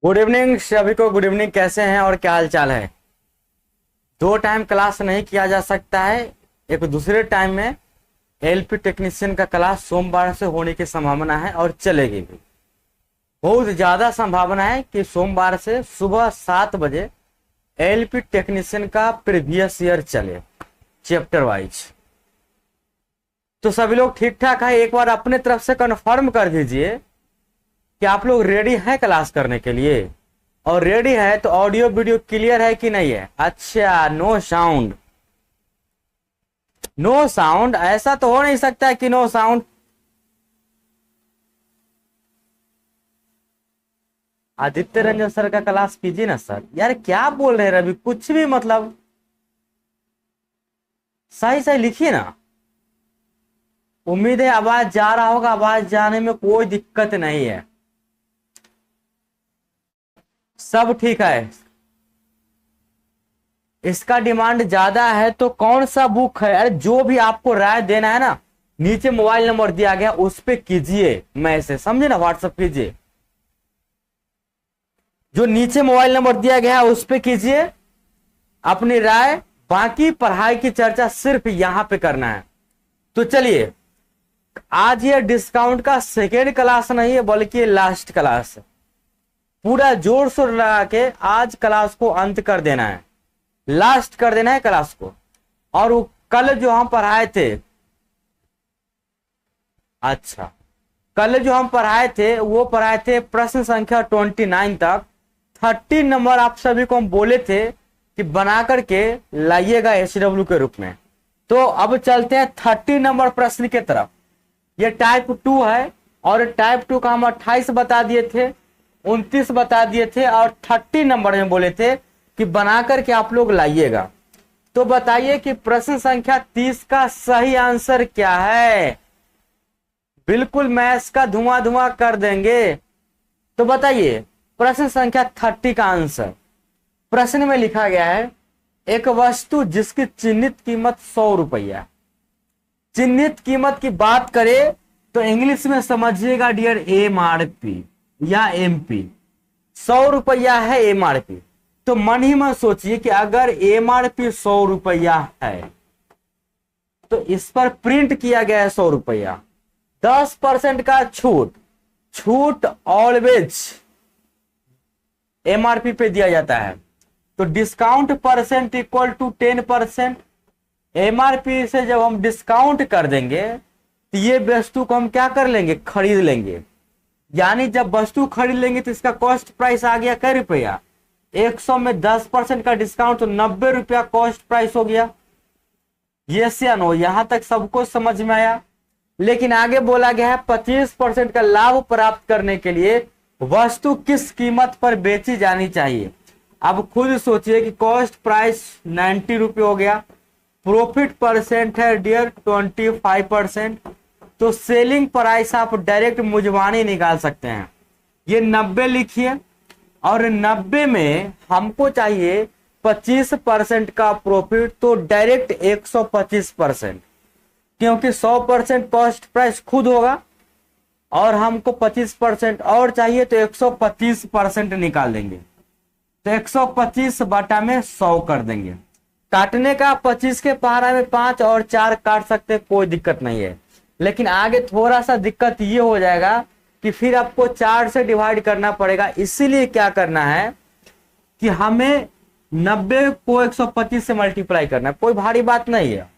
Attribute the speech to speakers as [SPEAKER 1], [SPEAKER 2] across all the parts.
[SPEAKER 1] Good evening सभी को। Good evening. कैसे हैं और क्या हाल चाल है? दो टाइम क्लास नहीं किया जा सकता है। एक दूसरे टाइम में एलपी टेक्नीशियन का क्लास सोमवार से होने की संभावना है और चलेगी भी। बहुत ज्यादा संभावना है कि सोमवार से सुबह 7 बजे एलपी टेक्नीशियन का प्रीवियस ईयर चले चैप्टर वाइज। तो सभी लोग ठीक ठाक है? एक बार अपने तरफ से कंफर्म कर दीजिए कि आप लोग रेडी हैं क्लास करने के लिए। और रेडी है तो ऑडियो वीडियो क्लियर है कि नहीं है? अच्छा, नो साउंड। No sound? ऐसा तो हो नहीं सकता है कि no sound. Aditya Ranjan sir का क्लास कीजिए ना सर। यार क्या बोल रहे हैं रवि? कुछ भी मतलब सही सही लिखिए ना। उम्मीद है आवाज जा रहा होगा। आवाज जाने में कोई दिक्कत नहीं है, सब ठीक है। इसका डिमांड ज्यादा है तो कौन सा बुक है? अरे जो भी आपको राय देना है ना, नीचे मोबाइल नंबर दिया गया उस पे कीजिए मैसेज, समझे ना, व्हाट्सएप कीजिए। जो नीचे मोबाइल नंबर दिया गया है उस पे कीजिए अपनी राय। बाकी पढ़ाई की चर्चा सिर्फ यहां पे करना है। तो चलिए, आज ये डिस्काउंट का सेकेंड क्लास नहीं है बल्कि लास्ट क्लास है। पूरा जोर शोर लगा के आज क्लास को अंत कर देना है, लास्ट कर देना है क्लास को। और वो कल जो हम पढ़ाए थे, अच्छा, कल जो हम पढ़ाए थे वो पढ़ाए थे प्रश्न संख्या 29 तक। 30 नंबर आप सभी को हम बोले थे कि बना करके लाइएगा एचडब्ल्यू के रूप में। तो अब चलते हैं 30 नंबर प्रश्न के तरफ। ये टाइप 2 है और टाइप 2 का हम 28 बता दिए थे, 29 बता दिए थे और 30 नंबर में बोले थे कि बना करके आप लोग लाइएगा। तो बताइए कि प्रश्न संख्या 30 का सही आंसर क्या है? बिल्कुल मैथ्स का धुआं धुआं कर देंगे। तो बताइए प्रश्न संख्या 30 का आंसर। प्रश्न में लिखा गया है एक वस्तु जिसकी चिन्हित कीमत 100 रुपया। चिन्हित कीमत की बात करें तो इंग्लिश में समझिएगा डियर एमआरपी या एमपी। 100 रुपया है एमआरपी। तो मन ही मन सोचिए कि अगर एमआरपी 100 रुपया है तो इस पर प्रिंट किया गया है 100 रुपया, 10% का छूट। छूट ऑलवेज एमआरपी पे दिया जाता है। तो discount percent equal to 10%। MRP से जब हम डिस्काउंट कर देंगे तो ये वस्तु को हम क्या कर लेंगे? खरीद लेंगे। यानी जब वस्तु खरीद लेंगे तो इसका कॉस्ट प्राइस आ गया कै रुपया? 100 में 10% का डिस्काउंट तो 90 रुपया कॉस्ट प्राइस हो गया। यस या नो? यहां तक सबको समझ में आया? लेकिन आगे बोला गया है 25% का लाभ प्राप्त करने के लिए वस्तु किस कीमत पर बेची जानी चाहिए। अब खुद सोचिए कि कॉस्ट प्राइस 90 रुपये हो गया, प्रॉफिट परसेंट है डियर 25%। तो सेलिंग प्राइस आप डायरेक्ट मुजवानी निकाल सकते हैं। ये 90 लिखिए और 90 में हमको चाहिए 25% का प्रॉफिट, तो डायरेक्ट 125%, क्योंकि 100% कॉस्ट प्राइस खुद होगा और हमको 25% और चाहिए तो 125% निकाल देंगे। तो 125 बटा में 100 कर देंगे। काटने का 25 के पहाड़ा में 5 और 4 काट सकते, कोई दिक्कत नहीं है। लेकिन आगे थोड़ा सा दिक्कत ये हो जाएगा कि फिर आपको 4 से डिवाइड करना पड़ेगा। इसीलिए क्या करना है कि हमें 90 को 125 से मल्टीप्लाई करना है। कोई भारी बात नहीं है।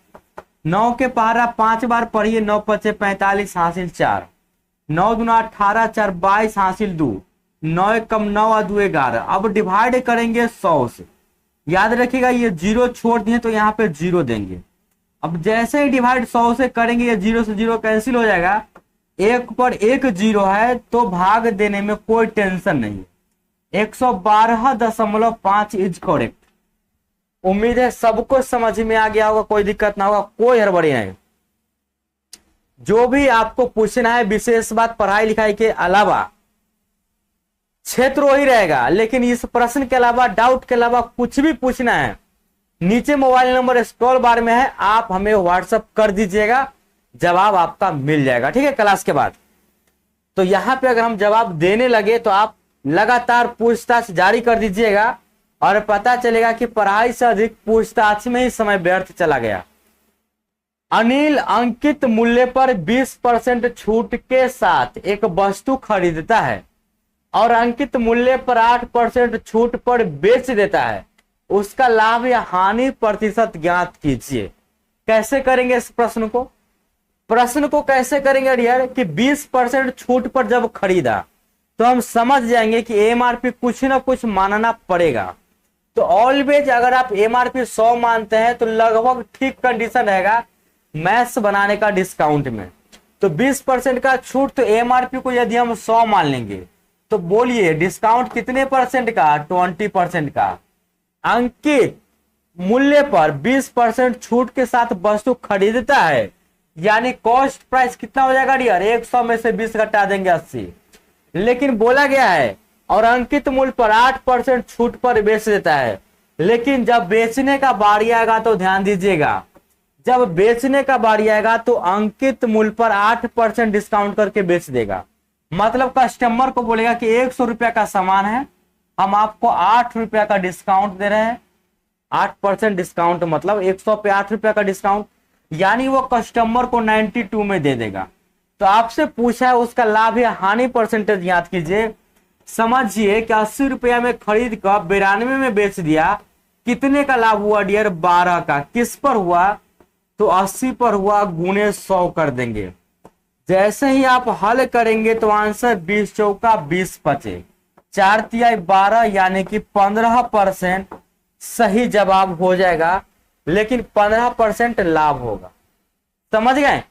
[SPEAKER 1] 9 के पहाड़ा 5 बार पढ़िए। 9 पचे 45 हासिल 4, 9 दूना 18, 4 22 हासिल 2, 9 कम 9 और 2 11। अब डिवाइड करेंगे 100 से। याद रखिएगा ये जीरो छोड़ दिए तो यहाँ पे जीरो देंगे। अब जैसे ही डिवाइड 100 से करेंगे ये जीरो से जीरो कैंसिल हो जाएगा। एक पर एक जीरो है तो भाग देने में कोई टेंशन नहीं है। 112.5 इज करेक्ट। उम्मीद है सबको समझ में आ गया होगा, कोई दिक्कत ना होगा, कोई हड़बड़ी नहीं। जो भी आपको पूछना है विशेष बात पढ़ाई लिखाई के अलावा, क्षेत्र वही रहेगा, लेकिन इस प्रश्न के अलावा डाउट के अलावा कुछ भी पूछना है नीचे मोबाइल नंबर स्क्रॉल बार में है, आप हमें व्हाट्सएप कर दीजिएगा, जवाब आपका मिल जाएगा। ठीक है क्लास के बाद। तो यहां पे अगर हम जवाब देने लगे तो आप लगातार पूछताछ जारी कर दीजिएगा और पता चलेगा कि पढ़ाई से अधिक पूछताछ में ही समय व्यर्थ चला गया। अनिल अंकित मूल्य पर 20% छूट के साथ एक वस्तु खरीदता है और अंकित मूल्य पर 8% छूट पर बेच देता है। उसका लाभ या हानि प्रतिशत ज्ञात कीजिए। कैसे करेंगे इस प्रश्न को? प्रश्न को कैसे करेंगे डियर कि 20% छूट पर जब खरीदा तो हम समझ जाएंगे कि एमआरपी कुछ ना कुछ मानना पड़ेगा। तो ऑलवेज अगर आप एमआरपी 100 मानते हैं तो लगभग ठीक कंडीशन रहेगा मैथ्स बनाने का डिस्काउंट में। तो 20% का छूट, तो एमआरपी को यदि हम 100 मान लेंगे तो बोलिए डिस्काउंट कितने परसेंट का? 20% का। अंकित मूल्य पर 20% छूट के साथ वस्तु खरीदता है, यानी कॉस्ट प्राइस कितना हो जाएगा डियर? 100 में से 20 घटा देंगे 80। लेकिन बोला गया है और अंकित मूल्य पर 8% छूट पर बेच देता है। लेकिन जब बेचने का बारी आएगा तो ध्यान दीजिएगा, जब बेचने का बारी आएगा तो अंकित मूल्य पर 8% डिस्काउंट करके बेच देगा। मतलब कस्टमर को बोलेगा कि 100 रुपया का सामान है, हम आपको 8 रुपया का डिस्काउंट दे रहे हैं। 8% डिस्काउंट मतलब 100 पे 8 रुपया का डिस्काउंट, यानी वो कस्टमर को 92 में दे देगा। तो आपसे पूछा है उसका लाभ या हानि परसेंटेज याद कीजिए। समझिए कि 80 रुपया में खरीद कर 92 में बेच दिया, कितने का लाभ हुआ डियर? 12 का। किस पर हुआ? तो 80 पर हुआ, गुणे 100 कर देंगे। जैसे ही आप हल करेंगे तो आंसर 20 चौका 20 बचे, 4 तिहाई 12, यानी कि 15% सही जवाब हो जाएगा। लेकिन 15% लाभ होगा। समझ गए?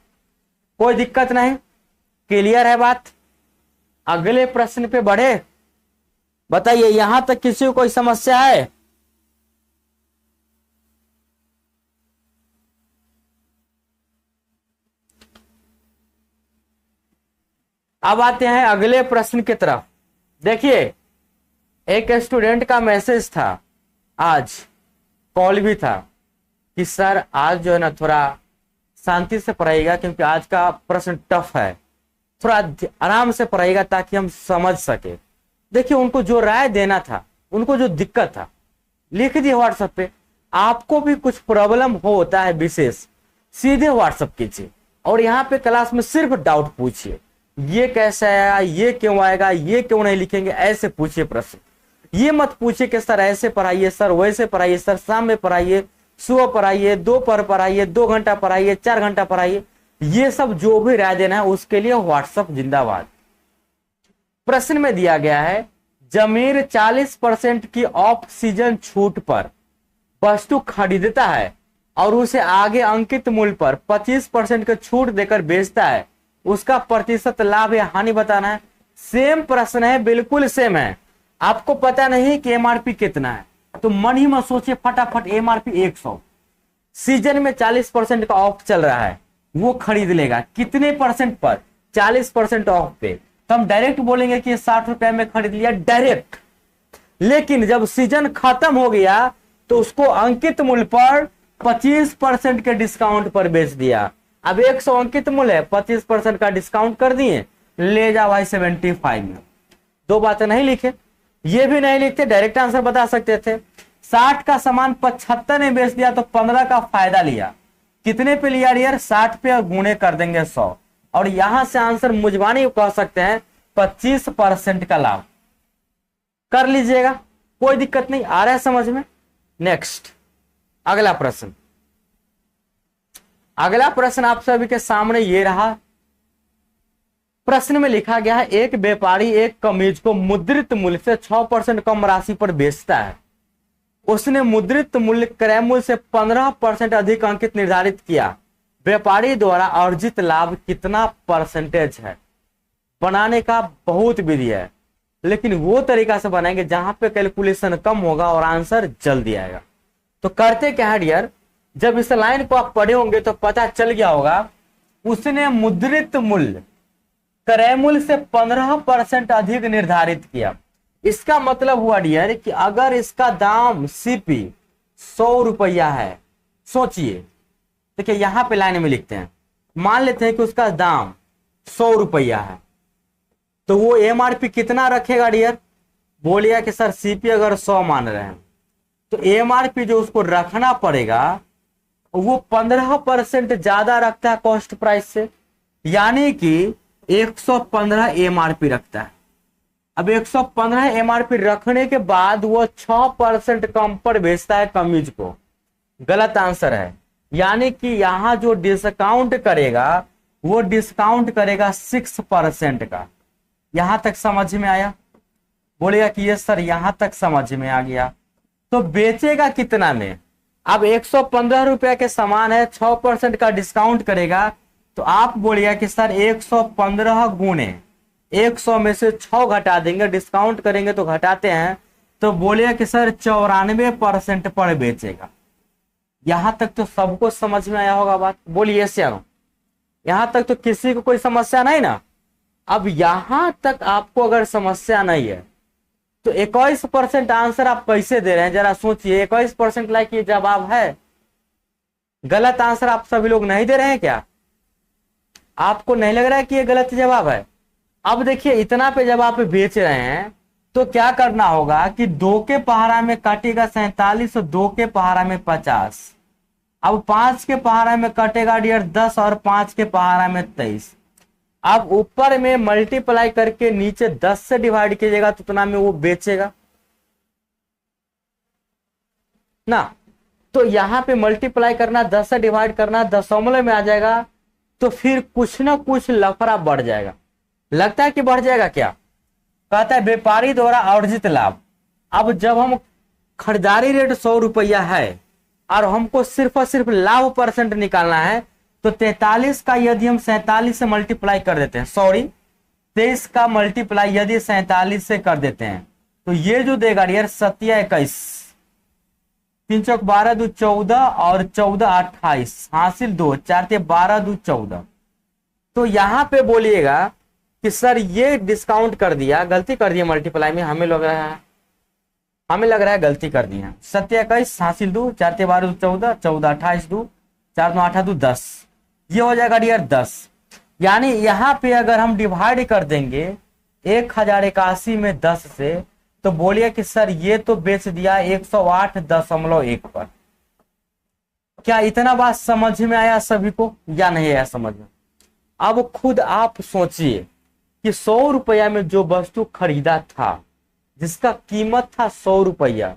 [SPEAKER 1] कोई दिक्कत नहीं, क्लियर है बात? अगले प्रश्न पे बढ़े। बताइए यहां तक किसी को कोई समस्या है? अब आते हैं अगले प्रश्न की तरफ। देखिए एक स्टूडेंट का मैसेज था, आज कॉल भी था कि सर आज जो है ना थोड़ा शांति से पढ़ाइएगा क्योंकि आज का प्रश्न टफ है, थोड़ा आराम से पढ़ाइएगा ताकि हम समझ सके। देखिए उनको जो राय देना था, उनको जो दिक्कत था लिख दिए व्हाट्सएप पे। आपको भी कुछ प्रॉब्लम होता है विशेष, सीधे व्हाट्सएप कीजिए और यहाँ पे क्लास में सिर्फ डाउट पूछिए, ये कैसे आया, ये क्यों आएगा, ये क्यों नहीं लिखेंगे, ऐसे पूछिए प्रश्न। ये मत पूछिए कि सर ऐसे पढ़ाइए, सर वैसे पढ़ाइए, सर शाम में पढ़ाइए, सुबह पढ़ाइए, दोपहर पढ़ाइए, 2 घंटा पढ़ाइए, 4 घंटा पढ़ाइए। ये सब जो भी राय देना है उसके लिए व्हाट्सएप जिंदाबाद। प्रश्न में दिया गया है जमीर 40% की ऑफ सीजन छूट पर वस्तु खरीदता है और उसे आगे अंकित मूल्य पर 25% की छूट देकर बेचता है, उसका प्रतिशत लाभ या हानि बताना है। सेम प्रश्न है, बिल्कुल सेम है। आपको पता नहीं कि एमआरपी कितना है तो मन ही मत सोचिए, फटाफट एमआरपी 100, सीजन में 40% का ऑफ चल रहा है, वो खरीद लेगा। कितने परसेंट पर? 40% ऑफ पे। तो हम डायरेक्ट बोलेंगे कि 60 रुपए में खरीद लिया डायरेक्ट। लेकिन जब सीजन खत्म हो गया तो उसको अंकित मूल्य पर 25% के डिस्काउंट पर बेच दिया। अब 100 अंकित मूल्य है, 25% का डिस्काउंट कर दिए, ले जाओ भाई 75 में। दो बातें नहीं लिखे, ये भी नहीं लिखते, डायरेक्ट आंसर बता सकते थे। 60 का सामान 75 में बेच दिया तो 15 का फायदा लिया। कितने पे लिया यार? 60 पे, और गुणे कर देंगे 100, और यहां से आंसर मुजबानी कह सकते हैं 25% का लाभ। कर लीजिएगा, कोई दिक्कत नहीं, आ रहा है समझ में। नेक्स्ट अगला प्रश्न। अगला प्रश्न आप सभी के सामने ये रहा। प्रश्न में लिखा गया है एक व्यापारी एक कमीज को मुद्रित मूल्य से 6% कम राशि पर बेचता है। उसने मुद्रित मूल्य क्रय मूल्य से 15% अधिक अंकित निर्धारित किया। व्यापारी द्वारा अर्जित लाभ कितना परसेंटेज है? बनाने का बहुत विधि है, लेकिन वो तरीका से बनाएंगे जहां पे कैलकुलेशन कम होगा और आंसर जल्दी आएगा। तो करते क्या है डियर, जब इस लाइन को आप पढ़े होंगे तो पता चल गया होगा। उसने मुद्रित मूल्य क्रय मूल्य से 15% अधिक निर्धारित किया। इसका मतलब हुआ डियर कि अगर इसका दाम सीपी 100 रुपया है, सोचिए, देखिए यहां पे लाइन में लिखते हैं, मान लेते हैं कि उसका दाम 100 रुपया है, तो वो एमआरपी कितना रखेगा डियर? बोलिए कि सर सीपी अगर 100 मान रहे हैं तो एमआरपी जो उसको रखना पड़ेगा वो 15% ज्यादा रखता है कॉस्ट प्राइस से, यानी कि 115 एमआरपी रखता है। अब 115 एमआरपी रखने के बाद वो 6% कम पर बेचता है कमीज को। गलत आंसर है, यानी कि यहां जो डिस्काउंट करेगा वो डिस्काउंट करेगा 6% का। यहां तक समझ में आया? बोलेगा कि ये सर यहां तक समझ में आ गया। तो बेचेगा कितना में? अब 115 रुपया के सामान है, 6% का डिस्काउंट करेगा, तो आप बोलिए कि सर 115 गुने 100 में से 6 घटा देंगे, डिस्काउंट करेंगे तो घटाते हैं, तो बोलिए कि सर 94% पर बेचेगा। यहां तक तो सबको समझ में आया होगा बात? बोलिए श्याम, यहां तक तो किसी को कोई समस्या नहीं ना? अब यहां तक आपको अगर समस्या नहीं है तो 21% आंसर आप कैसे दे रहे हैं जरा सोचिए। 21% लाइक ये जवाब है? गलत आंसर आप सभी लोग नहीं दे रहे हैं क्या? आपको नहीं लग रहा है कि ये गलत जवाब है? अब देखिए इतना पे जब आप बेच रहे हैं तो क्या करना होगा कि 2 के पहाड़ा में काटेगा 47 और 2 के पहाड़ा में 50। अब 5 के पहाड़ा में कटेगा डियर 10 और 5 के पहाड़ा में 23। अब ऊपर में मल्टीप्लाई करके नीचे 10 से डिवाइड कीजिएगा तो उतना में वो बेचेगा ना। तो यहां पे मल्टीप्लाई करना, 10 से डिवाइड करना, दशमलव में आ जाएगा, तो फिर कुछ ना कुछ लफड़ा बढ़ जाएगा। लगता है कि बढ़ जाएगा क्या? कहता है व्यापारी द्वारा अर्जित लाभ। अब जब हम खरीदारी रेट 100 रुपया है और हमको सिर्फ और सिर्फ लाभ परसेंट निकालना है, तो 43 का यदि हम 47 से मल्टीप्लाई कर देते हैं, सॉरी 23 का मल्टीप्लाई यदि 47 से कर देते हैं तो ये जो देगा यार 7 21, 3 चौक 12 2 14 और 14 28, हासिल 2, 4 12 2 14। तो यहां पे बोलिएगा कि सर ये डिस्काउंट कर दिया, गलती कर दिया मल्टीप्लाई में, हमें लग रहा है गलती कर दिया। 7 21 हासिल 2, 4 12 2 14, 14 28 2, 4 9 8 2 10, ये हो जाएगा डियर 10। यानी यहां पे अगर हम डिवाइड कर देंगे 1081 में 10 से, तो बोलिए कि सर ये तो बेच दिया 108.1 पर। क्या इतना बात समझ में आया सभी को या नहीं आया समझ में? अब खुद आप सोचिए कि 100 रुपया में जो वस्तु खरीदा था, जिसका कीमत था 100 रुपया,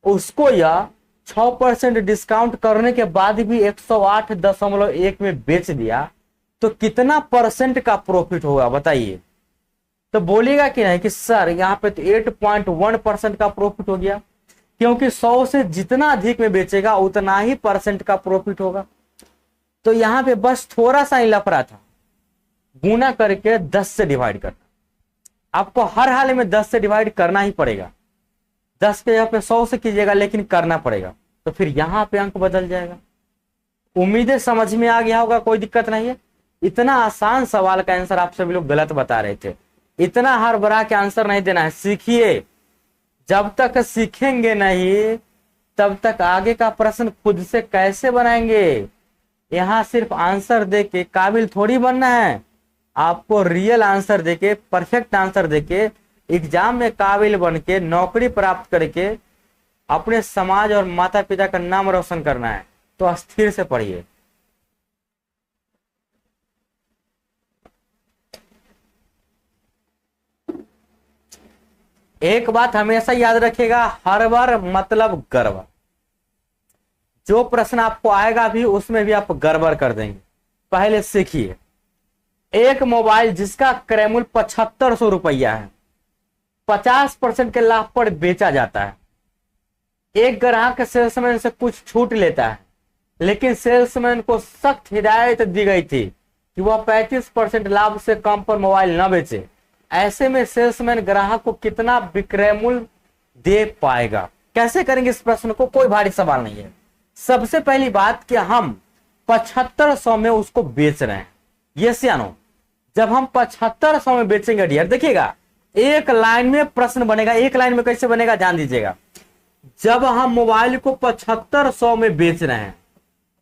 [SPEAKER 1] उसको यह 6% डिस्काउंट करने के बाद भी 108.1 में बेच दिया, तो कितना परसेंट का प्रॉफिट होगा बताइए? तो बोलिएगा कि नहीं कि सर यहाँ पे तो 8.1% का प्रॉफिट हो गया, क्योंकि 100 से जितना अधिक में बेचेगा उतना ही परसेंट का प्रॉफिट होगा। तो यहाँ पे बस थोड़ा सा ही लफड़ा था, गुना करके 10 से डिवाइड करना। आपको हर हाल में 10 से डिवाइड करना ही पड़ेगा। 10 के यहाँ पे 100 से कीजिएगा लेकिन करना पड़ेगा, तो फिर यहाँ पे अंक बदल जाएगा। उम्मीदें समझ में आ गया होगा, कोई दिक्कत नहीं है। इतना आसान सवाल का आंसर आप सभी लोग गलत बता रहे थे। इतना हड़बड़ा के आंसर नहीं देना है, सीखिए। जब तक सीखेंगे नहीं तब तक आगे का प्रश्न खुद से कैसे बनाएंगे? यहाँ सिर्फ आंसर देके काबिल थोड़ी बनना है, आपको रियल आंसर देके, परफेक्ट आंसर देके एग्जाम में काबिल बन के नौकरी प्राप्त करके अपने समाज और माता पिता का नाम रोशन करना है। तो स्थिर से पढ़िए। एक बात हमेशा याद रखिएगा, हर बार मतलब गड़बड़। जो प्रश्न आपको आएगा भी उसमें भी आप गड़बड़ कर देंगे। पहले सीखिए। एक मोबाइल जिसका क्रय मूल्य 7500 रुपया है, 50% के लाभ पर बेचा जाता है। एक ग्राहक सेल्समैन से कुछ छूट लेता है, लेकिन सेल्समैन को सख्त हिदायत दी गई थी कि वह 35% लाभ से कम पर मोबाइल न बेचे। ऐसे में सेल्समैन ग्राहक को कितना विक्रय मूल्य दे पाएगा? कैसे करेंगे इस प्रश्न को? कोई भारी सवाल नहीं है। सबसे पहली बात कि हम 7500 में उसको बेच रहे हैं, यस या नो? जब हम 7500 में बेचेंगे डियर, देखिएगा एक लाइन में प्रश्न बनेगा। एक लाइन में कैसे बनेगा ध्यान दीजिएगा। जब हम मोबाइल को 7500 में बेच रहे हैं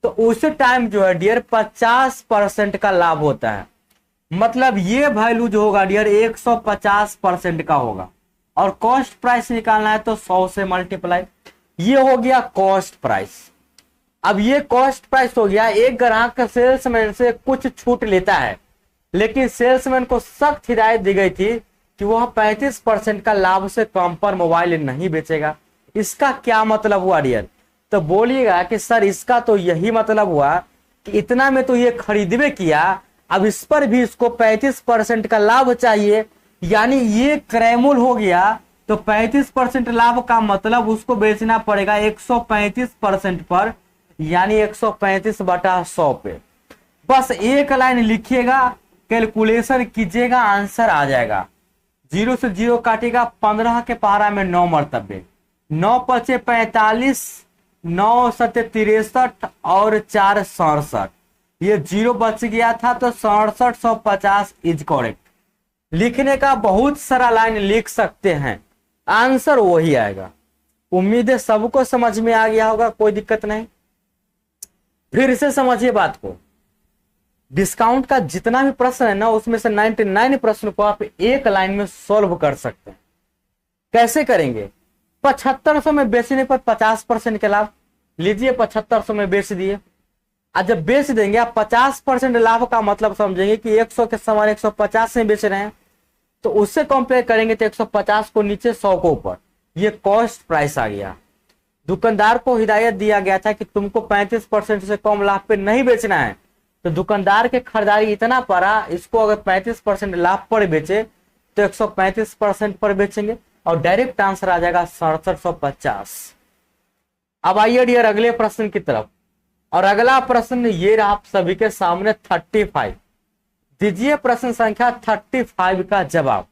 [SPEAKER 1] तो उस टाइम जो है डियर 50% का लाभ होता है। मतलब ये वैल्यू जो होगा डियर 150% का होगा। और कॉस्ट प्राइस निकालना है तो 100 से मल्टीप्लाई। ये हो गया कॉस्ट प्राइस। अब ये कॉस्ट प्राइस हो गया। एक ग्राहक सेल्समैन से कुछ छूट लेता है, लेकिन सेल्समैन को सख्त हिदायत दी गई थी कि वह 35% का लाभ से कम पर मोबाइल नहीं बेचेगा। इसका क्या मतलब हुआ डियर? तो बोलिएगा कि सर इसका तो यही मतलब हुआ कि इतना में तो ये खरीदवे किया, अब इस पर भी इसको 35% का लाभ चाहिए, यानी ये क्रैमूल हो गया। तो 35% लाभ का मतलब उसको बेचना पड़ेगा 135% पर, यानी 135/100 पे। बस एक लाइन लिखिएगा, कैलकुलेशन कीजिएगा, आंसर आ जाएगा। 0 से 0 काटेगा, 15 के पहाड़ा में 9 मरतबे, 9 पचे 45, 9 सत्य 63 और 4 67। ये 0 बच गया था तो 6750 इज करेक्ट। लिखने का बहुत सारा लाइन लिख सकते हैं, आंसर वही आएगा। उम्मीद है सबको समझ में आ गया होगा, कोई दिक्कत नहीं। फिर से समझिए बात को। डिस्काउंट का जितना भी प्रश्न है ना, उसमें से 99 प्रश्न को आप एक लाइन में सॉल्व कर सकते हैं। कैसे करेंगे? 7500 में बेचने पर 50% के लाभ लीजिए, 7500 में बेच दिए। आज जब बेच देंगे आप 50% लाभ का मतलब समझेंगे कि 100 के समान 150 में बेच रहे हैं, तो उससे कंपेयर करेंगे तो 150 को नीचे 100 को ऊपर, ये कॉस्ट प्राइस आ गया। दुकानदार को हिदायत दिया गया था कि तुमको 35% से कम लाभ पे नहीं बेचना है, तो दुकानदार के खरीदारी इतना पड़ा, इसको अगर 35% लाभ पर बेचे तो 135% पर बेचेंगे और डायरेक्ट आंसर आ जाएगा 6750। अब आइए डियर अगले प्रश्न की तरफ, और अगला प्रश्न ये रहा आप सभी के सामने 35। दीजिए प्रश्न संख्या 35 का जवाब।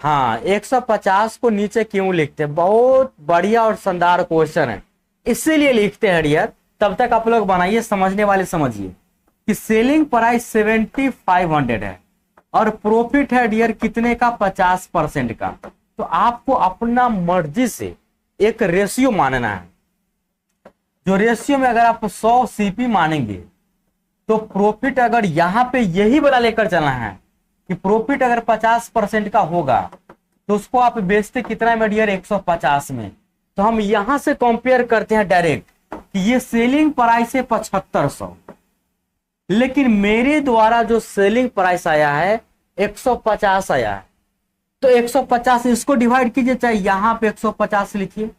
[SPEAKER 1] हाँ, 150 को नीचे क्यों लिखते हैं? बहुत बढ़िया और शानदार क्वेश्चन है, इसीलिए लिखते हैं डियर। तब तक आप लोग बनाइए, समझने वाले समझिए कि सेलिंग प्राइस 7500 है और प्रॉफिट है डियर कितने का? 50% का। तो आपको अपना मर्जी से एक रेशियो मानना है। जो रेशियो में अगर आप 100 सीपी मानेंगे तो प्रॉफिट अगर यहां पे यही वाला लेकर चलना है कि प्रॉफिट अगर 50% का होगा तो उसको आप बेचते कितना में डियर? 150 में। तो हम यहां से कंपेयर करते हैं डायरेक्ट कि ये सेलिंग प्राइस है 7500, लेकिन मेरे द्वारा जो सेलिंग प्राइस आया है 150 आया है। तो 150 इसको डिवाइड कीजिए, चाहे यहां पे 150 लिखिए,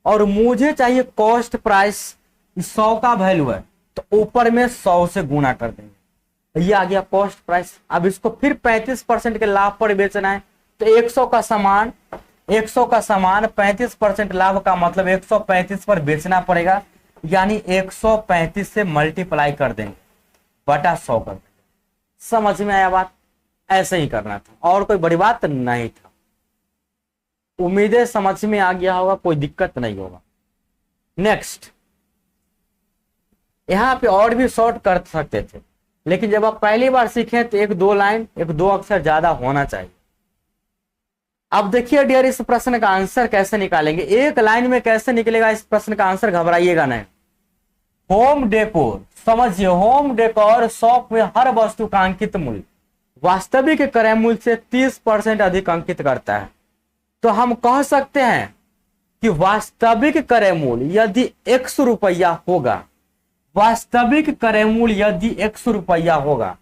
[SPEAKER 1] और मुझे चाहिए कॉस्ट प्राइस 100 का वैल्यू है तो ऊपर में 100 से गुना कर देंगे, ये आ गया कॉस्ट प्राइस। अब इसको फिर 35% के लाभ पर बेचना है तो 100 का सामान 35% लाभ का मतलब 135 पर बेचना पड़ेगा, यानी 135 से मल्टीप्लाई कर देंगे बटा 100 कर देंगे। समझ में आया बात? ऐसे ही करना था, और कोई बड़ी बात नहीं था। उम्मीदें समझ में आ गया होगा, कोई दिक्कत नहीं होगा। नेक्स्ट, यहां पे और भी शॉर्ट कर सकते थे, लेकिन जब आप पहली बार सीखे तो 1-2 लाइन 1-2 अक्षर ज्यादा होना चाहिए। अब देखिए डियर इस प्रश्न का आंसर कैसे निकालेंगे, एक लाइन में कैसे निकलेगा इस प्रश्न का आंसर, घबराइएगा नहीं। होम डेकोर, समझिए होम डेकोर शॉप में हर वस्तु का अंकित मूल्य वास्तविक क्रय मूल्य से 30% अधिक अंकित करता है। तो हम कह सकते हैं कि वास्तविक क्रय मूल्य यदि 100 रुपया होगा, वास्तविक क्रय मूल्य यदि 100 रुपया होगा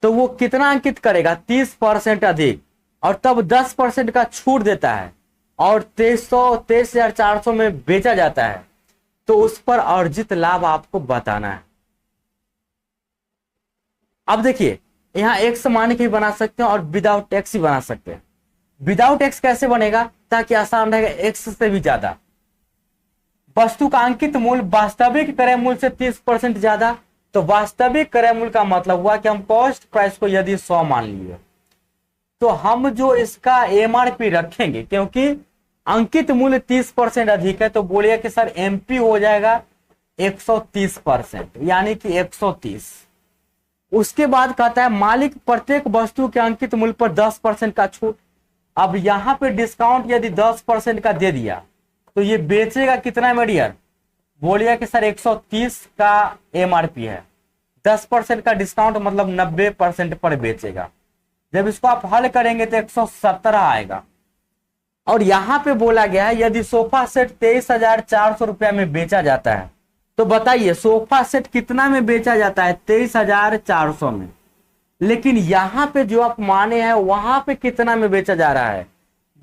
[SPEAKER 1] तो वो कितना अंकित करेगा? 30% अधिक, और तब 10% का छूट देता है और 23,400 में बेचा जाता है, तो उस पर अर्जित लाभ आपको बताना है। अब देखिए यहां एक्स मान के भी बना सकते हैं और विदाउट एक्स भी बना सकते हैं। विदाउट एक्स कैसे बनेगा ताकि आसान रहेगा? एक्स से भी ज्यादा। वस्तु का अंकित मूल्य वास्तविक क्रय मूल्य से 30% ज्यादा, तो वास्तविक क्रय मूल्य का मतलब हुआ कि हम कॉस्ट प्राइस को यदि 100 मान लिए तो हम जो इसका एमआरपी रखेंगे, क्योंकि अंकित मूल्य 30% अधिक है, तो बोलिए कि सर एमपी हो जाएगा 130%, यानी कि 130। उसके बाद कहता है मालिक प्रत्येक वस्तु के अंकित मूल्य पर 10% का छूट। अब यहां पे डिस्काउंट यदि 10% का दे दिया तो ये बेचेगा कितना में डियर? बोलिए कि सर 130 का एमआरपी है, 10% का डिस्काउंट मतलब 90% पर बेचेगा। जब इसको आप हल करेंगे तो 117 आएगा। और यहां पे बोला गया है यदि सोफा सेट 23,400 रुपया में बेचा जाता है, तो बताइए सोफा सेट कितना में बेचा जाता है? 23,400 में। लेकिन यहां पे जो आप माने हैं वहां पे कितना में बेचा जा रहा है?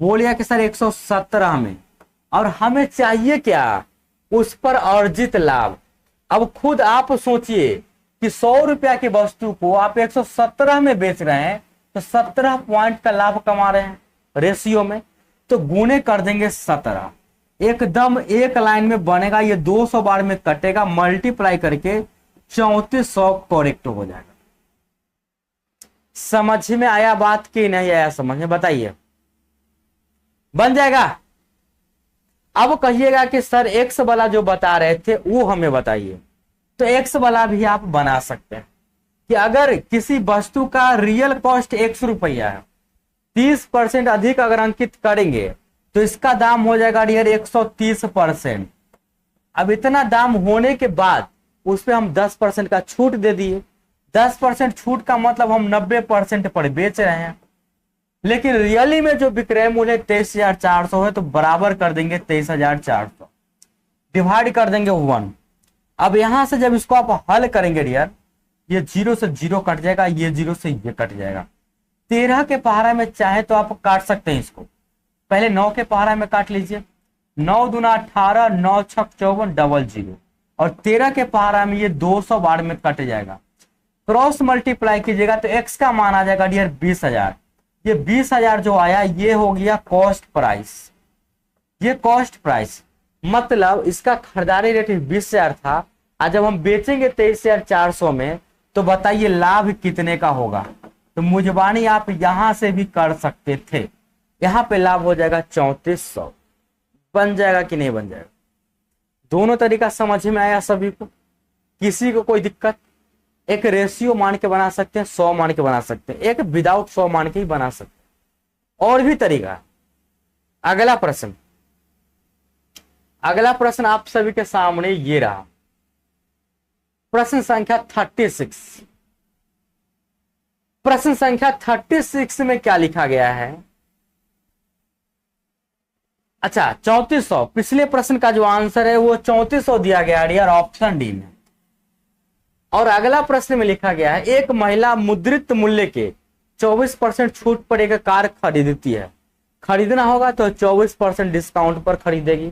[SPEAKER 1] बोलिए कि सर 117 में। और हमें चाहिए क्या? उस पर अर्जित लाभ। अब खुद आप सोचिए कि 100 रुपया की वस्तु को आप 117 में बेच रहे हैं, तो 17 पॉइंट का लाभ कमा रहे हैं रेशियो में। तो गुणे कर देंगे 17, एकदम एक लाइन में बनेगा, ये 200 बार में कटेगा, मल्टीप्लाई करके 3400 करेक्ट हो जाएगा। समझ में आया बात कि नहीं आया समझ में? बताइए, बन जाएगा? अब कहिएगा कि सर एक्स वाला जो बता रहे थे वो हमें बताइए। तो एक्स वाला भी आप बना सकते हैं कि अगर किसी वस्तु का रियल कॉस्ट 100 रुपया है, 30% अधिक अगर अंकित करेंगे तो इसका दाम हो जाएगा डियर 130%। अब इतना दाम होने के बाद उस पर हम 10% का छूट दे दिए। 10% छूट का मतलब हम 90% पर बेच रहे हैं। लेकिन रियली में जो विक्रय मूल्य 23,400 है, तो बराबर कर देंगे 23,400, डिवाइड कर देंगे 1। अब यहां से जब इसको आप हल करेंगे डियर, ये 0 से 0 कट जाएगा, ये 0 से ये कट जाएगा। 13 के पहाड़ा में चाहे तो आप काट सकते हैं इसको, पहले 9 के पहाड़ा में काट लीजिए। 9 दूना 18, 9 छक 54, डबल 0। और 13 के पहाड़ा में ये 200 बार में कट जाएगा। क्रॉस मल्टीप्लाई कीजिएगा तो एक्स का मान आ जाएगा डियर 20,000। ये 20,000 जो आया ये हो गया कॉस्ट प्राइस। ये कॉस्ट प्राइस मतलब इसका खरीदारी रेट 20,000 था, आज जब हम बेचेंगे 23,400 में, तो बताइए लाभ कितने का होगा? तो मुजबानी आप यहां से भी कर सकते थे। यहां पे लाभ हो जाएगा 3400। बन जाएगा कि नहीं बन जाएगा? दोनों तरीका समझ में आया सभी को? किसी को कोई दिक्कत? एक रेशियो मान के बना सकते हैं, 100 मान के बना सकते हैं, एक विदाउट 100 मान के ही बना सकते हैं। और भी तरीका। अगला प्रश्न, अगला प्रश्न आप सभी के सामने ये रहा, प्रश्न संख्या 36। प्रश्न संख्या 36 में क्या लिखा गया है? अच्छा 3400, पिछले प्रश्न का जो आंसर है वो 3400 दिया गया डियर, ऑप्शन डी में। और अगला प्रश्न में लिखा गया है एक महिला मुद्रित मूल्य के 24% छूट पर एक कार खरीदती है। खरीदना होगा तो 24% डिस्काउंट पर खरीदेगी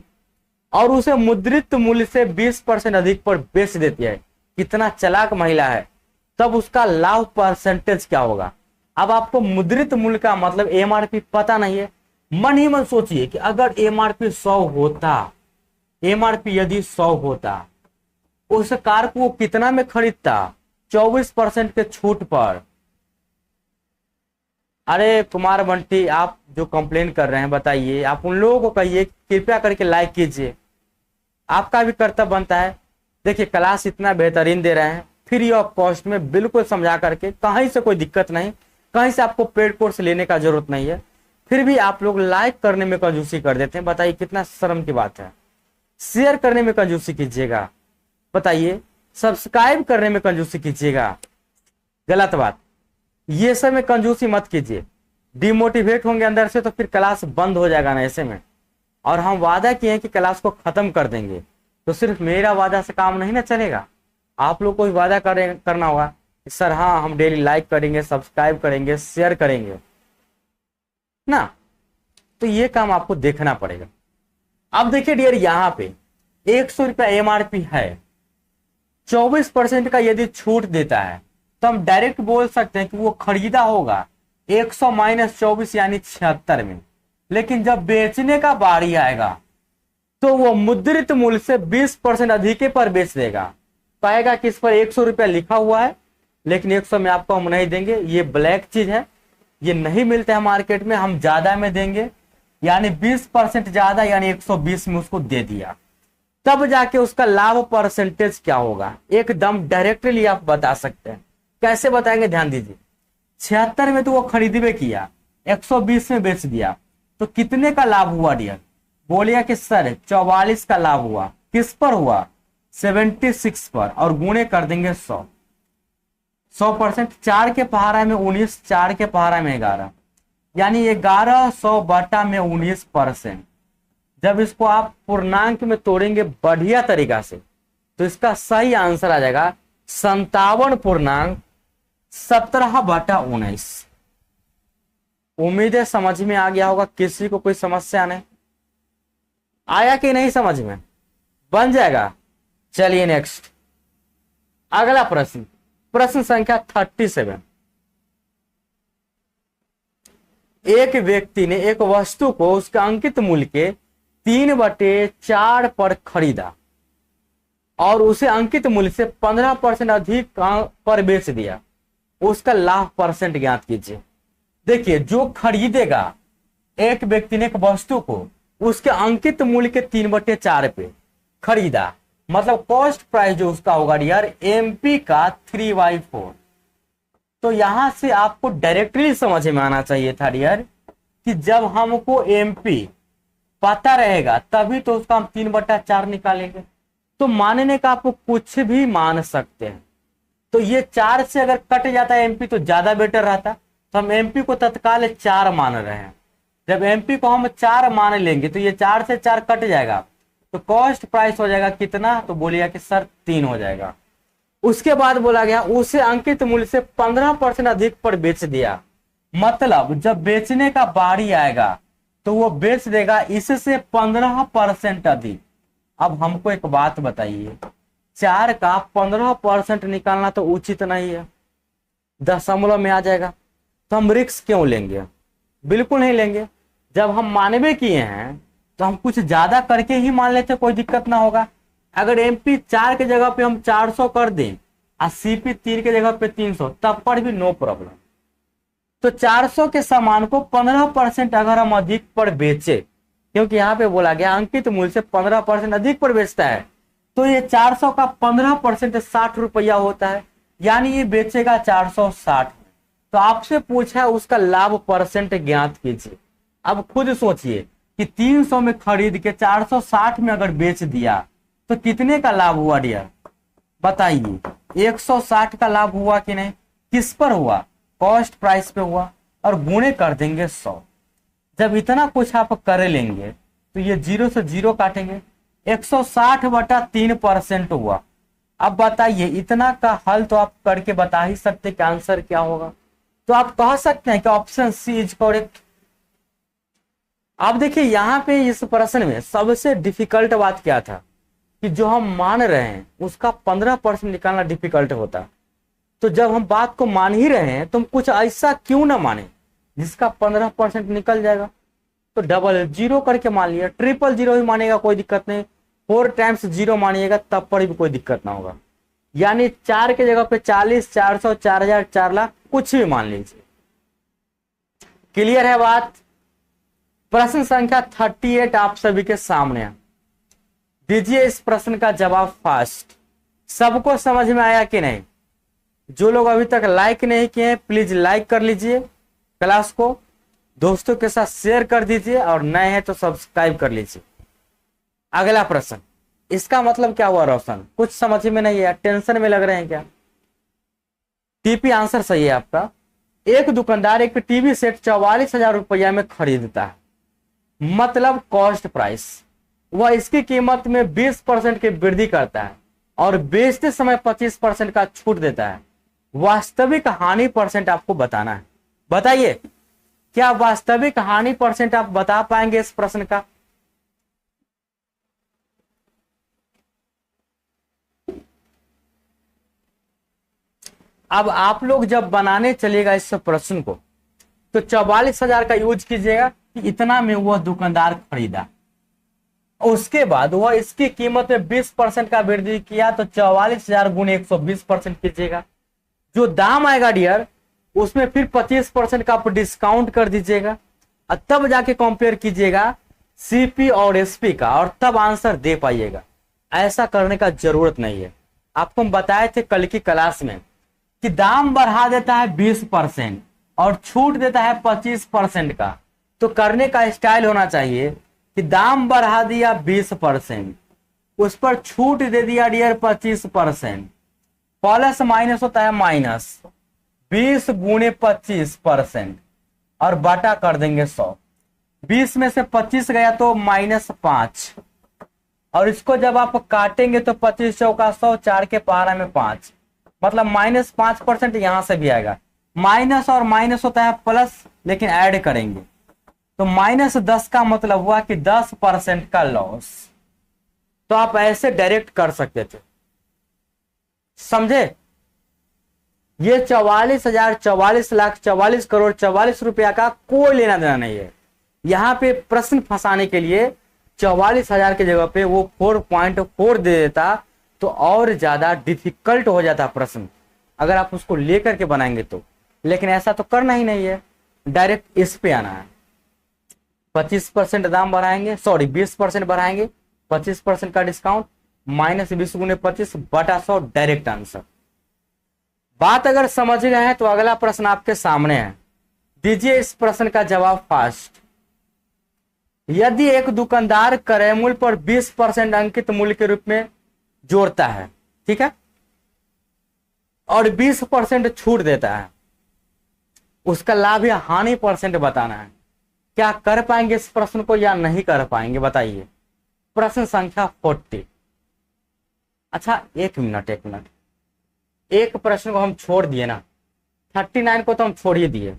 [SPEAKER 1] और उसे मुद्रित मूल्य से 20% अधिक पर बेच देती है। कितना चालाक महिला है। तब उसका लाभ परसेंटेज क्या होगा? अब आपको मुद्रित मूल्य का मतलब एमआरपी पता नहीं है। मन ही मन सोचिए कि अगर एमआरपी 100 होता, एमआरपी यदि 100 होता, उस कार को कितना में खरीदता? 24% के छूट पर। अरे कुमार बंटी, आप जो कंप्लेन कर रहे हैं बताइए, आप उन लोगों को कहिए कृपया करके लाइक कीजिए, आपका भी कर्तव्य बनता है। देखिए क्लास इतना बेहतरीन दे रहे हैं, फ्री ऑफ कॉस्ट में, बिल्कुल समझा करके, कहीं से कोई दिक्कत नहीं, कहीं से आपको पेड कोर्स लेने का जरूरत नहीं है। फिर भी आप लोग लाइक करने में कंजूसी कर देते हैं, बताइए कितना शर्म की बात है। शेयर करने में कंजूसी कीजिएगा, बताइए सब्सक्राइब करने में कंजूसी कीजिएगा, गलत बात। ये सब में कंजूसी मत कीजिए, डिमोटिवेट होंगे अंदर से तो फिर क्लास बंद हो जाएगा ना ऐसे में। और हम वादा किए हैं कि क्लास को खत्म कर देंगे, तो सिर्फ मेरा वादा से काम नहीं ना चलेगा, आप लोग को भी वादा करना होगा सर हाँ हम डेली लाइक करेंगे, सब्सक्राइब करेंगे, शेयर करेंगे ना। तो ये काम आपको देखना पड़ेगा। अब देखिए डियर, यहाँ पे 100 रुपया एमआरपी है, 24% का यदि छूट देता है तो हम डायरेक्ट बोल सकते हैं कि वो खरीदा होगा 100 माइनस 24 यानी 76 में। लेकिन जब बेचने का बारी आएगा तो वो मुद्रित मूल्य से 20% अधिक पर बेच देगा। पाएगा कि इस पर 100 रुपया लिखा हुआ है, लेकिन 100 में आपको हम नहीं देंगे, ये ब्लैक चीज है, ये नहीं मिलता है मार्केट में, हम ज्यादा में देंगे, यानी 20% ज्यादा यानी 120 में उसको दे दिया। तब जाके उसका लाभ परसेंटेज क्या होगा एकदम डायरेक्टली आप बता सकते हैं। कैसे बताएंगे ध्यान दीजिए। 76 में तो वो खरीदबे किया, 120 में बेच दिया, तो कितने का लाभ हुआ डियर? बोलिए कि सर 44 का लाभ हुआ। किस पर हुआ? 76 पर, और गुणे कर देंगे 100। 100%, 4 के पहाड़ा में 19, 4 के पहाड़ा में 11, यानी 1100 बटा में 19%। जब इसको आप पूर्णांक में तोड़ेंगे बढ़िया तरीका से तो इसका सही आंसर आ जाएगा 57.17/19। उम्मीद है समझ में आ गया होगा, किसी को कोई समस्या नहीं आया कि नहीं, समझ में बन जाएगा। चलिए नेक्स्ट, अगला प्रश्न, प्रश्न संख्या 37। एक व्यक्ति ने एक वस्तु को उसके अंकित मूल्य के 3/4 पर खरीदा और उसे अंकित मूल्य से 15% अधिक पर बेच दिया, उसका लाभ परसेंट ज्ञात कीजिए। देखिए, जो खरीदेगा, एक व्यक्ति ने एक वस्तु को उसके अंकित मूल्य के 3/4 पे खरीदा, मतलब कॉस्ट प्राइस जो उसका होगा यार एमपी का 3/4। तो यहां से आपको डायरेक्टली समझ में आना चाहिए था यार कि जब हमको एमपी पता रहेगा तभी तो उसका हम 3/4 निकालेंगे। तो मानने का आपको कुछ भी मान सकते हैं। तो ये 4 से अगर कट जाता है एमपी तो ज्यादा बेटर रहता, तो हम एमपी को तत्काल 4 मान रहे हैं। जब एमपी को हम 4 मान लेंगे तो ये 4 से 4 कट जाएगा, तो कॉस्ट प्राइस हो जाएगा कितना, तो बोलिएगा कि सर 3 हो जाएगा। उसके बाद बोला गया उसे अंकित मूल्य से 15% अधिक पर बेच दिया, मतलब जब बेचने का बारी आएगा तो वो बेच देगा इससे 15% अधिक। अब हमको एक बात बताइए, 4 का 15% निकालना तो उचित नहीं है, दशमलव में आ जाएगा। तो हम रिस्क क्यों लेंगे, बिल्कुल नहीं लेंगे। जब हम मानवे किए हैं तो हम कुछ ज्यादा करके ही मान लेते, कोई दिक्कत ना होगा। अगर एमपी 4 के जगह पे हम 400 कर दें और सीपी 3 के जगह पे 300, तब पर भी नो प्रॉब्लम। तो 400 के सामान को 15% अगर हम अधिक पर बेचे, क्योंकि यहाँ पे बोला गया अंकित मूल्य से 15% अधिक पर बेचता है, तो ये 400 का 15% 60 रुपया होता है, यानी ये बेचेगा 460। तो आपसे पूछा है उसका लाभ परसेंट ज्ञात कीजिए। अब खुद सोचिए कि 300 में खरीद के 460 में अगर बेच दिया तो कितने का लाभ हुआ डियर, बताइए। 160 का लाभ हुआ कि नहीं, किस पर हुआ, कॉस्ट प्राइस पे हुआ, और गुणे कर देंगे 100। जब इतना कुछ आप कर लेंगे तो ये 0 से 0 काटेंगे, 160/3% हुआ। अब बताइए, इतना का हल तो आप करके बता ही सकते कि आंसर क्या होगा। तो आप कह सकते हैं कि ऑप्शन सी इज करेक्ट। अब देखिए, यहाँ पे इस प्रश्न में सबसे डिफिकल्ट बात क्या था कि जो हम मान रहे हैं उसका 15% निकालना डिफिकल्ट होता। तो जब हम बात को मान ही रहे हैं तो हम कुछ ऐसा क्यों ना माने जिसका 15% निकल जाएगा। तो डबल 0 करके मान लिया, 000 ही मानेगा, कोई दिक्कत नहीं। 4 टाइम्स 0 मानिएगा तब पर भी कोई दिक्कत ना होगा। यानी 4 के जगह पे 40, 400, 4000, 4 लाख, कुछ भी मान लीजिए। क्लियर है बात। प्रश्न संख्या 38 आप सभी के सामने है, दीजिए इस प्रश्न का जवाब फास्ट। सबको समझ में आया कि नहीं? जो लोग अभी तक लाइक नहीं किए हैं प्लीज लाइक कर लीजिए, क्लास को दोस्तों के साथ शेयर कर दीजिए, और नए हैं तो सब्सक्राइब कर लीजिए। अगला प्रश्न, इसका मतलब क्या हुआ रोशन, कुछ समझ में नहीं है, टेंशन में लग रहे हैं क्या? टीपी आंसर सही है आपका। एक दुकानदार एक टीवी सेट 44,000 रुपया में खरीदता है, मतलब कॉस्ट प्राइस, वह इसकी कीमत में 20% की वृद्धि करता है और बेचते समय 25% का छूट देता है। वास्तविक हानि परसेंट आपको बताना है। बताइए, क्या वास्तविक हानि परसेंट आप बता पाएंगे इस प्रश्न का? अब आप लोग जब बनाने चलेगा इस प्रश्न को तो 44,000 का यूज कीजिएगा कि इतना में वह दुकानदार खरीदा, उसके बाद वह इसकी कीमत में 20% का वृद्धि किया, तो 44,000 गुणे 120% कीजिएगा। जो दाम आएगा डियर उसमें फिर 25% का आप डिस्काउंट कर दीजिएगा, और तब जाके कंपेयर कीजिएगा सीपी और एसपी का, और तब आंसर दे पाइएगा। ऐसा करने का जरूरत नहीं है। आपको हम बताए थे कल की क्लास में कि दाम बढ़ा देता है 20% और छूट देता है 25% का। तो करने का स्टाइल होना चाहिए कि दाम बढ़ा दिया 20%, उस पर छूट दे दिया डियर 25%, प्लस माइनस होता है माइनस 20 गुणे 25% और बटा कर देंगे 100। 20 में से 25 गया तो -5, और इसको जब आप काटेंगे तो 25 चौका 100, 4 के पहाड़ा में 5, मतलब -5% यहां से भी आएगा। माइनस और माइनस होता है प्लस, लेकिन ऐड करेंगे तो -10 का मतलब हुआ कि 10% का लॉस। तो आप ऐसे डायरेक्ट कर सकते थे, समझे। ये 44,000, 44 लाख, 44 करोड़, 44 रुपया का कोई लेना देना नहीं है। यहां पे प्रश्न फंसाने के लिए 44,000 की जगह पे वो 4.4 दे देता तो और ज्यादा डिफिकल्ट हो जाता प्रश्न, अगर आप उसको लेकर के बनाएंगे तो। लेकिन ऐसा तो करना ही नहीं है, डायरेक्ट इस पे आना है। 25% दाम बढ़ाएंगे, सॉरी 20% बढ़ाएंगे, 25% का डिस्काउंट, -20 गुने 25 बटा 100, डायरेक्ट आंसर। बात अगर समझ गए हैं तो अगला प्रश्न आपके सामने है, दीजिए इस प्रश्न का जवाब फास्ट। यदि एक दुकानदार क्रय मूल्य पर 20% अंकित मूल्य के रूप में जोड़ता है, ठीक है, और 20% छूट देता है, उसका लाभ या हानि परसेंट बताना है। क्या कर पाएंगे इस प्रश्न को या नहीं कर पाएंगे, बताइए। प्रश्न संख्या 40। अच्छा एक मिनट, एक प्रश्न को हम छोड़ दिए ना, 39 को तो हम छोड़ ही दिए।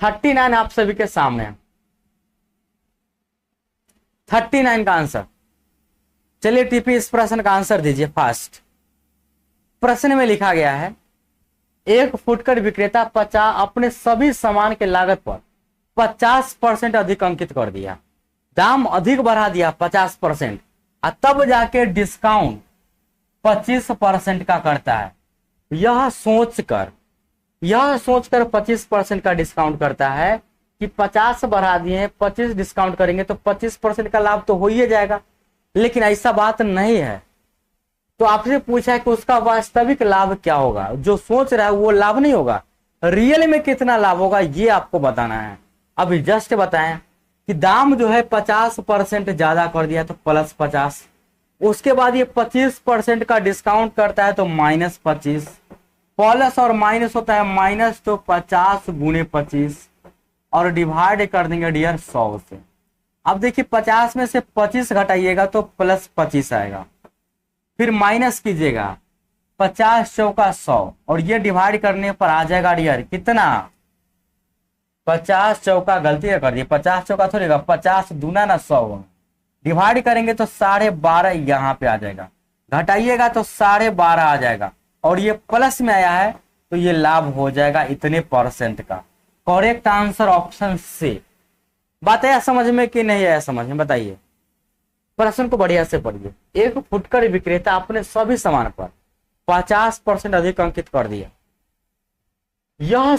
[SPEAKER 1] 39 आप सभी के सामने है, 39 का आंसर। चलिए टीपी इस प्रश्न का आंसर दीजिए फास्ट। प्रश्न में लिखा गया है, एक फुटकर विक्रेता अपने सभी सामान के लागत पर 50% अधिक अंकित कर दिया, दाम अधिक बढ़ा दिया 50%, और तब जाके डिस्काउंट 25% का करता है। यह सोचकर 25% का डिस्काउंट करता है कि 50 बढ़ा दिए हैं, 25 डिस्काउंट करेंगे तो 25% का लाभ तो हो ही जाएगा। लेकिन ऐसा बात नहीं है। तो आपसे पूछा है कि उसका वास्तविक लाभ क्या होगा। जो सोच रहा है वो लाभ नहीं होगा, रियल में कितना लाभ होगा ये आपको बताना है। अभी जस्ट बताएं कि दाम जो है 50% ज्यादा कर दिया तो +50, उसके बाद ये 25% का डिस्काउंट करता है तो -25, प्लस और माइनस होता है माइनस, तो 50 गुणे 25 और डिवाइड कर देंगे डियर 100 से। अब देखिए 50 में से 25 घटाइएगा तो +25 आएगा, फिर माइनस कीजिएगा, 50 चौका 100, और ये डिवाइड करने पर आ जाएगा डियर कितना, 50 चौका, गलती कर दिए, 50 चौका थोड़ी, 50 दूना ना 100, डिवाइड करेंगे तो 12.5 यहाँ पे आ जाएगा, घटाइएगा तो 12.5 आ जाएगा, और ये प्लस में आया है तो ये लाभ हो जाएगा इतने % का। Correct answer option C. बात आया समझ में कि नहीं आया समझ में, बताइए। प्रश्न को बढ़िया से पढ़िए। एक फुटकर विक्रेता अपने सभी सामान पर 50% अधिक अंकित कर दिया। यह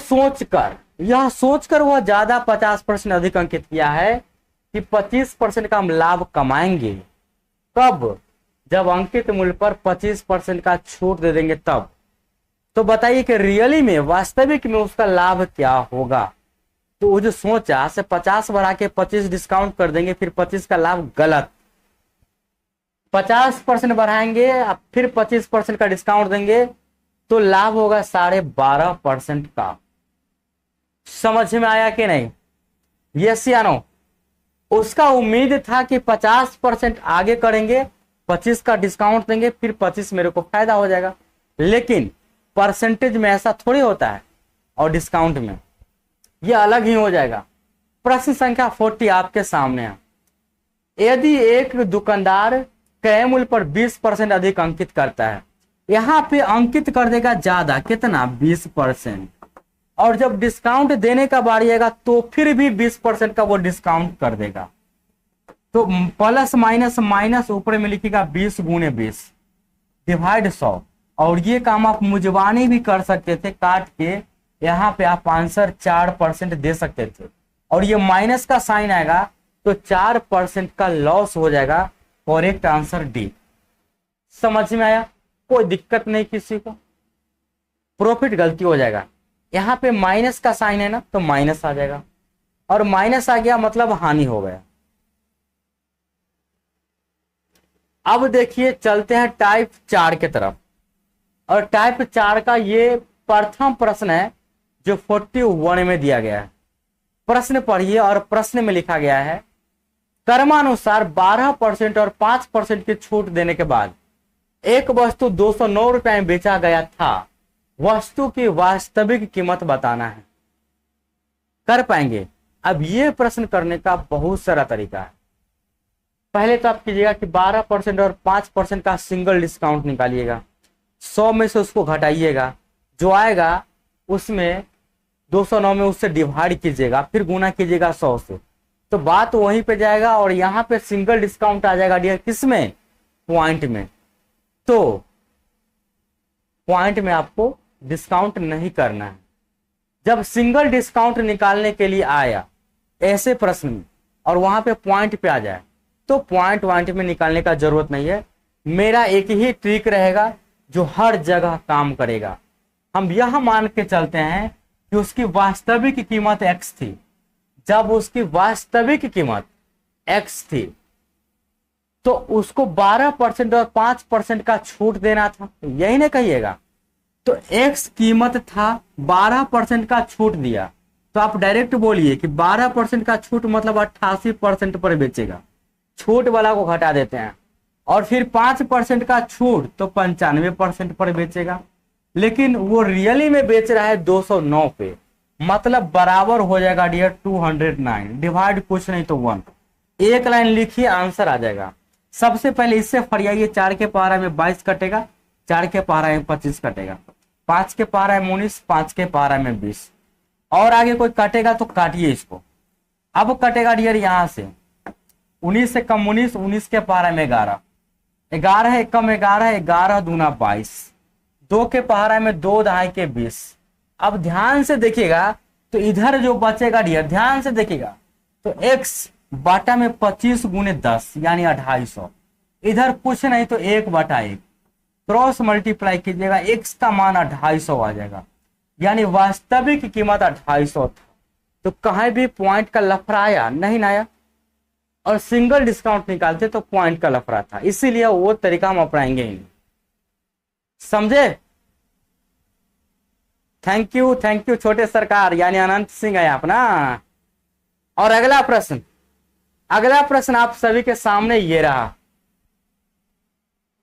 [SPEAKER 1] सोचकर वह ज्यादा 50% अधिक अंकित किया है कि 25% का हम लाभ कमाएंगे। कब? जब अंकित मूल्य पर 25% का छूट दे देंगे तब। तो बताइए कि रियली में, वास्तविक में उसका लाभ क्या होगा। तो वो जो सोचा से 50 बढ़ा के 25 डिस्काउंट कर देंगे, फिर 25 का लाभ, गलत। 50% बढ़ाएंगे, अब फिर 25% का डिस्काउंट देंगे तो लाभ होगा 12.5% का। समझ में आया कि नहीं? यस या नो? उसका उम्मीद था कि 50% आगे करेंगे, 25 का डिस्काउंट देंगे, फिर 25 मेरे को फायदा हो जाएगा। लेकिन परसेंटेज में ऐसा थोड़ी होता है, और डिस्काउंट में ये अलग ही हो जाएगा। प्रश्न संख्या 40 आपके सामने है। यदि एक दुकानदार क्रय मूल्य पर 20% अधिक अंकित करता है, यहां पे अंकित कर देगा ज्यादा, कितना, 20%, और जब डिस्काउंट देने का बारी आएगा तो फिर भी 20% का वो डिस्काउंट कर देगा। तो प्लस माइनस माइनस, ऊपर में लिखिएगा 20 गुणे 20 डिवाइड 100, और ये काम आप मुजबानी भी कर सकते थे, काट के यहाँ पे आप आंसर 4% दे सकते थे, और ये माइनस का साइन आएगा तो 4% का लॉस हो जाएगा। Correct answer D. समझ में आया? कोई दिक्कत नहीं किसी को। प्रॉफिट गलती हो जाएगा, यहाँ पे माइनस का साइन है ना तो माइनस आ जाएगा, और माइनस आ गया मतलब हानि हो गया। अब देखिए चलते हैं टाइप 4 की तरफ। और टाइप 4 का ये प्रथम प्रश्न है जो 41 में दिया गया है। प्रश्न पढ़िए और प्रश्न में लिखा गया है, क्रमानुसार 12% और 5% की छूट देने के बाद एक वस्तु 209 रुपए में बेचा गया था। वस्तु की वास्तविक कीमत बताना है। कर पाएंगे? अब ये प्रश्न करने का बहुत सारा तरीका है। पहले तो आप कीजिएगा कि 12% और 5% का सिंगल डिस्काउंट निकालिएगा, 100 में से उसको घटाइएगा, जो आएगा उसमें 209 में उससे डिवाइड कीजिएगा, फिर गुना कीजिएगा 100 से, तो बात वहीं पे जाएगा और यहाँ पे सिंगल डिस्काउंट आ जाएगा डियर, किसमें? पॉइंट में। तो पॉइंट में आपको डिस्काउंट नहीं करना है। जब सिंगल डिस्काउंट निकालने के लिए आया ऐसे प्रश्न में और वहां पे पॉइंट पे आ जाए तो पॉइंट में निकालने का जरूरत नहीं है। मेरा एक ही ट्रिक रहेगा जो हर जगह काम करेगा। हम यह मान के चलते हैं कि उसकी वास्तविक कीमत x थी। जब उसकी वास्तविक कीमत x थी तो उसको 12% और 5% का छूट देना था, यही ना कहिएगा। तो x कीमत था, 12% का छूट दिया, तो आप डायरेक्ट बोलिए कि 12% का छूट मतलब 88% पर बेचेगा। छूट वाला को घटा देते हैं। और फिर 5% का छूट तो 95% पर बेचेगा। लेकिन वो रियली में बेच रहा है 209 पे, मतलब बराबर हो जाएगा डियर 209, डिवाइड कुछ नहीं तो 1। एक लाइन लिखिए, आंसर आ जाएगा। सबसे पहले इससे फरियाइए, 4 के पारा में 22 कटेगा, 4 के पारा में 25 कटेगा, 5 के पारा में 19, 5 के पारा में 20, और आगे कोई कटेगा तो काटिए इसको। अब कटेगा डियर यहां से 19 से कम 19, 19 के पारा में 11, 11 है कम 11, 11 दूना 22, 2 के पहाड़ा में 2 दहाई के 20। अब ध्यान से देखिएगा तो इधर जो बचेगा डियर, ध्यान से देखिएगा तो x बाटा में 25 गुने 10 यानी 250। इधर कुछ नहीं तो 1/1, क्रॉस मल्टीप्लाई कीजिएगा, x का मान 250 आ जाएगा, यानी वास्तविक कीमत 250 था। तो कहीं भी पॉइंट का लफड़ा आया नहीं ना आया, और सिंगल डिस्काउंट निकालते तो पॉइंट का लफड़ा था, इसीलिए वो तरीका हम अपनाएंगे ही नहीं। समझे? थैंक यू छोटे सरकार, यानी अनंत सिंह है आप ना। और अगला प्रश्न आप सभी के सामने ये रहा।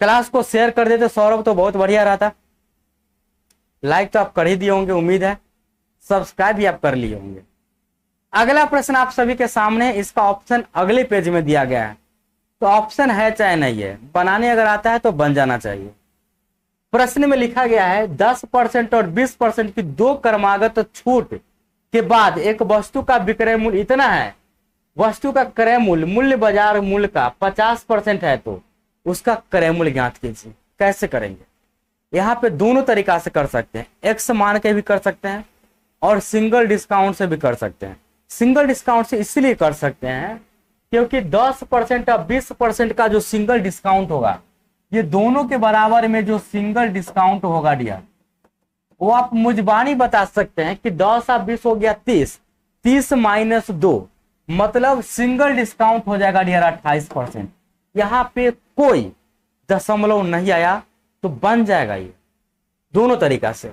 [SPEAKER 1] क्लास को शेयर कर देते सौरभ तो बहुत बढ़िया रहता। लाइक तो आप कर ही दिए होंगे, उम्मीद है सब्सक्राइब भी आप कर लिए होंगे। अगला प्रश्न आप सभी के सामने, इसका ऑप्शन अगले पेज में दिया गया है। तो ऑप्शन है चाहे नहीं है, बनाने अगर आता है तो बन जाना चाहिए। प्रश्न में लिखा गया है 10% और 20% की 2 क्रमागत छूट के बाद एक वस्तु का विक्रय मूल्य इतना है। वस्तु का क्रय मूल्य बाजार मूल्य का 50% है, तो उसका क्रय मूल्य ज्ञात कीजिए। कैसे करेंगे? यहाँ पे दोनों तरीका से कर सकते हैं, एक्स मान के भी कर सकते हैं और सिंगल डिस्काउंट से भी कर सकते हैं। सिंगल डिस्काउंट से इसलिए कर सकते हैं क्योंकि 10% और 20% का जो सिंगल डिस्काउंट होगा, ये दोनों के बराबर में जो सिंगल डिस्काउंट होगा डियर, वो आप मुजबानी बता सकते हैं कि 10 और 20 हो गया 30, 30 माइनस 2 मतलब सिंगल डिस्काउंट हो जाएगा डियर 28%। यहाँ पे कोई दशमलव नहीं आया तो बन जाएगा ये दोनों तरीका से।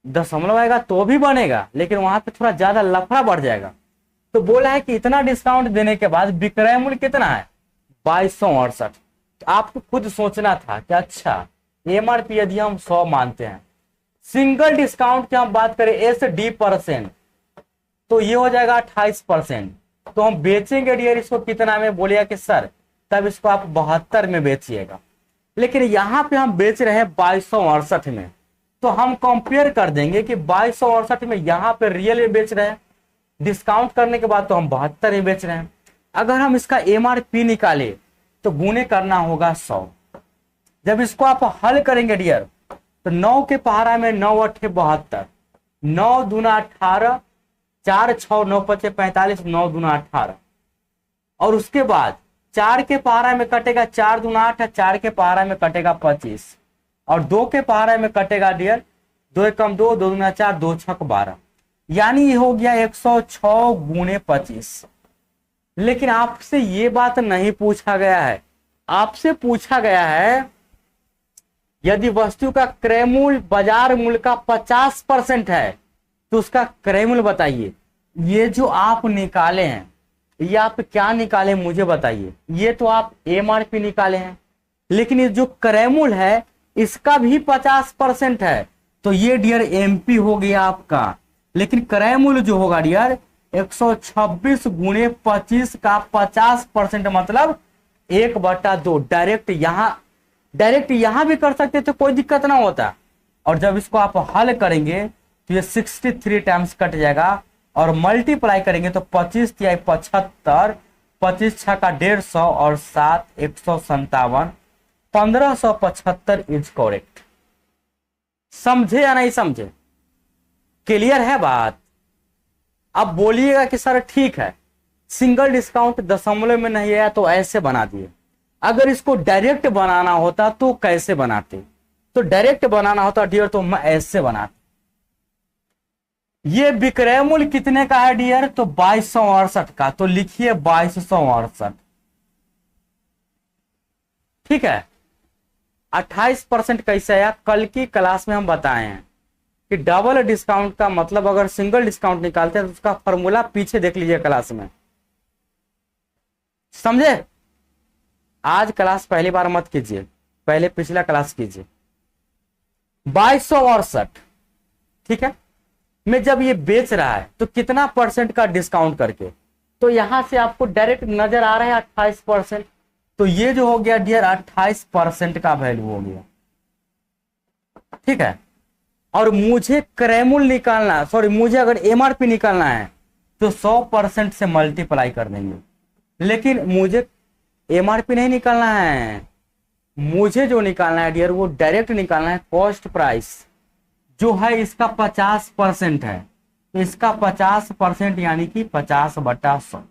[SPEAKER 1] दशमलव आएगा तो भी बनेगा, लेकिन वहां पे थोड़ा ज्यादा लफड़ा बढ़ जाएगा। तो बोला है कि इतना डिस्काउंट देने के बाद विक्रय मूल्य कितना है 2268। तो आपको खुद सोचना था कि अच्छा एमआरपी यदि हम 100 मानते हैं, सिंगल डिस्काउंट की हम बात करें SD%, तो ये हो जाएगा 28%। तो हम बेचेंगे डियर इसको कितना में? बोलिएगा कि सर तब इसको आप 72 में बेचिएगा, लेकिन यहां पे हम बेच रहे हैं 2268 में। तो हम कंपेयर कर देंगे कि 2268 में यहां पे रियल में बेच रहे हैं, डिस्काउंट करने के बाद तो हम 72 में बेच रहे हैं। अगर हम इसका एमआरपी निकाले तो गुने करना होगा 100। जब इसको आप हल करेंगे डियर तो 9 के पहाड़ा में 9 8 72, 9 दूना 18, 4 6 9 5 45, 9 दूना 18, और उसके बाद 4 के पहाड़ा में कटेगा 4 दूना 8, 4 के पहाड़ा में कटेगा 25, और 2 के पहाड़ा में कटेगा डियर 2 कम 2, 2 दूना 4, 2 6 12, यानी ये हो गया 106 गुने 25। लेकिन आपसे ये बात नहीं पूछा गया है आपसे पूछा गया है यदि वस्तु का क्रय मूल्य बाजार मूल्य का 50% है तो उसका क्रय मूल्य बताइए। ये जो आप निकाले हैं, ये आप क्या निकाले मुझे बताइए। ये तो आप एमआरपी निकाले हैं, लेकिन ये जो क्रय मूल्य है इसका भी 50% है, तो ये डियर एमपी हो गया आपका। लेकिन क्रय मूल्य जो होगा डियर 126 गुणे 25 का 50% मतलब 1/2। डायरेक्ट यहां भी कर सकते तो कोई दिक्कत ना होता। और जब इसको आप हल करेंगे तो ये 63 टाइम्स कट जाएगा और मल्टीप्लाई करेंगे तो 25 तिहाई 75, 25 छः का 150 और 7 157, 1575 इज करेक्ट। समझे या नहीं समझे? क्लियर है बात? अब बोलिएगा कि सर ठीक है, सिंगल डिस्काउंट दशमलव में नहीं आया तो ऐसे बना दिए। अगर इसको डायरेक्ट बनाना होता तो कैसे बनाते? तो डायरेक्ट बनाना होता डियर तो मैं ऐसे बनाता। ये विक्रय मूल्य कितने का है डियर? तो 2268 का, तो लिखिए 2268। ठीक है। 28% कैसे आया? कल की क्लास में हम बताए हैं कि डबल डिस्काउंट का मतलब अगर सिंगल डिस्काउंट निकालते हैं तो उसका फॉर्मूला पीछे देख लीजिए क्लास में। समझे? आज क्लास पहली बार मत कीजिए, पहले पिछला क्लास कीजिए। 2268, ठीक है। मैं जब ये बेच रहा है तो कितना परसेंट का डिस्काउंट करके, तो यहां से आपको डायरेक्ट नजर आ रहा है 28%, तो ये जो हो गया डियर 28% का वैल्यू हो गया। ठीक है। और मुझे क्रय मूल्य निकालना, सॉरी मुझे अगर एमआरपी निकालना है तो 100% से मल्टीप्लाई कर देंगे। लेकिन मुझे एमआरपी नहीं निकालना है, मुझे जो निकालना है डियर वो डायरेक्ट निकालना है कॉस्ट प्राइस जो है इसका 50% है, तो इसका 50% यानी कि 50/100।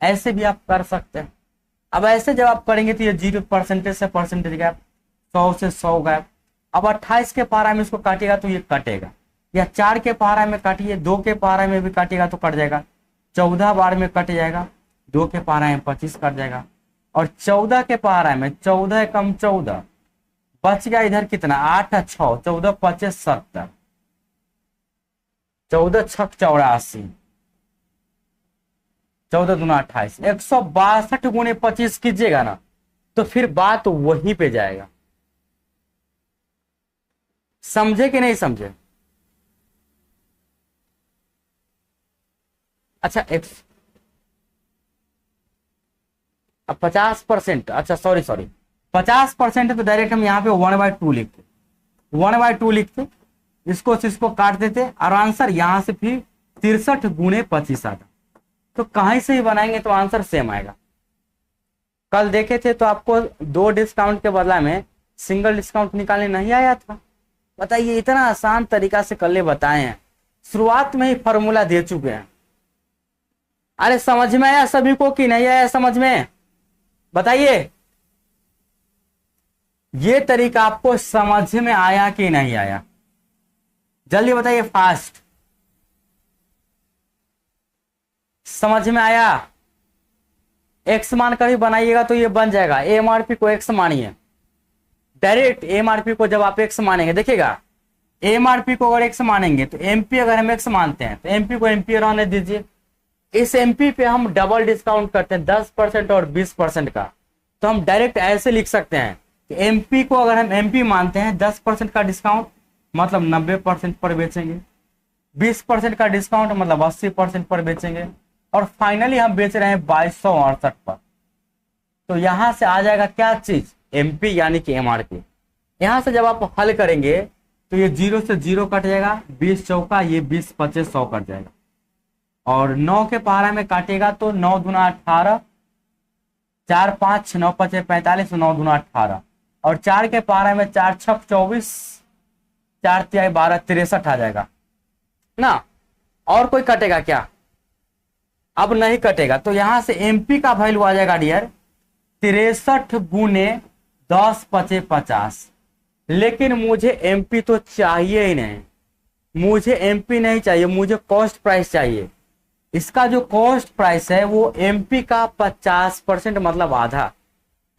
[SPEAKER 1] ऐसे भी आप कर सकते हैं। अब ऐसे जब आप करेंगे तो ये 0% से परसेंटेज गैप, 100 से 100 गैप। अब 28 के पारा में इसको काटिएगा तो ये कटेगा, या 4 के पारा में काटिए, 2 के पारा में भी काटिएगा तो कट जाएगा, 14 बार में कट जाएगा, 2 के पारा में 25 कट जाएगा, और 14 के पारा में 14 कम 14 बच गया इधर कितना 8 6 14 25 70, 14 छक 84, 14 दूना 28, 162 गुणे 25 कीजिएगा ना तो फिर बात वहीं पे जाएगा। समझे कि नहीं समझे? अच्छा अब 50%, अच्छा सॉरी 50% है तो डायरेक्ट हम यहाँ पे 1/2 लिखते, 1/2 लिखते, इसको काट देते और आंसर यहां से फिर 63 गुणे 25 आता। तो कहीं से ही बनाएंगे तो आंसर सेम आएगा। कल देखे थे तो आपको 2 डिस्काउंट के बदला में सिंगल डिस्काउंट निकालने नहीं आया था। बताइए, इतना आसान तरीका से कल बताए हैं, शुरुआत में ही फॉर्मूला दे चुके हैं। अरे समझ में आया सभी को कि नहीं आया समझ में? बताइए, ये तरीका आपको समझ में आया कि नहीं आया? जल्दी बताइए, फास्ट। समझ में आया? एक्स मान कभी बनाइएगा तो ये बन जाएगा, एमआरपी को एक्स मानिए। डायरेक्ट एमआरपी को जब आप एक्स मानेंगे, देखिएगा एमआरपी को अगर एक्स मानेंगे तो एमपी अगर हम एक्स मानते हैं तो एमपी को एमपी रहने दीजिए। इस एमपी पे हम डबल डिस्काउंट करते हैं 10% और 20% का, तो हम डायरेक्ट ऐसे लिख सकते हैं कि एमपी को अगर हम एमपी मानते हैं 10% का डिस्काउंट मतलब 90% पर बेचेंगे, 20% का डिस्काउंट मतलब 80% पर बेचेंगे, और फाइनली हम बेच रहे हैं 2268 पर। तो यहां से आ जाएगा क्या चीज? एमपी यानी कि एमआरपी। यहां से जब आप हल करेंगे तो ये 0 से 0 कट जाएगा, 20 चौका ये 20 25 100 कट जाएगा, और 9 के पारा में काटेगा तो 9 दूना 18, 4 5 9 5 45, 9 दूना 18, और 4 के पारा में 4 6 24, 4 तिहाई 12 63 आ जाएगा ना। और कोई कटेगा क्या? अब नहीं कटेगा, तो यहां से एमपी का वैल्यू आ जाएगा डियर 63 गुने 10 25 50। लेकिन मुझे एमपी तो चाहिए ही नहीं, मुझे एमपी नहीं चाहिए, मुझे कॉस्ट प्राइस चाहिए। इसका जो कॉस्ट प्राइस है वो एमपी का 50% मतलब आधा,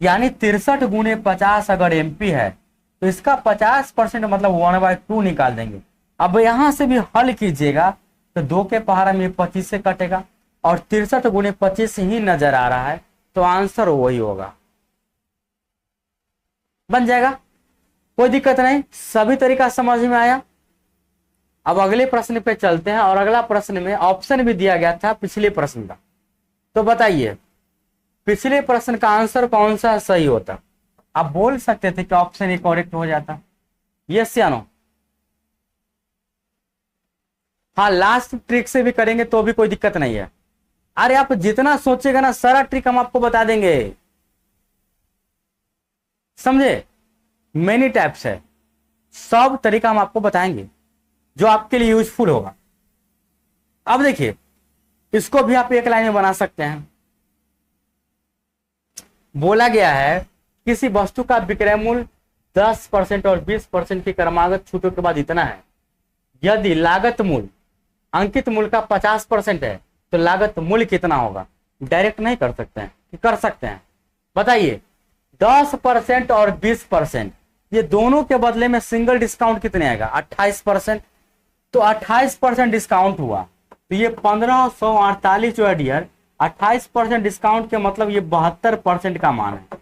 [SPEAKER 1] यानी 63 गुणे 50 अगर एमपी है तो इसका 50% मतलब 1/2 निकाल देंगे। अब यहां से भी हल कीजिएगा तो 2 के पहाड़ा में 25 से कटेगा और 63 गुणे 25 ही नजर आ रहा है, तो आंसर वही होगा, बन जाएगा। कोई दिक्कत नहीं, सभी तरीका समझ में आया। अब अगले प्रश्न पे चलते हैं और अगला प्रश्न में ऑप्शन भी दिया गया था पिछले प्रश्न का। तो बताइए पिछले प्रश्न का आंसर कौन सा सही होता? आप बोल सकते थे कि ऑप्शन ए करेक्ट हो जाता, यस या नो? हाँ, लास्ट ट्रिक से भी करेंगे तो भी कोई दिक्कत नहीं है। अरे आप जितना सोचेगा ना सारा ट्रिक हम आपको बता देंगे, समझे? मेनी टाइप्स है, सब तरीका हम आपको बताएंगे जो आपके लिए यूजफुल होगा। अब देखिए इसको भी आप एक लाइन में बना सकते हैं। बोला गया है किसी वस्तु का विक्रय मूल्य 10% और 20% की क्रमागत छूटों के बाद इतना है। यदि लागत मूल्य अंकित मूल्य का 50% है तो लागत मूल्य कितना होगा? डायरेक्ट नहीं कर सकते हैं कि कर सकते हैं? बताइए 10% और 20%, ये दोनों के बदले में सिंगल डिस्काउंट कितने आएगा? 28%। तो 28% डिस्काउंट हुआ तो ये 1548 जो है डियर, 28% डिस्काउंट के मतलब ये 72% का मान है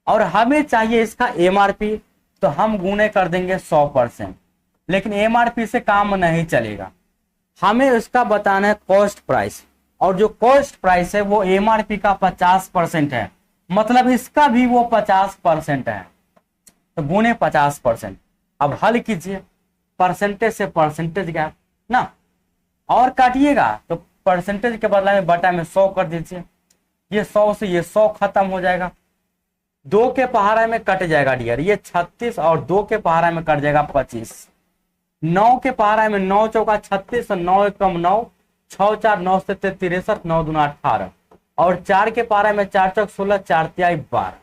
[SPEAKER 1] और हमें चाहिए इसका एमआरपी, तो हम गुणे कर देंगे 100%। लेकिन एमआरपी से काम नहीं चलेगा, हमें इसका बताना है कॉस्ट प्राइस, और जो कॉस्ट प्राइस है वो एमआरपी का 50% है, मतलब इसका भी वो 50% है, तो गुणे 50%। अब हल कीजिए, परसेंटेज से परसेंटेज गैप ना, और काटिएगा तो परसेंटेज के बदला में बटा में 100 कर दीजिए, ये 100 से ये 100 खत्म हो जाएगा। 2 के पहाड़ा में कट जाएगा डियर, ये 36 और 2 के पहाड़ा में कट जाएगा 25। 9 के पहाड़ा में 9 चौका 36 और 9 एकम 9, 6 4 9 से 63, 9 दूना 18 और 4 के पहाड़ा में 4 चौक 16, 4 तिहाई 12,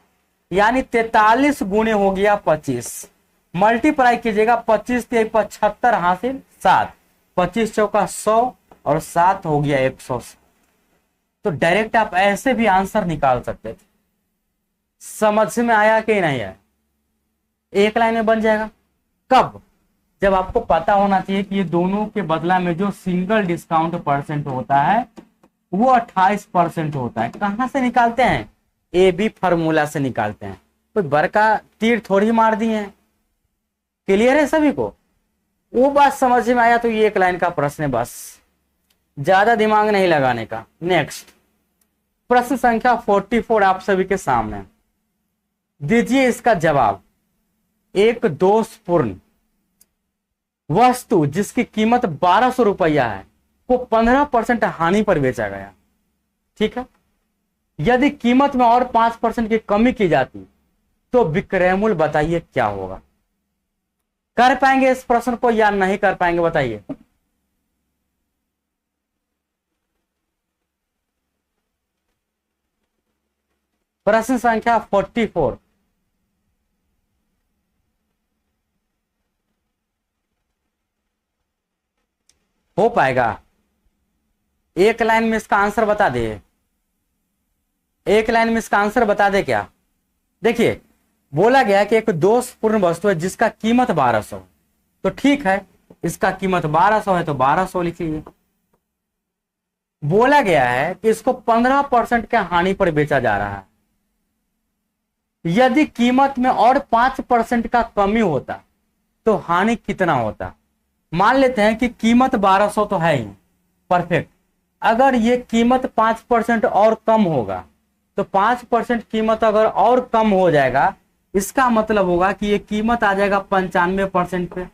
[SPEAKER 1] यानी 43 गुणे हो गया 25। मल्टीप्लाई कीजिएगा 25 तिहाई 75 हासिल 7, 25 चौका 100 और 7 हो गया 100। तो डायरेक्ट आप ऐसे भी आंसर निकाल सकते थे। समझ में आया कि नहीं आया? एक लाइन में बन जाएगा। कब? जब आपको पता होना चाहिए कि ये दोनों के बदला में जो सिंगल डिस्काउंट परसेंट होता है वो 28% होता है। कहां से निकालते हैं? ए बी फॉर्मूला से निकालते हैं, कोई बड़का तीर थोड़ी मार दिए हैं। क्लियर है सभी को? वो बात समझ में आया? तो ये एक लाइन का प्रश्न है, बस ज्यादा दिमाग नहीं लगाने का। नेक्स्ट प्रश्न संख्या 44 आप सभी के सामने, दीजिए इसका जवाब। एक दोषपूर्ण वस्तु जिसकी कीमत 1200 रुपया है को 15% हानि पर बेचा गया, ठीक है। यदि कीमत में और 5% की कमी की जाती तो विक्रय मूल्य बताइए क्या होगा? कर पाएंगे इस प्रश्न को या नहीं कर पाएंगे बताइए? प्रश्न संख्या 44, हो पाएगा? एक लाइन में इसका आंसर बता दे, एक लाइन में इसका आंसर बता दे क्या? देखिए बोला गया कि एक दोषपूर्ण वस्तु है जिसका कीमत 1200, तो ठीक है इसका कीमत 1200 है तो 1200 लिख लीजिए। बोला गया है कि इसको 15% के हानि पर बेचा जा रहा है। यदि कीमत में और 5% का कमी होता तो हानि कितना होता? मान लेते हैं कि कीमत 1200 तो है ही, परफेक्ट। अगर ये कीमत 5% और कम होगा तो 5% कीमत अगर और कम हो जाएगा, इसका मतलब होगा कि ये कीमत आ जाएगा 95% पे,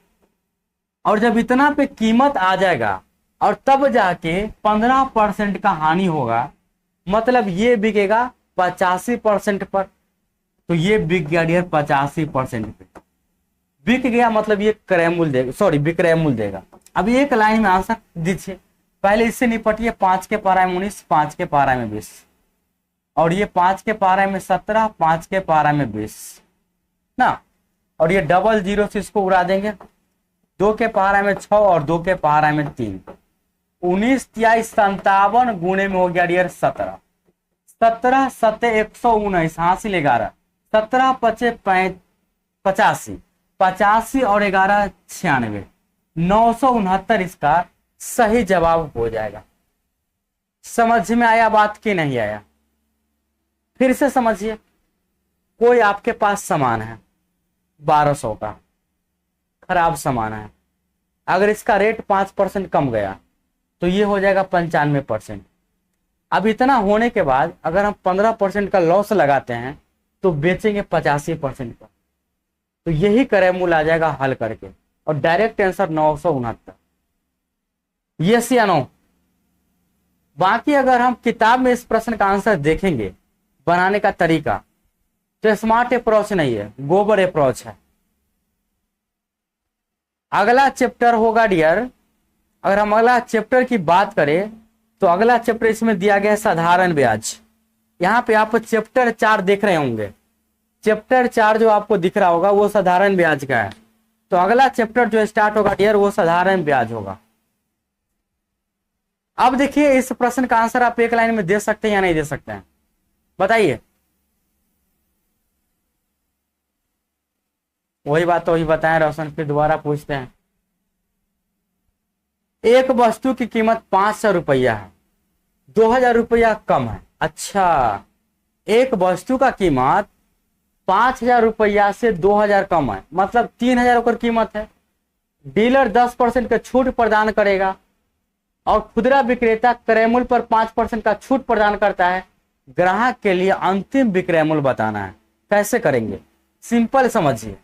[SPEAKER 1] और जब इतना पे कीमत आ जाएगा और तब जाके 15% का हानि होगा, मतलब ये बिकेगा 85% पर, तो ये बिक गया डियर 85% पे। बिक गया मतलब ये क्रय मूल्य देगा, सॉरी विक्रय मूल्य देगा। अब एक लाइन में आंसर दीजिए, पहले इससे निपटिए। 5 के पारा में 19, 5 के पारा में 20, और ये 5 के पारा में 17, 5 के पारा में 20 ना, और ये डबल जीरो से इसको उड़ा देंगे। 2 के पारा में 6 और 2 के पारा में 3, 19 तिहाई 57 गुणे में हो गया डियर 17। 17 सत्ते 119, हासिल 11, 17 पचे 85, 85 और 11 96, 969 इसका सही जवाब हो जाएगा। समझ में आया बात कि नहीं आया? फिर से समझिए, कोई आपके पास सामान है 1200 का, खराब सामान है, अगर इसका रेट 5% कम गया तो ये हो जाएगा 95%। अब इतना होने के बाद अगर हम 15% का लॉस लगाते हैं तो बेचेंगे 85% का, तो यही क्रय मूल्य आ जाएगा हल करके, और डायरेक्ट आंसर 969। यस या नो? बाकी अगर हम किताब में इस प्रश्न का आंसर देखेंगे बनाने का तरीका, तो स्मार्ट अप्रोच नहीं है, गोबर अप्रोच है। अगला चैप्टर होगा डियर, अगर हम अगला चैप्टर की बात करें तो अगला चैप्टर इसमें दिया गया है साधारण ब्याज। यहां पे आप चैप्टर 4 देख रहे होंगे, चैप्टर 4 जो आपको दिख रहा होगा वो साधारण ब्याज का है। तो अगला चैप्टर जो स्टार्ट होगा डियर वो साधारण ब्याज होगा। अब देखिए इस प्रश्न का आंसर आप एक लाइन में दे सकते हैं या नहीं दे सकते हैं, बताइए। वही बात तो वही बताएं रोशन, फिर दोबारा पूछते हैं। एक वस्तु की कीमत 500 रुपया है, 2000 रुपया कम है। अच्छा, एक वस्तु का कीमत 5000 रुपया से 2000 कम है, मतलब 3000 ओकर कीमत है। डीलर 10% का छूट प्रदान करेगा और खुदरा विक्रेता क्रय मूल्य पर 5% का छूट प्रदान करता है। ग्राहक के लिए अंतिम विक्रय मूल्य बताना है। कैसे करेंगे? सिंपल समझिए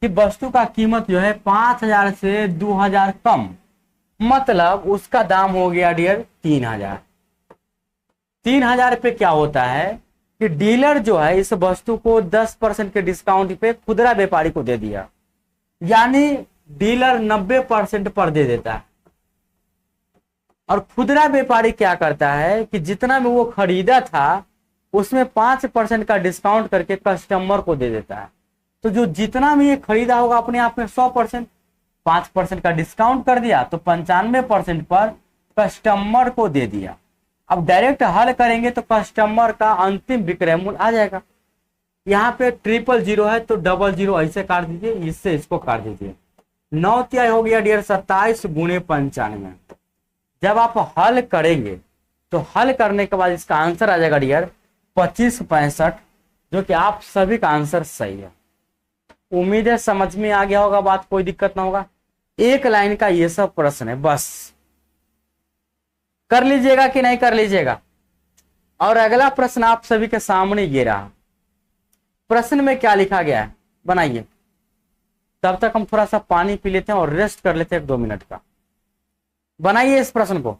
[SPEAKER 1] कि वस्तु का कीमत जो है 5000 से 2000 कम, मतलब उसका दाम हो गया डियर 3000। 3000 पे क्या होता है कि डीलर जो है इस वस्तु को 10% के डिस्काउंट पे खुदरा व्यापारी को दे दिया, यानी डीलर 90% पर दे देता है, और खुदरा व्यापारी क्या करता है कि जितना में वो खरीदा था उसमें 5% का डिस्काउंट करके कस्टमर को दे देता है। तो जो जितना में ये खरीदा होगा अपने आप में 100%, 5% का डिस्काउंट कर दिया तो 95% पर कस्टमर को दे दिया। अब डायरेक्ट हल करेंगे तो कस्टमर का अंतिम विक्रय मूल्य आ जाएगा। यहाँ पे 000 है तो 00 ऐसे काट दीजिए, इससे इसको काट दीजिए। 9 तिहाई हो गया डियर 27 गुणे 95। जब आप हल करेंगे तो हल करने के बाद इसका आंसर आ जाएगा डियर 2565, जो कि आप सभी का आंसर सही है। उम्मीद है समझ में आ गया होगा बात, कोई दिक्कत ना होगा। एक लाइन का ये सब प्रश्न है, बस कर लीजिएगा कि नहीं कर लीजिएगा। और अगला प्रश्न आप सभी के सामने ये रहा। प्रश्न में क्या लिखा गया है बनाइए। तब तक हम थोड़ा सा पानी पी लेते हैं और रेस्ट कर लेते हैं 1-2 मिनट का। बनाइए इस प्रश्न को।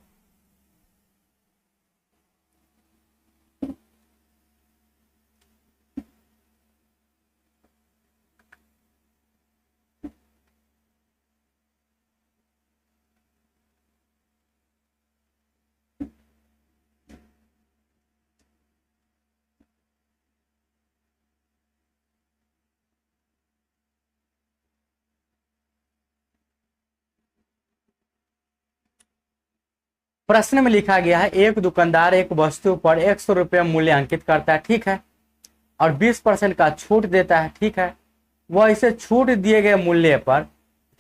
[SPEAKER 1] प्रश्न में लिखा गया है एक दुकानदार एक वस्तु पर 100 रुपया मूल्य अंकित करता है, ठीक है, और 20% का छूट देता है, ठीक है। वह इसे छूट दिए गए मूल्य पर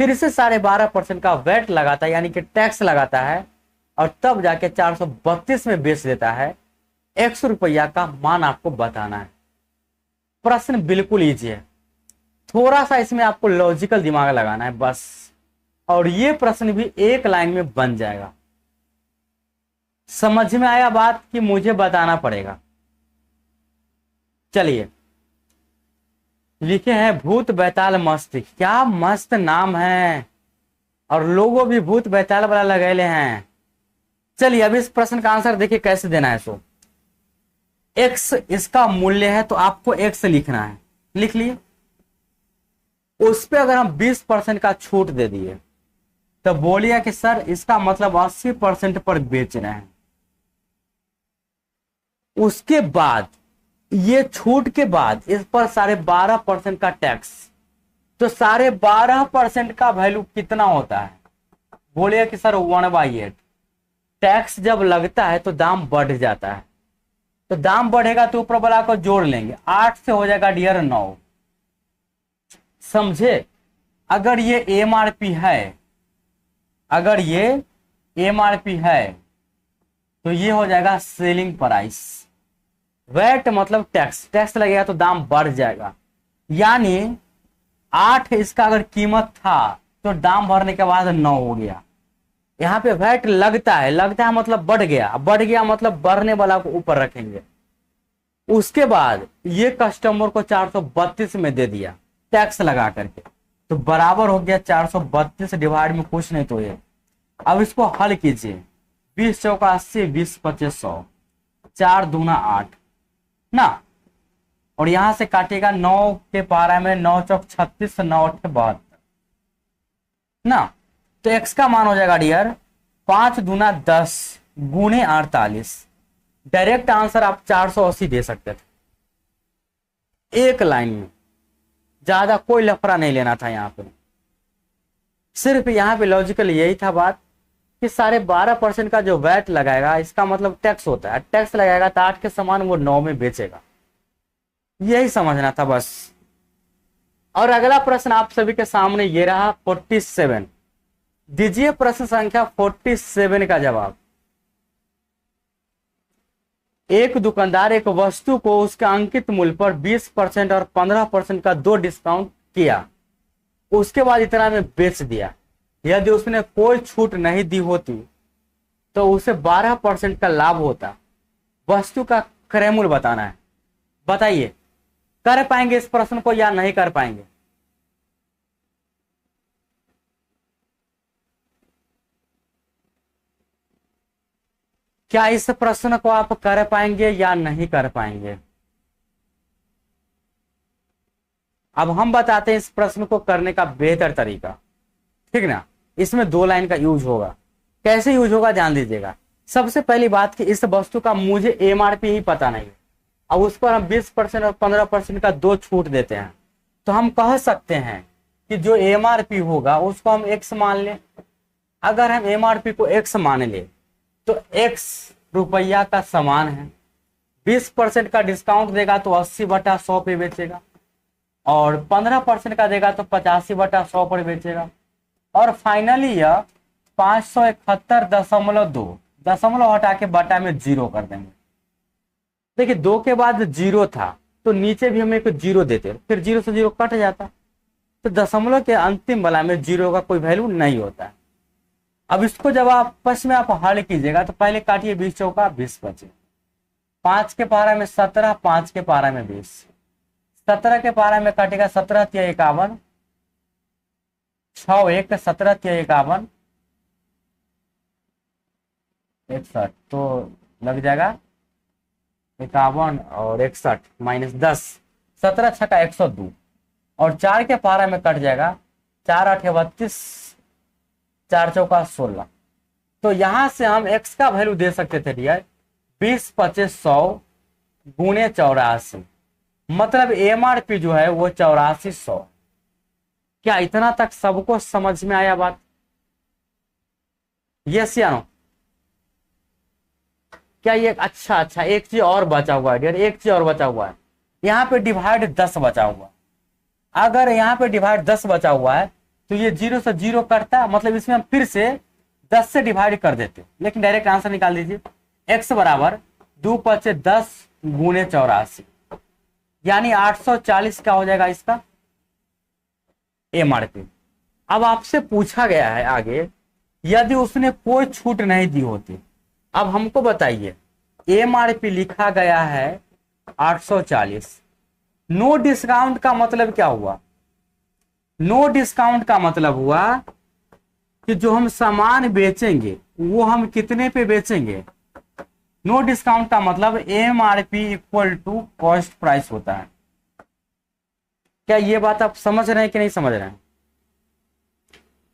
[SPEAKER 1] फिर से 12.5% का वैट लगाता है, यानी कि टैक्स लगाता है, और तब जाके 432 में बेच देता है। 100 रुपया का मान आपको बताना है। प्रश्न बिल्कुल ईजी है, थोड़ा सा इसमें आपको लॉजिकल दिमाग लगाना है बस, और ये प्रश्न भी एक लाइन में बन जाएगा। समझ में आया बात कि मुझे बताना पड़ेगा? चलिए, लिखे हैं भूत बैताल मस्त, क्या मस्त नाम है, और लोगो भी भूत बैताल वाला लगेले हैं। चलिए अब इस प्रश्न का आंसर देखिए कैसे देना है। सो एक्स इसका मूल्य है तो आपको एक्स लिखना है, लिख लिए। उस पे अगर हम 20% का छूट दे दिए तो बोलिए कि सर इसका मतलब 80% पर बेच रहे हैं। उसके बाद ये छूट के बाद इस पर 12.5% का टैक्स, तो 12.5% का वैल्यू कितना होता है? बोलिए कि सर 1/8। टैक्स जब लगता है तो दाम बढ़ जाता है, तो दाम बढ़ेगा तो ऊपर वाला को जोड़ लेंगे, 8 से हो जाएगा डियर 9। समझे? अगर ये एमआरपी है, अगर ये एमआरपी है तो ये हो जाएगा सेलिंग प्राइस। वैट मतलब टैक्स, टैक्स लगेगा तो दाम बढ़ जाएगा। यानी 8 इसका अगर कीमत था तो दाम भरने के बाद 9 हो गया। यहाँ पे वैट लगता है, लगता है मतलब बढ़ गया, बढ़ गया मतलब बढ़ने वाला को ऊपर रखेंगे। उसके बाद ये कस्टमर को 432 में दे दिया टैक्स लगा करके, तो बराबर हो गया 432 डिवाइड में कुछ नहीं तो ये। अब इसको हल कीजिए, 20 चौका 80, 20 25 100, 4 दूना 8 ना, और यहां से काटेगा 9 के पारा में 9 चौक 36, 9 8 72 ना, तो x का मान हो जाएगा डियर 5 दूना 10 गुणे 48। डायरेक्ट आंसर आप 480 दे सकते थे एक लाइन में, ज्यादा कोई लफड़ा नहीं लेना था। यहाँ पे सिर्फ यहाँ पे लॉजिकल यही था बात कि 12.5% का जो वैट लगाएगा इसका मतलब टैक्स होता है, टैक्स लगाएगा तो 8 के समान वो 9 में बेचेगा, यही समझना था बस। और अगला प्रश्न आप सभी के सामने ये रहा 47। दीजिए प्रश्न संख्या 47 का जवाब। एक दुकानदार एक वस्तु को उसके अंकित मूल्य पर 20% और 15% का 2 डिस्काउंट किया, उसके बाद इतना में बेच दिया। यदि उसने कोई छूट नहीं दी होती तो उसे 12% का लाभ होता। वस्तु का क्रय मूल्य बताना है। बताइए कर पाएंगे इस प्रश्न को या नहीं कर पाएंगे? क्या इस प्रश्न को आप कर पाएंगे या नहीं कर पाएंगे? अब हम बताते हैं इस प्रश्न को करने का बेहतर तरीका, ठीक ना। इसमें 2 लाइन का यूज होगा। कैसे यूज होगा ध्यान दीजिएगा। सबसे पहली बात कि इस वस्तु का मुझे एमआरपी ही पता नहीं है, अब उस पर हम 20% और 15% का 2 छूट देते हैं, तो हम कह सकते हैं कि जो एमआरपी होगा उसको हम x मान लें। अगर हम एमआरपी को x मान ले तो x रुपया का समान है, 20% का डिस्काउंट देगा तो 80/100 पे बेचेगा, और 15% का देगा तो 85/100 पर बेचेगा, और फाइनली यह 571.2 दशमलव हटा के बटा में 0 कर देंगे। देखिए 2 के बाद 0 था तो नीचे भी हम एक 0 देते, फिर 0 से 0 कट जाता, तो दशमलव के अंतिम वाला में 0 का कोई वैल्यू नहीं होता है। अब इसको जब आपस में आप हल कीजिएगा तो पहले काटिए 20 चौका 20 25, 5 के पारा में 17, 5 के पारा में 20, 17 के पारा में काटेगा 17 तिया 51, 6 1 17 तिया 51 61, तो लग जाएगा 51 और 61 माइनस 10, 17 छक्का 102, और 4 के पारा में कट जाएगा 4 8 32, 4 चौका 16। तो यहां से हम x का वैल्यू दे सकते थे डियर 20 25 100 गुणे 84, मतलब एमआरपी जो है वो 8400। क्या इतना तक सबको समझ में आया बात? यस या नो? क्या ये अच्छा एक चीज और बचा हुआ है डियर, एक चीज और बचा हुआ है। यहाँ पे डिवाइड 10 बचा हुआ। अगर यहाँ पे डिवाइड 10 बचा हुआ है तो ये 0 से 0 कटता, मतलब इसमें हम फिर से 10 से डिवाइड कर देते, लेकिन डायरेक्ट आंसर निकाल दीजिए। x बराबर 2 5 10 गुणे 84, यानी 840 क्या हो जाएगा इसका एमआरपी। अब आपसे पूछा गया है आगे, यदि उसने कोई छूट नहीं दी होती। अब हमको बताइए एमआरपी लिखा गया है 840, नो डिस्काउंट का मतलब क्या हुआ? नो डिस्काउंट का मतलब हुआ कि जो हम सामान बेचेंगे वो हम कितने पे बेचेंगे। नो डिस्काउंट का मतलब MRP equal to cost price होता है। क्या ये बात आप समझ रहे हैं कि नहीं समझ रहे हैं?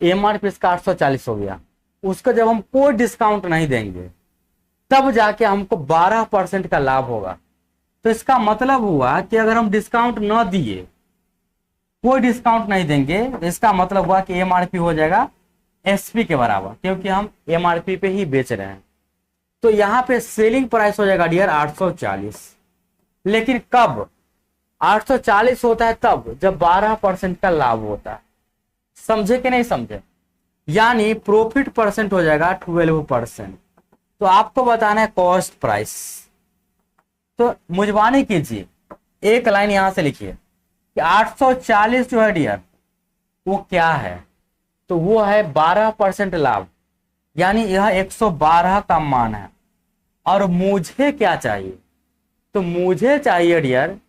[SPEAKER 1] एमआरपी इसका 840 हो गया, उसका जब हम कोई डिस्काउंट नहीं देंगे तब जाके हमको 12% का लाभ होगा। तो इसका मतलब हुआ कि अगर हम डिस्काउंट न दिए, कोई डिस्काउंट नहीं देंगे, तो इसका मतलब हुआ कि एमआरपी हो जाएगा एसपी के बराबर, क्योंकि हम एमआरपी पे ही बेच रहे हैं। तो यहाँ पे सेलिंग प्राइस हो जाएगा डियर 840। लेकिन कब 840 होता है? तब जब 12% का लाभ होता है। समझे कि नहीं समझे? यानी प्रॉफिट परसेंट हो जाएगा 12%। तो आपको बताना है कॉस्ट प्राइस। तो मुझबानी कीजिए, एक लाइन यहां से लिखिए कि 840 जो है डियर वो क्या है? तो वो है 12% लाभ, यानी यह 112 का मान है। और मुझे क्या चाहिए? तो मुझे चाहिए dear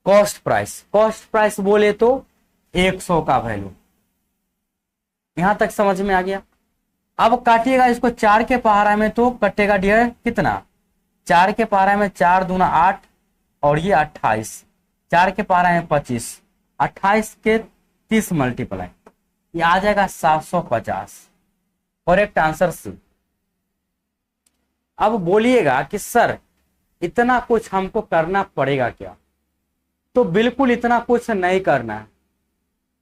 [SPEAKER 1] cost price. Cost price बोले तो 100 का वैल्यू। यहां तक समझ में आ गया? अब काटिएगा इसको 4 के पहाड़ा में, तो कटेगा डियर कितना? 4 के पहाड़ा में 4 दूना 8 और ये 28, 4 के पहाड़ा में 25, 28 के 30 मल्टीप्लाई, ये आ जाएगा 750। Correct answer C. अब बोलिएगा कि सर इतना कुछ हमको करना पड़ेगा क्या? तो बिल्कुल इतना कुछ नहीं करना है।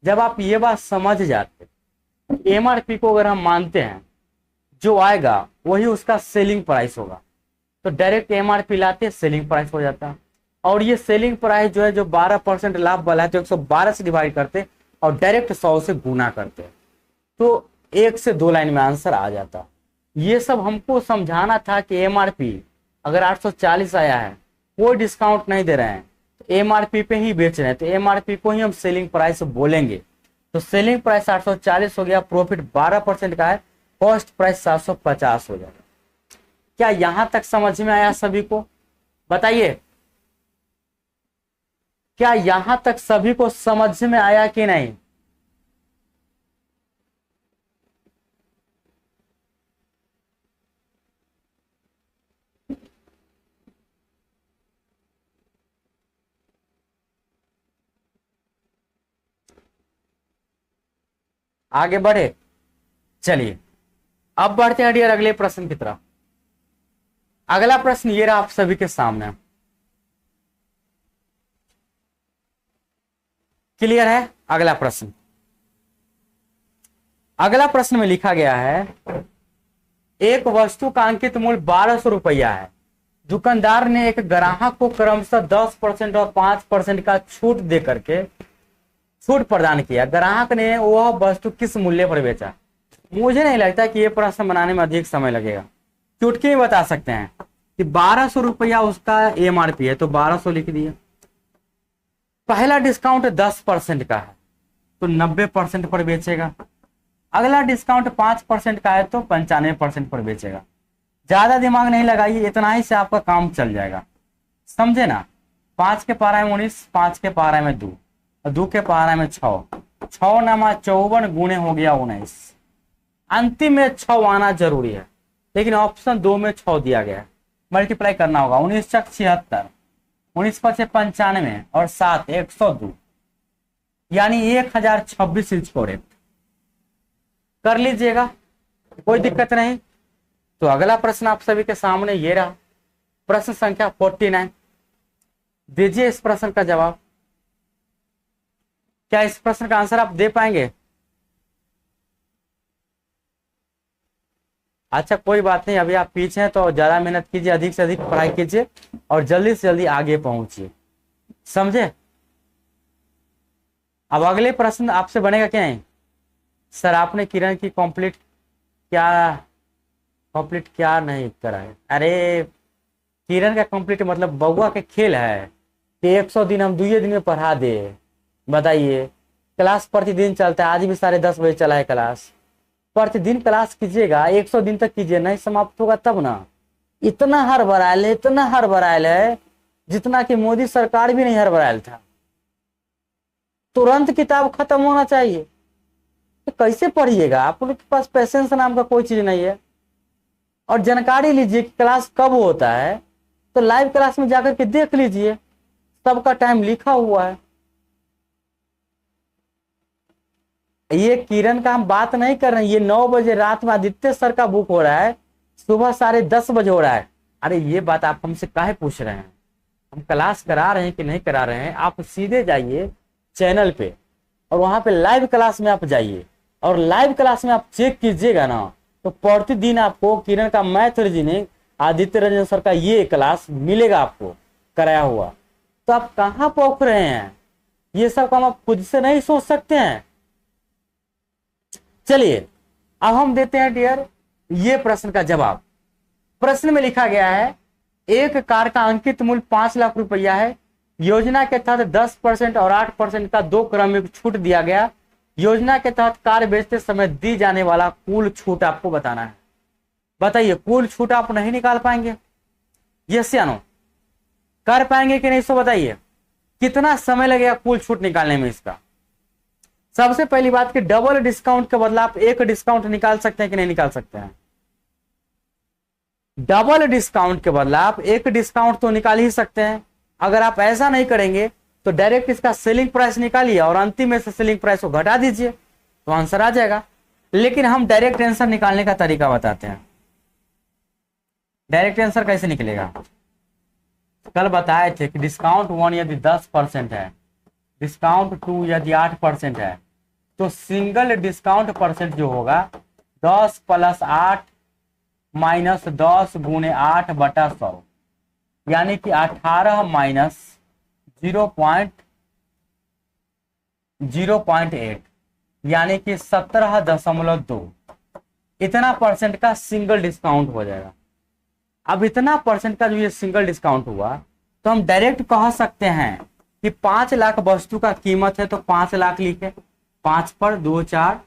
[SPEAKER 1] जब आप ये बात समझ जाते, एमआरपी को अगर हम मानते हैं, जो आएगा वही उसका सेलिंग प्राइस होगा, तो डायरेक्ट एमआरपी लाते सेलिंग प्राइस हो जाता। और ये सेलिंग प्राइस जो है, जो 12% लाभ वाला है, तो 112 से डिवाइड करते और डायरेक्ट 100 से गुना करते, तो 1 से 2 लाइन में आंसर आ जाता। ये सब हमको समझाना था कि एमआरपी अगर 840 आया है, कोई डिस्काउंट नहीं दे रहे हैं, तो एमआरपी पे ही बेच रहे हैं, तो एमआरपी को ही हम सेलिंग प्राइस बोलेंगे। तो सेलिंग प्राइस 840 हो गया, प्रॉफिट 12% का है, कॉस्ट प्राइस 750 हो जाएगा। क्या यहां तक समझ में आया सभी को? बताइए, क्या यहां तक सभी को समझ में आया कि नहीं? आगे बढ़े, चलिए अब बढ़ते हैं डियर अगले प्रश्न की तरफ। अगला प्रश्न ये रहा आप सभी के सामने। क्लियर है? अगला प्रश्न, अगला प्रश्न में लिखा गया है एक वस्तु का अंकित मूल्य 1200 रुपया है। दुकानदार ने एक ग्राहक को क्रमशः 10% और 5% का छूट दे करके छूट प्रदान किया। ग्राहक ने वह वस्तु किस मूल्य पर बेचा? मुझे नहीं लगता कि यह प्रश्न बनाने में अधिक समय लगेगा। चुटकी में बता सकते हैं कि 1200 रुपया उसका एमआरपी है, तो 1200 लिख दिया। पहला डिस्काउंट 10% का है, तो 90% पर बेचेगा। अगला डिस्काउंट 5% का है, तो 95% पर बेचेगा। ज्यादा दिमाग नहीं लगाइए, इतना ही से आपका काम चल जाएगा। समझे ना? 5 के पारा में 19, 5 के पारा में 2, 2 के पारा में 6, 6 नामा 54 गुणे हो गया 19। अंतिम में 6 आना जरूरी है, लेकिन ऑप्शन 2 में 6 दिया गया है। मल्टीप्लाई करना होगा, 19 चक 76, 19 पचे 95 और 7 102, यानी 1026 इज करेक्ट। कर लीजिएगा, कोई दिक्कत नहीं। तो अगला प्रश्न आप सभी के सामने ये रहा, प्रश्न संख्या 49। दीजिए इस प्रश्न का जवाब। क्या इस प्रश्न का आंसर आप दे पाएंगे? अच्छा कोई बात नहीं, अभी आप पीछे हैं तो ज्यादा मेहनत कीजिए, अधिक से अधिक पढ़ाई कीजिए और जल्दी से जल्दी आगे पहुंचिए। समझे? अब अगले प्रश्न आपसे बनेगा क्या नहीं? सर आपने किरण की कंप्लीट क्या नहीं करा है? अरे किरण का कंप्लीट मतलब बउआ के खेल है कि 100 दिन हम 2 दिन में पढ़ा दे? बताइए, क्लास प्रतिदिन चलता है, आज भी 10:30 बजे चला है क्लास। प्रतिदिन क्लास कीजिएगा, 100 दिन तक कीजिए, नहीं समाप्त होगा तब ना। इतना हड़बड़ायल है, इतना हड़बड़ायल है जितना कि मोदी सरकार भी नहीं हड़बड़ायल था। तुरंत किताब खत्म होना चाहिए, तो कैसे पढ़िएगा? आप लोग के पास पेशेंस नाम का कोई चीज नहीं है। और जानकारी लीजिए कि क्लास कब होता है, तो लाइव क्लास में जाकर के देख लीजिए, सबका टाइम लिखा हुआ है। ये किरण का हम बात नहीं कर रहे हैं, ये 9 बजे रात में आदित्य सर का बुक हो रहा है, सुबह 10:30 बजे हो रहा है। अरे ये बात आप हमसे काहे पूछ रहे हैं? हम क्लास करा रहे हैं कि नहीं करा रहे हैं? आप सीधे जाइए चैनल पे और वहां पे लाइव क्लास में आप जाइए और लाइव क्लास में आप चेक कीजिएगा ना, तो प्रतिदिन आपको किरण का math reasoning Aditya Ranjan sir का ये क्लास मिलेगा आपको कराया हुआ। तो आप कहाँ पहुंच रहे हैं, ये सब काम आप खुद से नहीं सोच सकते हैं। चलिए अब हम देते हैं डियर ये प्रश्न का जवाब। प्रश्न में लिखा गया है एक कार का अंकित मूल्य 5 लाख रुपया है। योजना के तहत 10% और 8% का 2 क्रमिक छूट दिया गया। योजना के तहत कार बेचते समय दी जाने वाला कुल छूट आपको बताना है। बताइए कुल छूट आप नहीं निकाल पाएंगे, यस या नो, कर पाएंगे कि नहीं, सो बताइए कितना समय लगेगा कुल छूट निकालने में इसका। सबसे पहली बात कि डबल डिस्काउंट के बदला आप एक डिस्काउंट निकाल सकते हैं कि नहीं निकाल सकते हैं। डबल डिस्काउंट के बदला आप एक डिस्काउंट तो निकाल ही सकते हैं। अगर आप ऐसा नहीं करेंगे तो डायरेक्ट इसका सेलिंग प्राइस निकालिए और अंतिम में से सेलिंग प्राइस को घटा दीजिए तो आंसर आ जाएगा। लेकिन हम डायरेक्ट आंसर निकालने का तरीका बताते हैं। डायरेक्ट आंसर कैसे निकलेगा, कल बताए थे कि डिस्काउंट 1 यदि 10% है, डिस्काउंट 2 यदि 8% है, तो सिंगल डिस्काउंट परसेंट जो होगा 10 + 8 - 10 × 8 / 100 यानी कि 18 - 0.08 यानी कि 17.2 इतना परसेंट का सिंगल डिस्काउंट हो जाएगा। अब इतना परसेंट का जो ये सिंगल डिस्काउंट हुआ तो हम डायरेक्ट कह सकते हैं कि 5 लाख वस्तु का कीमत है तो 5 लाख लिखे, 5 पर 2 4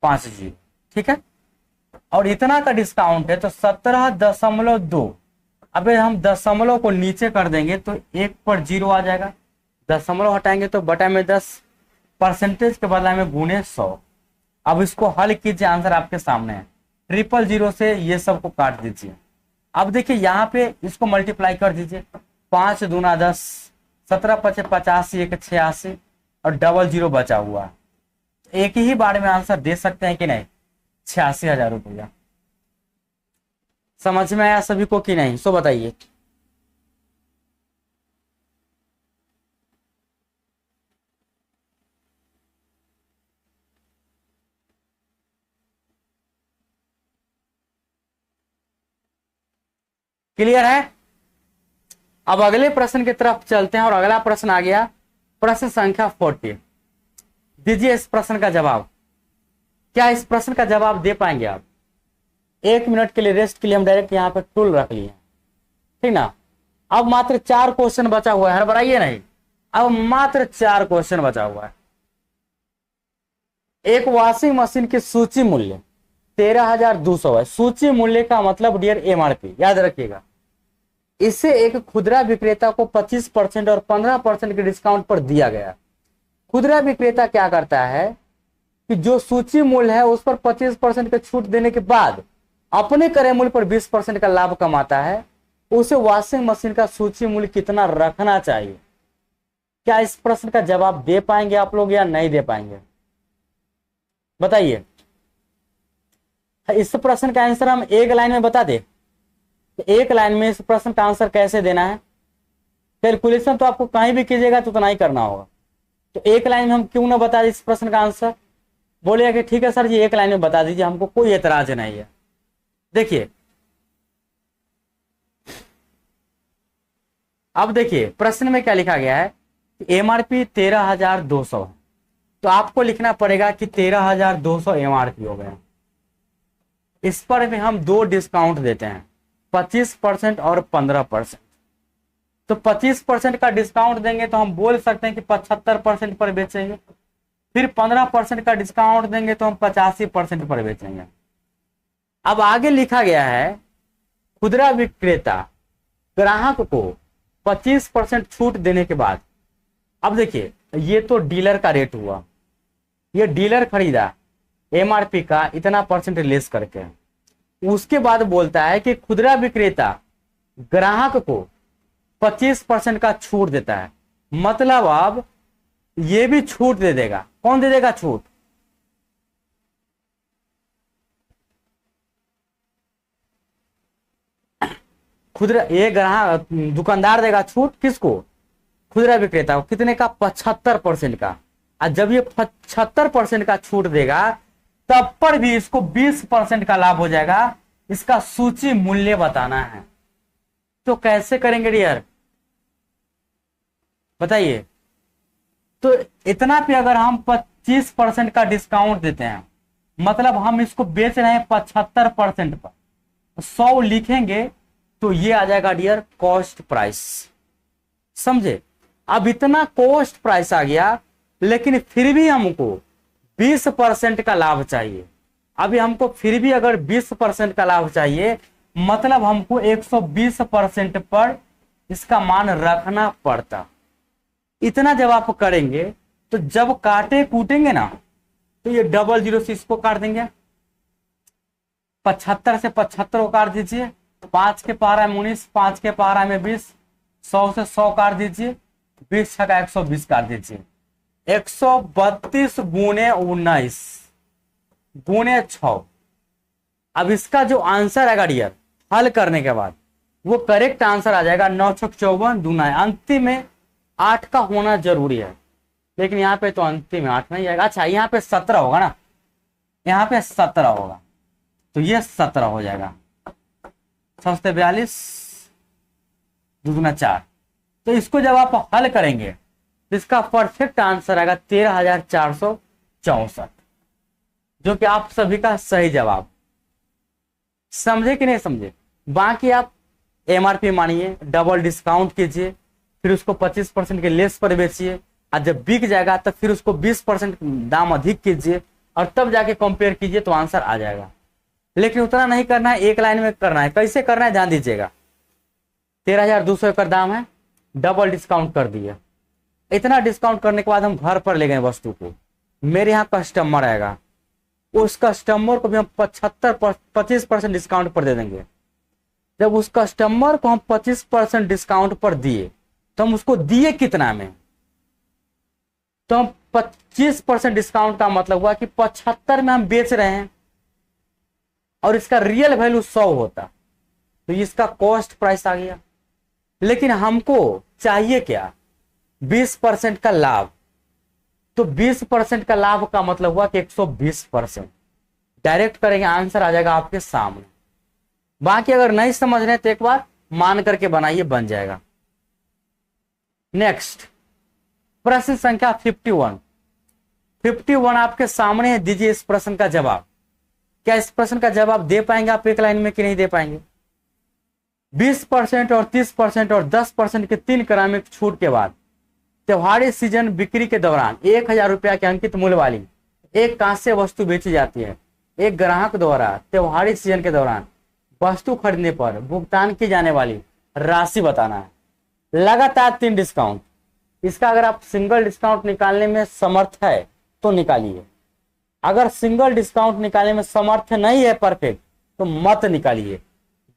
[SPEAKER 1] 5 0, ठीक है। और इतना का डिस्काउंट है तो 17.2। अब हम दशमलव को नीचे कर देंगे तो 1 पर 0 आ जाएगा, दशमलव हटाएंगे तो बटा में 10, परसेंटेज के बदला में गुणे 100। अब इसको हल कीजिए, आंसर आपके सामने है। 000 से ये सब को काट दीजिए। अब देखिए यहाँ पे इसको मल्टीप्लाई कर दीजिए, 5 दूना 10, 17 × 5 = 85, 1 86 और डबल 0 बचा हुआ। एक ही बार में आंसर दे सकते हैं कि नहीं, 86,000 रुपया। समझ में आया सभी को कि नहीं, सो बताइए। क्लियर है। अब अगले प्रश्न की तरफ चलते हैं और अगला प्रश्न आ गया प्रश्न संख्या 40। दीजिए इस प्रश्न का जवाब। क्या इस प्रश्न का जवाब दे पाएंगे आप? 1 मिनट के लिए रेस्ट के लिए हम डायरेक्ट यहाँ पे टूल रख लिए, ठीक ना। अब मात्र 4 क्वेश्चन बचा हुआ है, हड़बड़ाइए नहीं। अब मात्र 4 क्वेश्चन बचा हुआ है। एक वॉशिंग मशीन की सूची मूल्य 13,200 है। सूची मूल्य का मतलब डियर एमआरपी, याद रखिएगा। इसे एक खुदरा विक्रेता को 25% और 15% के डिस्काउंट पर दिया गया। खुदरा विक्रेता क्या करता है कि जो सूची मूल्य है उस पर 25% का छूट देने के बाद अपने क्रय मूल्य पर 20% का लाभ कमाता है। उसे वॉशिंग मशीन का सूची मूल्य कितना रखना चाहिए? क्या इस प्रश्न का जवाब दे पाएंगे आप लोग या नहीं दे पाएंगे, बताइए। इस प्रश्न का आंसर हम एक लाइन में बता दे। एक लाइन में इस प्रश्न का आंसर कैसे देना है? कैलकुलेशन तो आपको कहीं भी कीजिएगा तो उतना ही करना होगा। तो एक लाइन में हम क्यों ना बता दें इस प्रश्न का आंसर? बोलिए कि ठीक है सर जी एक लाइन में बता दीजिए, हमको कोई एतराज नहीं है। देखिए अब देखिए प्रश्न में क्या लिखा गया है कि एमआरपी 13,200 है, तो आपको लिखना पड़ेगा कि 13,200 एमआरपी हो गया। इस पर भी हम 2 डिस्काउंट देते हैं, 25% और 15%। तो 25% का डिस्काउंट देंगे तो हम बोल सकते हैं कि 75% पर बेचेंगे। फिर 15% का डिस्काउंट देंगे तो हम 85% पर बेचेंगे। अब आगे लिखा गया है खुदरा विक्रेता ग्राहक को 25% छूट देने के बाद। अब देखिए ये तो डीलर का रेट हुआ, ये डीलर खरीदा एमआरपी का इतना परसेंट लेस करके। उसके बाद बोलता है कि खुदरा विक्रेता ग्राहक को 25% का छूट देता है। मतलब अब ये भी छूट दे देगा। कौन दे देगा छूट? खुदरा, ये ग्राहक दुकानदार देगा छूट किसको? खुदरा विक्रेता को। कितने का? 75% का। और जब ये 75% का छूट देगा तब पर भी इसको 20% का लाभ हो जाएगा। इसका सूची मूल्य बताना है। तो कैसे करेंगे डियर, बताइए। तो इतना पे अगर हम 25% का डिस्काउंट देते हैं, मतलब हम इसको बेच रहे हैं 75% पर, 100 लिखेंगे तो ये आ जाएगा डियर कॉस्ट प्राइस। समझे? अब इतना कॉस्ट प्राइस आ गया, लेकिन फिर भी हमको 20% का लाभ चाहिए। अभी हमको फिर भी अगर 20% का लाभ चाहिए, मतलब हमको 120% पर इसका मान रखना पड़ता। इतना जब आप करेंगे तो जब काटे कूटेंगे ना, तो ये डबल जीरो से इसको काट देंगे, 75 से 75 को काट दीजिए, 5 के पारा में 19, 5 के पारा में 20, 100 से 100 काट दीजिए, 20 छका 120 काट दीजिए, 132 गुने 19 गुने 6। अब इसका जो आंसर आएगा डियर हल करने के बाद, वो करेक्ट आंसर आ जाएगा 9 छक 54 दूना है। अंतिम में 8 का होना जरूरी है, लेकिन यहाँ पे तो अंतिम में 8 नहीं आएगा। अच्छा, यहाँ पे 17 होगा ना, यहाँ पे 17 होगा, तो ये 17 हो जाएगा। 642 दूना 4। तो इसको जब आप हल करेंगे तो इसका परफेक्ट आंसर आएगा 13,464, जो कि आप सभी का सही जवाब। समझे कि नहीं समझे? बाकी आप एमआरपी मानिए, डबल डिस्काउंट कीजिए, फिर उसको 25% के लेस पर बेचिए, और जब बिक जाएगा तो फिर उसको 20% दाम अधिक कीजिए, और तब जाके कंपेयर कीजिए तो आंसर आ जाएगा। लेकिन उतना नहीं करना है, एक लाइन में करना है। कैसे करना है ध्यान दीजिएगा। 13,200 का दाम है, डबल डिस्काउंट कर दिया। इतना डिस्काउंट करने के बाद हम घर पर ले गए वस्तु को, मेरे यहाँ कस्टमर आएगा, उस कस्टमर को भी हम 25% डिस्काउंट पर दे देंगे। जब उस कस्टमर को हम 25% डिस्काउंट पर दिए, तो हम उसको दिए कितना में? तो हम 25% डिस्काउंट का मतलब हुआ कि 75 में हम बेच रहे हैं, और इसका रियल वैल्यू 100 होता, तो इसका कॉस्ट प्राइस आ गया। लेकिन हमको चाहिए क्या? 20% का लाभ। तो 20% का लाभ का मतलब हुआ कि 120%। डायरेक्ट करेंगे, आंसर आ जाएगा आपके सामने। बाकी अगर नहीं समझ रहे तो एक बार मान करके बनाइए, बन जाएगा। नेक्स्ट प्रश्न संख्या 51 आपके सामने है। दीजिए इस प्रश्न का जवाब। क्या इस प्रश्न का जवाब दे पाएंगे आप एक लाइन में कि नहीं दे पाएंगे? 20% और 30% और 10% के 3 क्रमिक छूट के बाद त्योहारी सीजन बिक्री के दौरान 1,000 रुपया के अंकित मूल्य वाली एक कांस्य वस्तु बेची जाती है। एक ग्राहक द्वारा त्योहारी सीजन के दौरान वस्तु खरीदने पर भुगतान की जाने वाली राशि बताना है। लगातार 3 डिस्काउंट। इसका अगर आप सिंगल डिस्काउंट निकालने में समर्थ है तो निकालिए। अगर सिंगल डिस्काउंट निकालने में समर्थ नहीं है परफेक्ट, तो मत निकालिए,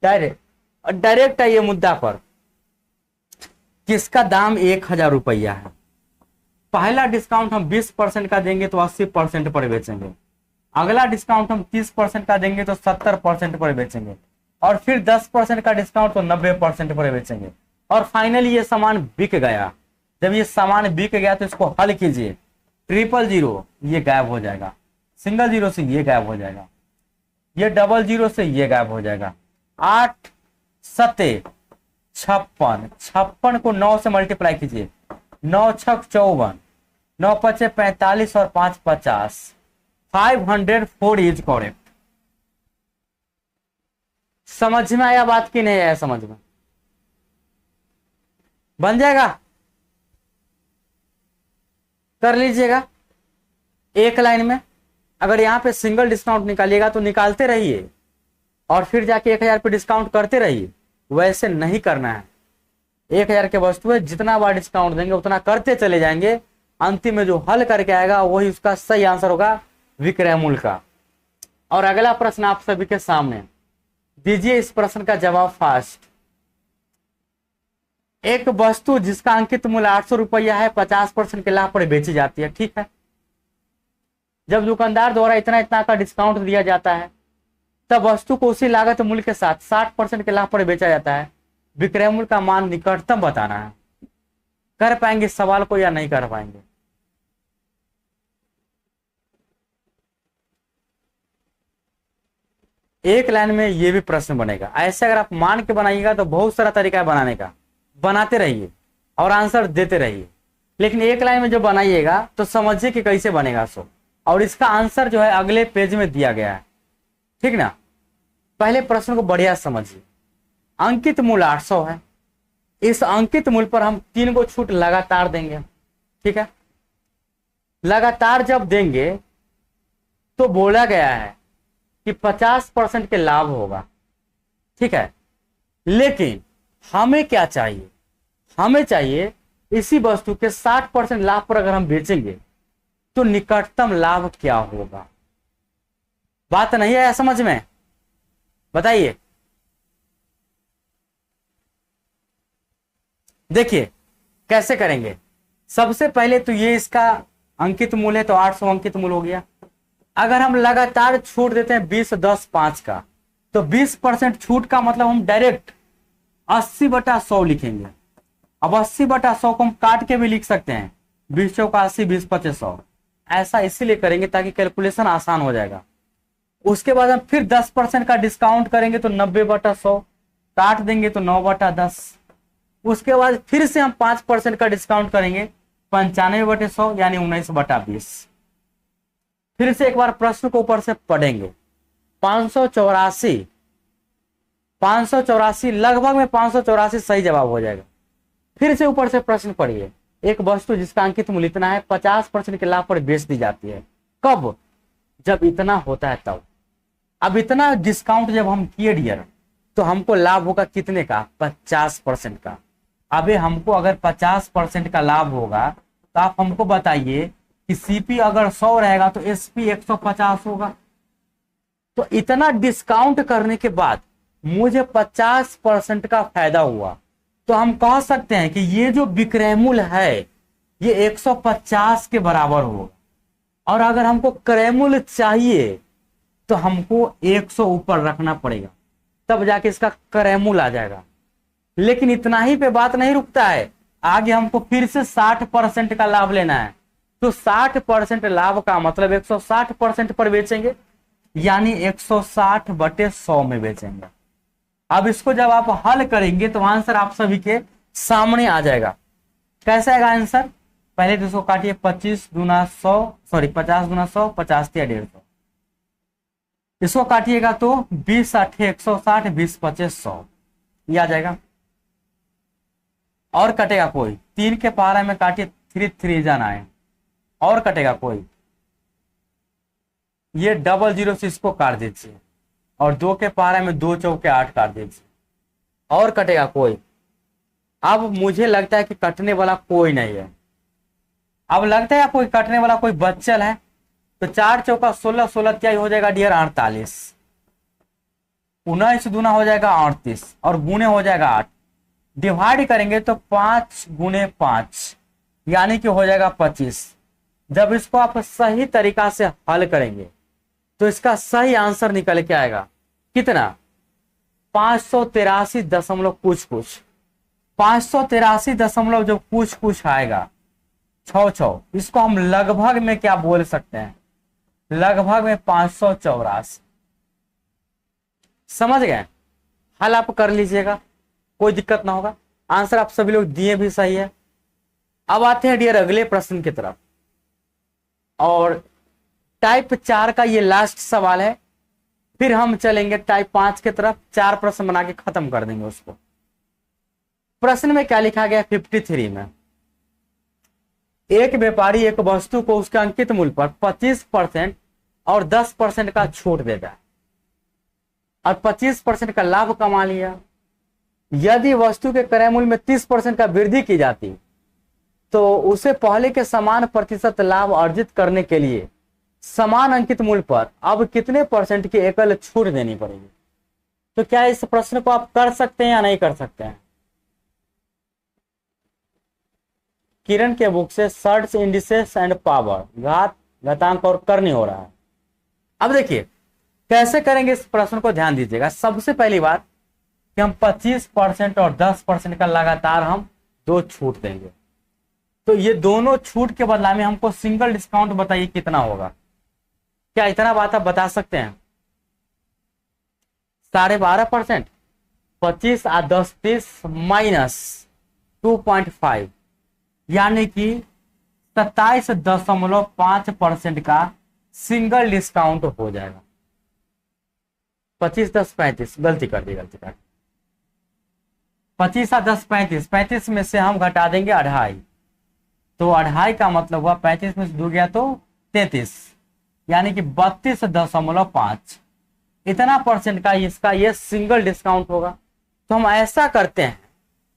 [SPEAKER 1] डायरेक्ट आइए मुद्दा पर। किसका दाम 1,000 रुपया है। पहला डिस्काउंट हम 20% का देंगे तो 80% पर बेचेंगे। अगला डिस्काउंट हम 30% का देंगे तो 70% पर बेचेंगे, और फिर 10% का डिस्काउंट तो 90% पर बेचेंगे, और फाइनली ये सामान बिक गया। जब ये सामान बिक गया तो इसको हल कीजिए। 000 ये गायब हो जाएगा, सिंगल जीरो से ये गायब हो जाएगा, ये डबल जीरो से ये गायब हो जाएगा। 8 सते 56, 56 को 9 से मल्टीप्लाई कीजिए, 9 छक 54, 9 पचे 45 और 5 50, 504 इज करेक्ट। समझ में आया बात की नहीं आया? समझ में बन जाएगा, कर लीजिएगा एक लाइन में। अगर यहाँ पे सिंगल डिस्काउंट निकालिएगा तो निकालते रहिए, और फिर जाके 1,000 पे डिस्काउंट करते रहिए। वैसे नहीं करना है। 1,000 के वस्तु है, जितना बार डिस्काउंट देंगे उतना करते चले जाएंगे। अंतिम में जो हल करके आएगा वही उसका सही आंसर होगा विक्रय मूल्य का। और अगला प्रश्न आप सभी के सामने, दीजिए इस प्रश्न का जवाब फास्ट। एक वस्तु जिसका अंकित मूल्य 800 रुपया है 50% के लाभ पर बेची जाती है, ठीक है। जब दुकानदार द्वारा इतना इतना का डिस्काउंट दिया जाता है, तब वस्तु को उसी लागत मूल्य के साथ 60% के लाभ पर बेचा जाता है। विक्रय मूल्य का मान निकटतम बताना है। कर पाएंगे सवाल को या नहीं कर पाएंगे? एक लाइन में ये भी प्रश्न बनेगा। ऐसे अगर आप मान के बनाइएगा तो बहुत सारा तरीका है बनाने का, बनाते रहिए और आंसर देते रहिए। लेकिन एक लाइन में जो बनाइएगा तो समझिए कि कैसे बनेगा सो। और इसका आंसर जो है अगले पेज में दिया गया है, ठीक ना। पहले प्रश्न को बढ़िया समझिए। अंकित मूल्य 800 है। इस अंकित मूल्य पर हम 3 को छूट लगातार देंगे, ठीक है। लगातार जब देंगे तो बोला गया है कि 50% के लाभ होगा, ठीक है। लेकिन हमें क्या चाहिए, हमें चाहिए इसी वस्तु के 60% लाभ पर अगर हम बेचेंगे तो निकटतम लाभ क्या होगा। बात नहीं है समझ में, बताइए। देखिए कैसे करेंगे। सबसे पहले तो ये इसका अंकित मूल्य है तो 800 अंकित मूल्य हो गया। अगर हम लगातार छूट देते हैं 20 10 5 का, तो 20% छूट का मतलब हम डायरेक्ट 80/100 लिखेंगे। अब 80/100 को हम काट के भी लिख सकते हैं, 20 चौका 80, 20 25 100। ऐसा इसीलिए करेंगे ताकि कैलकुलेशन आसान हो जाएगा। उसके बाद हम फिर 10% का डिस्काउंट करेंगे तो 90/100, काट देंगे तो 9/10। उसके बाद फिर से हम 5% का डिस्काउंट करेंगे 95/100 यानी 19/20। फिर से एक बार प्रश्न को ऊपर से पढ़ेंगे। 584 लगभग में 584 सही जवाब हो जाएगा। फिर से ऊपर से प्रश्न पढ़िए। एक वस्तु जिसका अंकित मूल्य इतना है 50% के लाभ पर बेच दी जाती है। कब? जब इतना होता है तब। अब इतना डिस्काउंट जब हम किए डियर तो हमको लाभ होगा कितने का? 50% का। अबे हमको अगर 50% का लाभ होगा तो आप हमको बताइए कि सीपी अगर 100 रहेगा तो एसपी 150 होगा। तो इतना डिस्काउंट करने के बाद मुझे 50% का फायदा हुआ, तो हम कह सकते हैं कि ये जो विक्रय मूल्य है ये 150 के बराबर होगा। और अगर हमको क्रय मूल्य चाहिए तो हमको 100 ऊपर रखना पड़ेगा, तब जाके इसका क्रय मूल्य आ जाएगा। लेकिन इतना ही पे बात नहीं रुकता है, आगे हमको फिर से 60% का लाभ लेना है। तो 60% लाभ का मतलब 160% पर बेचेंगे, यानी 160/100 में बेचेंगे। अब इसको जब आप हल करेंगे तो आंसर आप सभी के सामने आ जाएगा। कैसा आएगा आंसर? पहले तो इसको काटिए 50 दूना 100, सॉरी 50 दूना 100, 50 या 150। इसको काटिएगा तो 20 8 160, 20 25 100 ये आ जाएगा। और कटेगा कोई? 3 के पहाड़ा में काटिए 3 3 जाना है। और कटेगा कोई? ये 00 से इसको काट दीजिए और 2 के पहाड़ा में 2 चौके 8 काट दीजिए। और कटेगा कोई? अब मुझे लगता है कि कटने वाला कोई नहीं है। अब लगता है कोई कटने वाला कोई बच्चल है, तो 4 चौका 16, 16 क्या हो जाएगा डियर? 48। 19 दूना हो जाएगा 38 और गुने हो जाएगा 8। डिवाइड करेंगे तो 5 गुने 5 यानी कि हो जाएगा 25। जब इसको आप सही तरीका से हल करेंगे तो इसका सही आंसर निकल के आएगा कितना? 583 दशमलव कुछ 583 दशमलव जो कुछ आएगा 6 इसको हम लगभग में क्या बोल सकते हैं? लगभग में 584। समझ गए? हल आप कर लीजिएगा, कोई दिक्कत ना होगा। आंसर आप सभी लोग दिए भी सही है। अब आते हैं डियर अगले प्रश्न की तरफ, और टाइप 4 का ये लास्ट सवाल है। फिर हम चलेंगे टाइप 5 की तरफ। 4 प्रश्न बना के खत्म कर देंगे उसको। प्रश्न में क्या लिखा गया? 53 में एक व्यापारी एक वस्तु को उसके अंकित मूल्य पर 25% और 10% का छूट देता है और 25% का लाभ कमा लिया। यदि वस्तु के क्रय मूल्य में 30% का वृद्धि की जाती तो उसे पहले के समान प्रतिशत लाभ अर्जित करने के लिए समान अंकित मूल्य पर अब कितने % की एकल छूट देनी पड़ेगी? तो क्या इस प्रश्न को आप कर सकते हैं या नहीं कर सकते हैं? किरण के बुक से सर्च इंडिसेस एंड पावर, घात घातांक और करनी हो रहा है। अब देखिए कैसे करेंगे इस प्रश्न को, ध्यान दीजिएगा। सबसे पहली बात कि हम 25% और 10% का लगातार हम 2 छूट देंगे। तो ये दोनों छूट के बदला में हमको सिंगल डिस्काउंट बताइए कितना होगा? क्या इतना बात आप बता सकते हैं? 12.5%, 25 और 10 30 माइनस 2.5, यानी कि 27.5% का सिंगल डिस्काउंट हो जाएगा। 25 10 35, गलती कर दी 25 और 10 35, 35 में से हम घटा देंगे 2.5, तो 2.5 का मतलब हुआ 35 में से 2 गया तो 33, यानी कि 32.5, इतना परसेंट का इसका ये सिंगल डिस्काउंट होगा। तो हम ऐसा करते हैं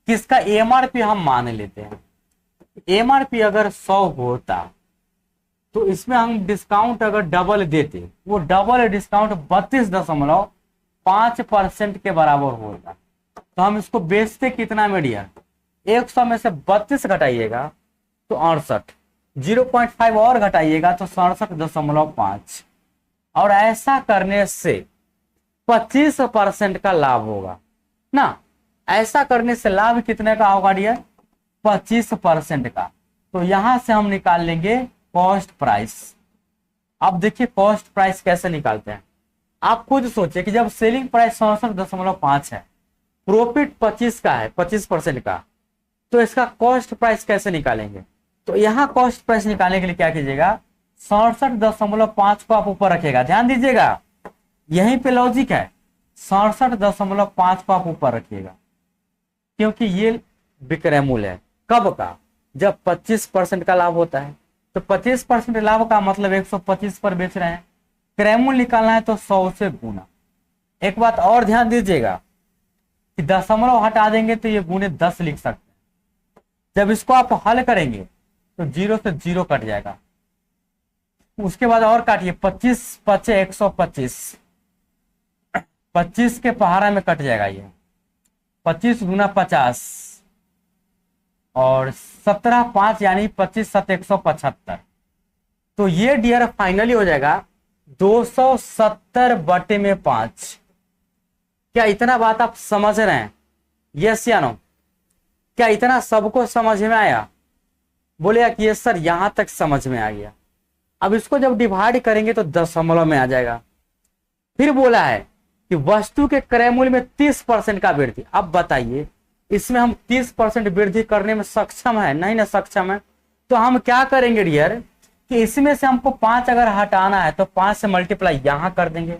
[SPEAKER 1] कि इसका एमआरपी हम मान लेते हैं। एमआरपी अगर 100 होता तो इसमें हम डिस्काउंट अगर डबल देते, वो डबल डिस्काउंट 32.5% के बराबर होता। तो हम इसको बेचते कितना में डियर, 100 में से 32 घटाइएगा तो 68, 0.5 और घटाइएगा तो 67.5, और ऐसा करने से 25% का लाभ होगा ना। ऐसा करने से लाभ कितने का होगा डियर, 25% का। तो यहां से हम निकाल लेंगे कॉस्ट प्राइस। अब देखिए कॉस्ट प्राइस कैसे निकालते हैं, आप खुद सोचिए कि जब सेलिंग प्राइस 67.5 है, प्रॉफिट 25 का है, 25% का, तो इसका कॉस्ट प्राइस कैसे निकालेंगे। तो यहां कॉस्ट प्राइस निकालने के लिए क्या कीजिएगा, 67.5 को आप ऊपर रखिएगा, ध्यान दीजिएगा यहीं पे लॉजिक है, 67.5 को आप ऊपर रखिएगा, क्योंकि ये विक्रय मूल्य है कब का, जब 25% का लाभ होता है। तो 25% लाभ का मतलब 125 पर बेच रहे हैं, क्रय मूल्य निकालना है तो 100 से गुना। एक बात और ध्यान दीजिएगा कि दशमलव हटा देंगे तो ये गुने 10 लिख सकते हैं। जब इसको आप हल करेंगे तो 0 से 0 कट जाएगा, उसके बाद और काटिए, 25 5 125, 25 के पहाड़ा में कट जाएगा ये, 25 गुना 50 और 17 5 यानी 25 7 175। तो ये डियर फाइनली हो जाएगा 270/5। क्या इतना बात आप समझ रहे हैं, यस या नो, क्या इतना सबको समझ में आया, बोले कि ये सर यहां तक समझ में आ गया। अब इसको जब डिवाइड करेंगे तो दशमलव में आ जाएगा। फिर बोला है कि वस्तु के क्रय मूल्य में 30% का वृद्धि। अब बताइए इसमें हम 30% वृद्धि करने में सक्षम है, नहीं ना सक्षम है। तो हम क्या करेंगे डियर कि इसमें से हमको 5 अगर हटाना है तो 5 से मल्टीप्लाई यहां कर देंगे,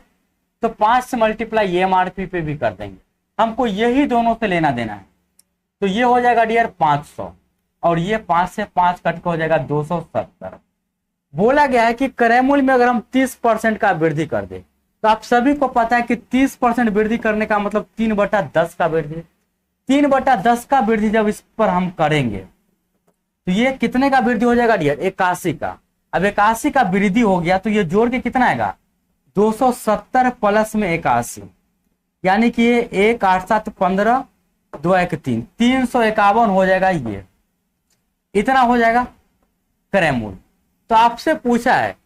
[SPEAKER 1] तो 5 से मल्टीप्लाई एमआरपी पे भी कर देंगे, हमको यही दोनों से लेना देना है। तो ये हो जाएगा डियर 500 और ये 5 से 5 कट के हो जाएगा 270। बोला गया है कि क्रय मूल्य में अगर हम 30% का वृद्धि कर दे, तो आप सभी को पता है कि 30% वृद्धि करने का मतलब 3/10 का वृद्धि, 3/10 का वृद्धि जब इस पर हम करेंगे तो ये कितने का वृद्धि हो जाएगा डियर, 81 का। अब 81 का वृद्धि हो गया तो ये जोड़ के कितना आएगा, 270 प्लस में 81, यानी कि ये 1 8 7 15 2 1 3, 351 हो जाएगा। ये इतना हो जाएगा क्रय मूल्य। तो आपसे पूछा है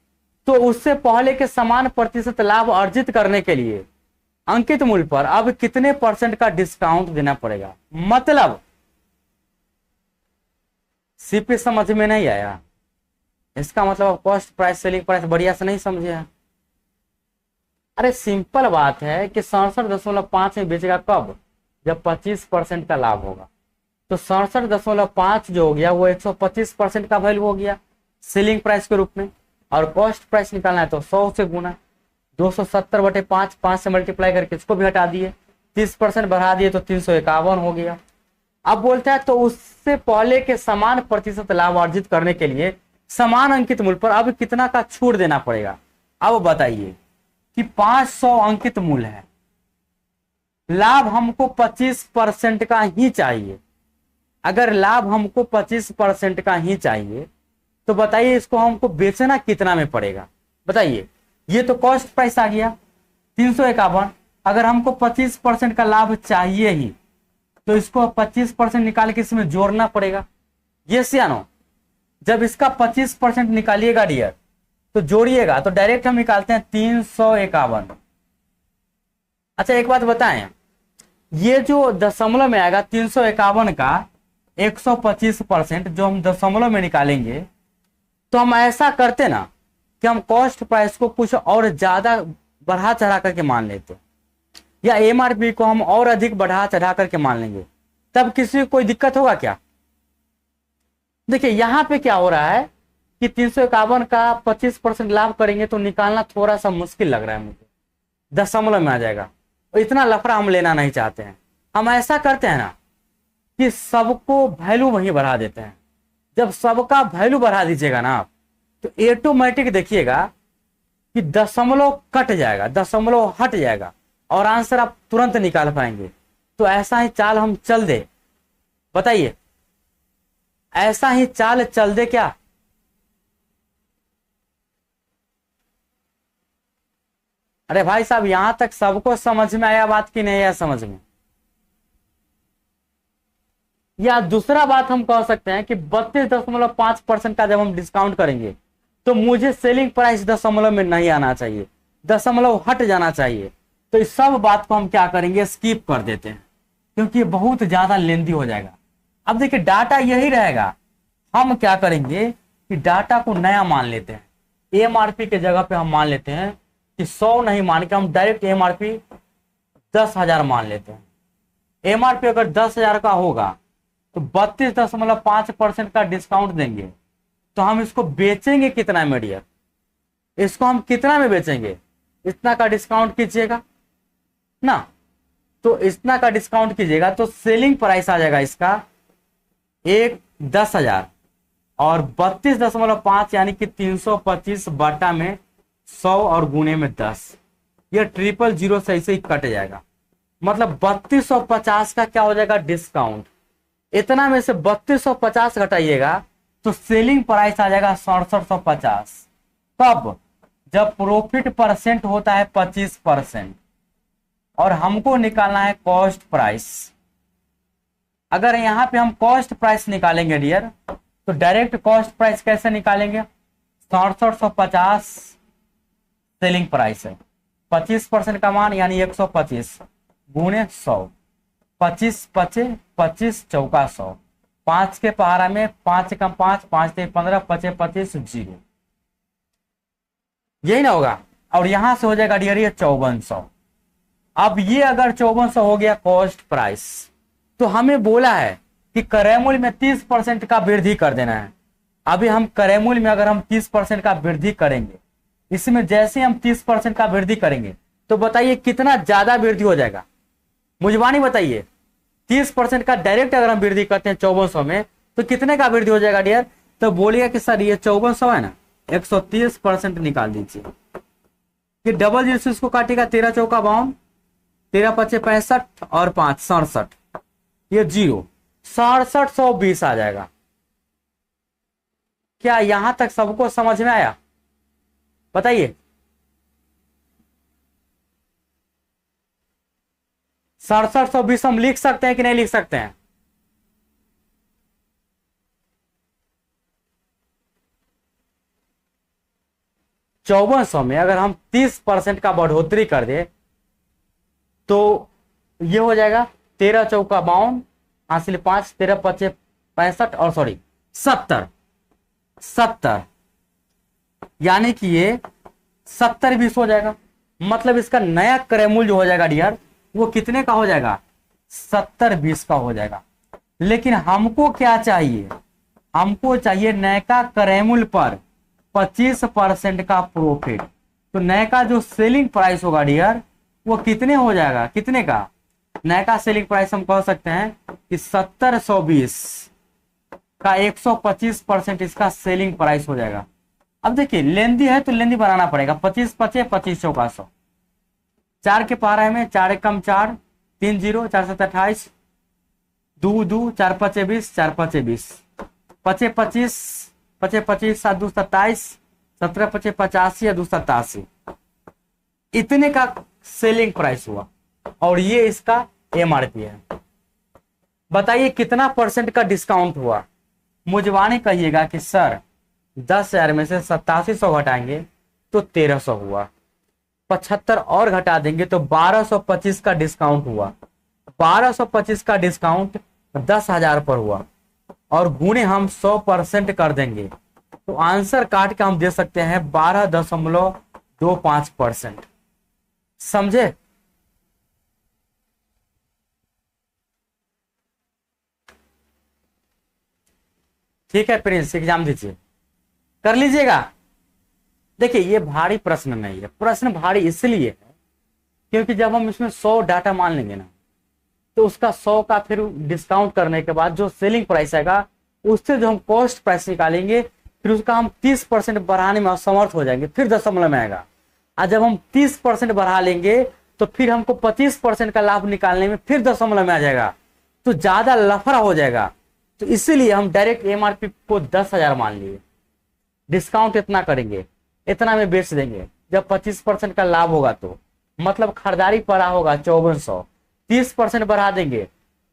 [SPEAKER 1] तो उससे पहले के समान प्रतिशत लाभ अर्जित करने के लिए अंकित मूल्य पर अब कितने % का डिस्काउंट देना पड़ेगा। मतलब सीपी समझ में नहीं आया, इसका मतलब कॉस्ट प्राइस सेलिंग प्राइस बढ़िया से नहीं समझे हैं। अरे सिंपल बात है कि 67.5 में बेचेगा कब, जब 25% का लाभ होगा। तो 67.5 जो हो गया वो 125% का वैल्यू हो गया सेलिंग प्राइस के रूप में, और कॉस्ट प्राइस निकालना है तो 100 से गुना, 270/5, 5 से मल्टीप्लाई करके इसको भी हटा दिए, 30% बढ़ा दिए तो 351 हो गया। अब बोलता है तो उससे पहले के समान प्रतिशत लाभ अर्जित करने के लिए समान अंकित मूल्य पर अब कितना का छूट देना पड़ेगा। अब बताइए कि 500 अंकित मूल्य है, लाभ हमको 25% का ही चाहिए। अगर लाभ हमको 25% का ही चाहिए तो बताइए इसको हमको बेचना कितना में पड़ेगा। बताइए, ये तो कॉस्ट प्राइस आ गया 351, अगर हमको 25% का लाभ चाहिए ही तो इसको 25% निकाल के इसमें जोड़ना पड़ेगा। यस या नो, जब इसका 25% निकालिएगा डियर तो जोड़िएगा तो डायरेक्ट हम निकालते हैं 351। अच्छा एक बात बताएं, ये जो दशमलव में आएगा 351 का 125% जो हम दशमलव में निकालेंगे, तो हम ऐसा करते ना कि हम कॉस्ट प्राइस को कुछ और ज्यादा बढ़ा चढ़ा करके मान लेते। या एमआरपी को हम और अधिक बढ़ा चढ़ा करके मान लेंगे, तब किसी को कोई दिक्कत होगा क्या? देखिए यहां पे क्या हो रहा है कि 351 का 25% लाभ करेंगे तो निकालना थोड़ा सा मुश्किल लग रहा है मुझे, दशमलव में आ जाएगा, तो इतना लफड़ा हम लेना नहीं चाहते हैं। हम ऐसा करते हैं ना कि सबको वैल्यू वहीं बढ़ा देते हैं। जब सबका वैल्यू बढ़ा दीजिएगा ना आप, तो ऑटोमेटिक देखिएगा कि दशमलव कट जाएगा, दशमलव हट जाएगा और आंसर आप तुरंत निकाल पाएंगे। तो ऐसा ही चाल हम चल दे, बताइए ऐसा ही चाल चल दे क्या? अरे भाई साहब यहां तक सबको समझ में आया बात की नहीं आया समझ में? या दूसरा बात हम कह सकते हैं कि 32.5% का जब हम डिस्काउंट करेंगे तो मुझे सेलिंग प्राइस दशमलव में नहीं आना चाहिए, दशमलव हट जाना चाहिए। तो इस सब बात को हम क्या करेंगे, स्किप कर देते हैं, क्योंकि बहुत ज्यादा लेंदी हो जाएगा। अब देखिए डाटा यही रहेगा, हम क्या करेंगे कि डाटा को नया मान लेते हैं। एमआरपी के जगह पे हम मान लेते हैं कि 100 नहीं मान के हम डायरेक्ट एमआरपी 10,000 मान लेते हैं। एमआरपी अगर 10,000 का होगा तो 32.5% का डिस्काउंट देंगे, तो हम इसको बेचेंगे कितना में डियर? इसको हम कितना में बेचेंगे? इतना का डिस्काउंट कीजिएगा ना, तो इतना का डिस्काउंट कीजिएगा तो सेलिंग प्राइस आ जाएगा इसका 10,000 और 32.5 यानी कि 325 बटा में 100 और गुने में 10, ये 000 से ऐसे ही कट जाएगा। मतलब 3250 का क्या हो जाएगा डिस्काउंट। इतना में से 3250 घटाइएगा तो सेलिंग प्राइस आ जाएगा 6750। कब? जब प्रॉफिट परसेंट होता है 25% और हमको निकालना है कॉस्ट प्राइस। अगर यहां पे हम कॉस्ट प्राइस निकालेंगे डियर, तो डायरेक्ट कॉस्ट प्राइस कैसे निकालेंगे? 6750 सेलिंग प्राइस है, 25% का मान यानी 125 गुणे 100, 25 पचे 25 चौका 100, 5 के पहाड़ा में 5 कम 5 5 ते 15 पचे 25 0, यही ना होगा। और यहां से हो जाएगा डियर ये 5400। अब ये अगर 5400 हो गया कॉस्ट प्राइस, तो हमें बोला है कि क्रय मूल्य में 30% का वृद्धि कर देना है। अभी हम क्रय मूल्य में अगर हम 30% का वृद्धि करेंगे, इसमें जैसे हम 30% का वृद्धि करेंगे तो बताइए कितना ज्यादा वृद्धि हो जाएगा, मुझवानी बताइए। 30% का डायरेक्ट अगर हम वृद्धि करते हैं 5400 में तो कितने का वृद्धि हो जाएगा डियर? तो बोलिएगा कि सर ये 5400 है ना, 130% निकाल दीजिए। ये डबल जीरो से इसको काटेगा, 13 चौका 52, 13 पचे 65 और 5 67, ये 0, 6720 आ जाएगा। क्या यहां तक सबको समझ में आया? बताइए 6720 हम लिख सकते हैं कि नहीं लिख सकते हैं? चौवन सौ में अगर हम 30% का बढ़ोतरी कर दे तो ये हो जाएगा 13 चौका 52, हासिल 5, 13 पचे 65 और सॉरी 70, यानी कि ये 70-20 हो जाएगा। मतलब इसका नया क्रय मूल्य जो हो जाएगा डियर वो कितने का हो जाएगा? 70-20 का हो जाएगा। लेकिन हमको क्या चाहिए? हमको चाहिए नयका क्रय मूल्य पर 25% का प्रॉफिट। तो नयका जो सेलिंग प्राइस होगा डियर वो कितने हो जाएगा? कितने का नयका सेलिंग प्राइस? हम कह सकते हैं कि 70-120 का 125% इसका सेलिंग प्राइस हो जाएगा। अब देखिए लेंदी है तो लेंदी बनाना पड़ेगा। 25 पचे 25 चौका 100, 4 के पहाड़ा में 4 एकम 4, 3 0, 4 7 28, 2 2, 4 पचे 20, 4 पचे 20, पचे 25 पचे 25, 7 2 27, 17 पचे 85 या 2 87, इतने का सेलिंग प्राइस हुआ और ये इसका एमआरपी है। बताइए कितना परसेंट का डिस्काउंट हुआ? मुझवानी कहिएगा कि सर 10,000 में से 8700 घटाएंगे तो 1300 हुआ, 75 और घटा देंगे तो 1225 का डिस्काउंट हुआ। 1225 का डिस्काउंट 10,000 पर हुआ और गुणे हम 100% कर देंगे तो आंसर काट के हम दे सकते हैं 12.25%। समझे? ठीक है प्रिंस, एग्जाम दीजिए, कर लीजिएगा। देखिए ये भारी प्रश्न नहीं है, प्रश्न भारी इसलिए है क्योंकि जब हम इसमें 100 डाटा मान लेंगे ना, तो उसका 100 का फिर डिस्काउंट करने के बाद जो सेलिंग प्राइस आएगा उससे जो हम कॉस्ट प्राइस निकालेंगे, फिर उसका हम 30% बढ़ाने में असमर्थ हो जाएंगे, फिर दशमलव में आएगा। और जब हम 30% बढ़ा लेंगे तो फिर हमको 25% का लाभ निकालने में फिर दशमलव में आ जाएगा, तो ज्यादा लफड़ा हो जाएगा। तो इसीलिए हम डायरेक्ट एमआरपी को 10,000 मान लिए, डिस्काउंट इतना करेंगे, इतना में बेच देंगे। जब 25% का लाभ होगा तो मतलब खरीदारी पड़ा होगा 5400, 30% बढ़ा देंगे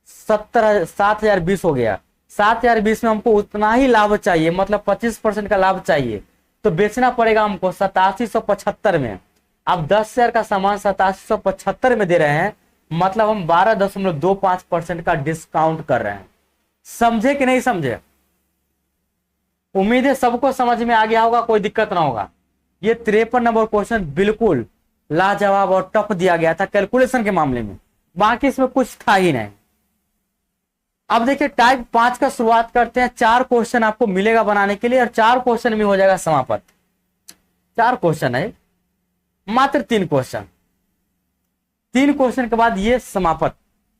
[SPEAKER 1] 7,020 हो गया। 7,020 में हमको उतना ही लाभ चाहिए, मतलब 25% का लाभ चाहिए, तो बेचना पड़ेगा हमको 8775 में। अब 10,000 का सामान 8775 में दे रहे हैं, मतलब हम 12.25% का डिस्काउंट कर रहे हैं। समझे कि नहीं समझे? उम्मीद है सबको समझ में आ गया होगा, कोई दिक्कत ना होगा। ये 53 नंबर क्वेश्चन बिल्कुल लाजवाब और टफ दिया गया था कैलकुलेशन के मामले में, बाकी इसमें कुछ था ही नहीं। अब देखिए टाइप 5 का शुरुआत करते हैं। 4 क्वेश्चन आपको मिलेगा बनाने के लिए और 4 क्वेश्चन में हो जाएगा समाप्त। 4 क्वेश्चन है, मात्र 3 क्वेश्चन, 3 क्वेश्चन के बाद ये समाप्त,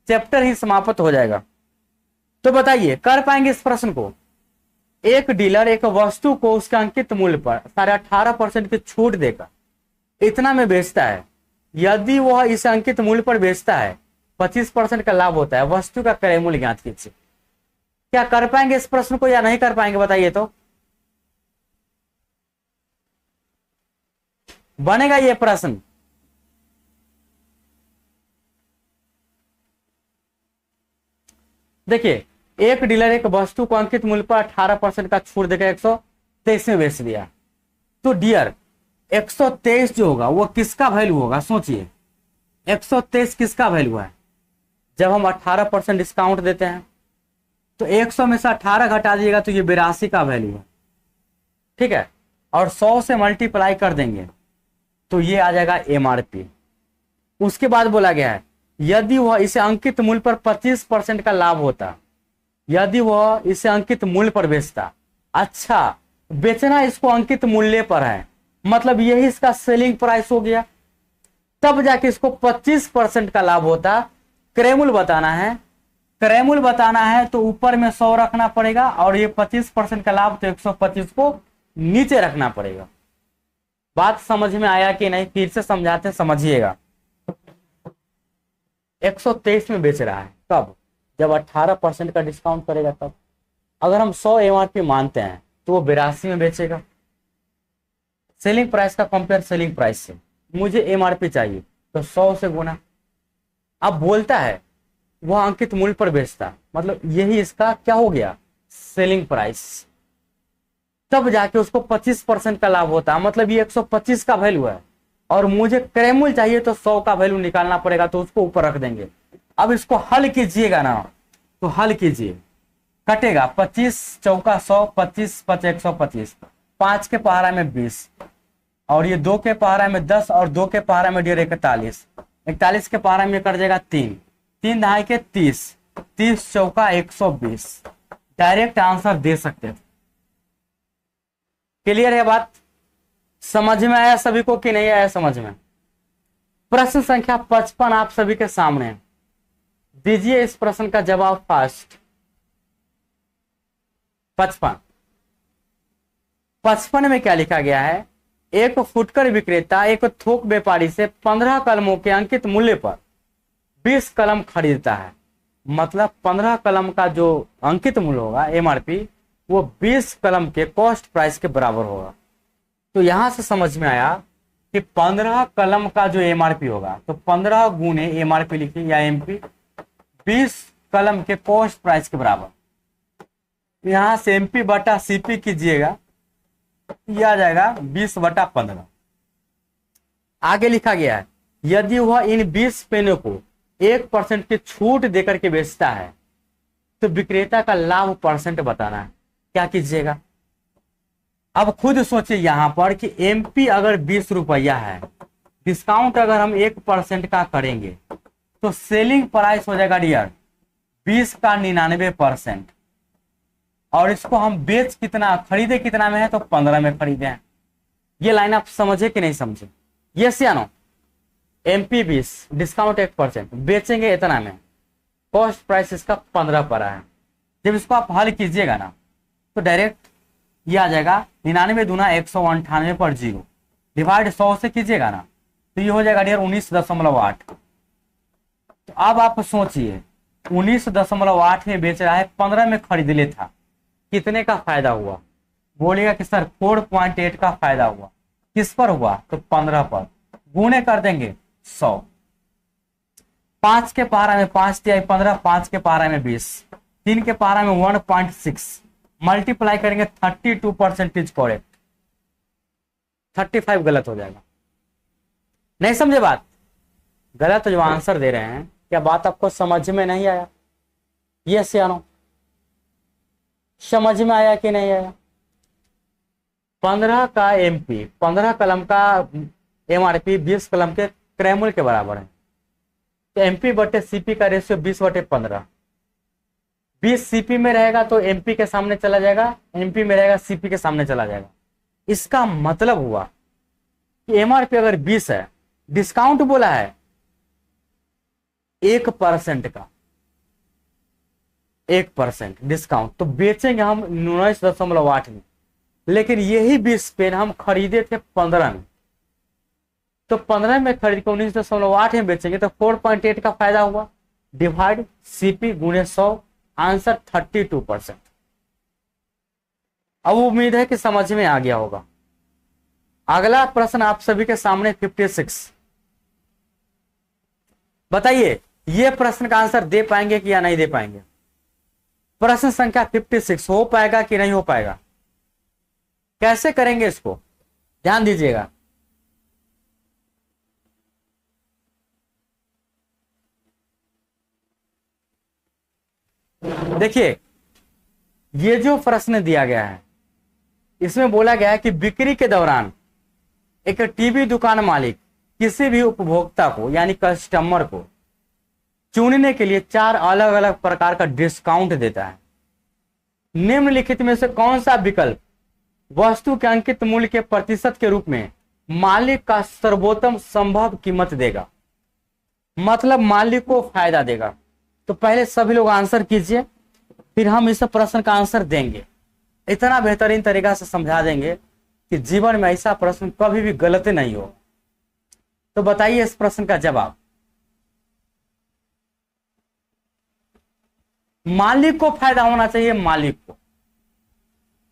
[SPEAKER 1] चैप्टर ही समाप्त हो जाएगा। तो बताइए कर पाएंगे इस प्रश्न को? एक डीलर एक वस्तु को उसके अंकित मूल्य पर 18.5% की छूट देकर इतना में बेचता है। यदि वह इस अंकित मूल्य पर बेचता है 25% का लाभ होता है। वस्तु का क्रय मूल्य ज्ञात कीजिए। क्या कर पाएंगे इस प्रश्न को या नहीं कर पाएंगे बताइए तो? बनेगा ये प्रश्न? देखिए एक डीलर एक वस्तु को अंकित मूल्य पर 18% का छूट देकर 123 में बेच दिया। तो डियर 123 जो होगा वो किसका वैल्यू होगा? सोचिए 123 किसका वैल्यू है? जब हम 18% डिस्काउंट देते हैं तो 100 में से 18 घटा दीजिएगा तो ये 82 का वैल्यू है, ठीक है। और 100 से मल्टीप्लाई कर देंगे तो ये आ जाएगा एमआरपी। उसके बाद बोला गया है यदि वह इसे अंकित मूल्य पर 25% का लाभ होता, यदि वह इसे अंकित मूल्य पर बेचता। अच्छा, बेचना इसको अंकित मूल्य पर है, मतलब यही इसका सेलिंग प्राइस हो गया, तब जाके इसको 25% का लाभ होता। क्रय मूल्य बताना है, क्रय मूल्य बताना है तो ऊपर में 100 रखना पड़ेगा और ये 25% का लाभ तो 125 को नीचे रखना पड़ेगा। बात समझ में आया कि नहीं? फिर से समझाते हैं, समझिएगा। 123 में बेच रहा है, कब? जब 18% का डिस्काउंट करेगा तब। अगर हम 100 एमआरपी मानते हैं तो वो 82 में बेचेगा। सेलिंग प्राइस का कंपेयर सेलिंग प्राइस से, मुझे एमआरपी चाहिए तो 100 से गुना। अब बोलता है वह अंकित मूल्य पर बेचता, मतलब यही इसका क्या हो गया? Selling price. तब जाके उसको 25% का लाभ होता है, मतलब ये 125 का वैल्यू है और मुझे क्रय मूल्य चाहिए तो 100 का वैल्यू निकालना पड़ेगा, तो उसको ऊपर रख देंगे। अब इसको हल कीजिएगा ना, तो हल कीजिए, कटेगा 25 चौका 100, 25 5 125, 5 के पहाड़ा में 20 और ये 2 के पहाड़ा में 10 और 2 के पहाड़ा में 41, 41 के पहाड़ा में कट जाएगा 3, 3 दहाई के 30, 30 चौका 120। डायरेक्ट आंसर दे सकते थे। क्लियर है बात? समझ में आया सभी को कि नहीं आया समझ में? प्रश्न संख्या 55 आप सभी के सामने है। दीजिए इस प्रश्न का जवाब फास्ट। 55 में क्या लिखा गया है? एक फुटकर विक्रेता एक थोक व्यापारी से 15 कलमों के अंकित मूल्य पर 20 कलम खरीदता है, मतलब 15 कलम का जो अंकित मूल्य होगा एमआरपी वो 20 कलम के कॉस्ट प्राइस के बराबर होगा। तो यहां से समझ में आया कि 15 कलम का जो एमआरपी होगा तो 15 गुने एमआरपी लिखिए या एमपी 20 कलम के कॉस्ट प्राइस के बराबर। यहां से एमपी बटा सीपी कीजिएगा, यह आ जाएगा 20/15। आगे लिखा गया है यदि वह इन 20 पेनों को 1% की छूट देकर के बेचता है तो विक्रेता का लाभ परसेंट बताना है। क्या कीजिएगा? अब खुद सोचिए यहां पर कि एमपी अगर 20 रुपया है, डिस्काउंट अगर हम 1% का करेंगे तो सेलिंग प्राइस हो जाएगा डियर 20 का 99%। और इसको हम बेच कितना, खरीदे कितना में है, तो 15 में खरीदे हैं। ये लाइन आप समझे कि नहीं समझे? यस या नो? MP 20, डिस्काउंट 1%, बेचेंगे इतना में, कॉस्ट प्राइस इसका 15 पर है। जब इसको आप हल कीजिएगा ना तो डायरेक्ट ये आ जाएगा 99 दूना 198 पर 0 डिवाइड 100 से कीजिएगा ना तो ये हो जाएगा डियर 19.8। तो अब आप सोचिए 19.8 में बेच रहा है, 15 में खरीद ले था, कितने का फायदा हुआ? बोलेगा कि सर 4.8 का फायदा हुआ। किस पर हुआ? तो 15 पर। गुणे कर देंगे 100, 5 के पारा में 5 तिहाई 15, 5 के पारा में 20, 3 के पारा में 1.6, मल्टीप्लाई करेंगे 32% करेक्ट, 35 गलत हो जाएगा। नहीं समझे बात? गलत जो आंसर दे रहे हैं, क्या बात आपको समझ में नहीं आया? यस या नो? समझ में आया कि नहीं आया? 15 का MP, 15 कलम का MRP 20 कलम के क्रय मूल्य के बराबर है। तो MP बटे CP का रेशियो 20/15। 20 CP में रहेगा तो MP के सामने चला जाएगा, MP में रहेगा CP के सामने चला जाएगा। इसका मतलब हुआ कि MRP अगर 20 है, डिस्काउंट बोला है 1% का, 1% डिस्काउंट, तो बेचेंगे हम 19.8 में। लेकिन यही 20 पेन हम खरीदे थे 15 में, तो 15 में खरीद के 19.8 में बेचेंगे तो 4.8 का फायदा हुआ, डिवाइड CP गुणे 100, आंसर 32%। अब उम्मीद है कि समझ में आ गया होगा। अगला प्रश्न आप सभी के सामने 56। बताइए ये प्रश्न का आंसर दे पाएंगे कि या नहीं दे पाएंगे? प्रश्न संख्या 56 हो पाएगा कि नहीं हो पाएगा? कैसे करेंगे इसको, ध्यान दीजिएगा। देखिए ये जो प्रश्न दिया गया है इसमें बोला गया है कि बिक्री के दौरान एक टीवी दुकान मालिक किसी भी उपभोक्ता को यानी कस्टमर को चुनने के लिए 4 अलग अलग प्रकार का डिस्काउंट देता है। निम्नलिखित में से कौन सा विकल्प वस्तु के अंकित मूल्य के प्रतिशत के रूप में मालिक का सर्वोत्तम संभव कीमत देगा? मतलब मालिक को फायदा देगा। तो पहले सभी लोग आंसर कीजिए, फिर हम इस प्रश्न का आंसर देंगे। इतना बेहतरीन तरीका से समझा देंगे कि जीवन में ऐसा प्रश्न कभी भी गलत नहीं हो। तो बताइए इस प्रश्न का जवाब। मालिक को फायदा होना चाहिए,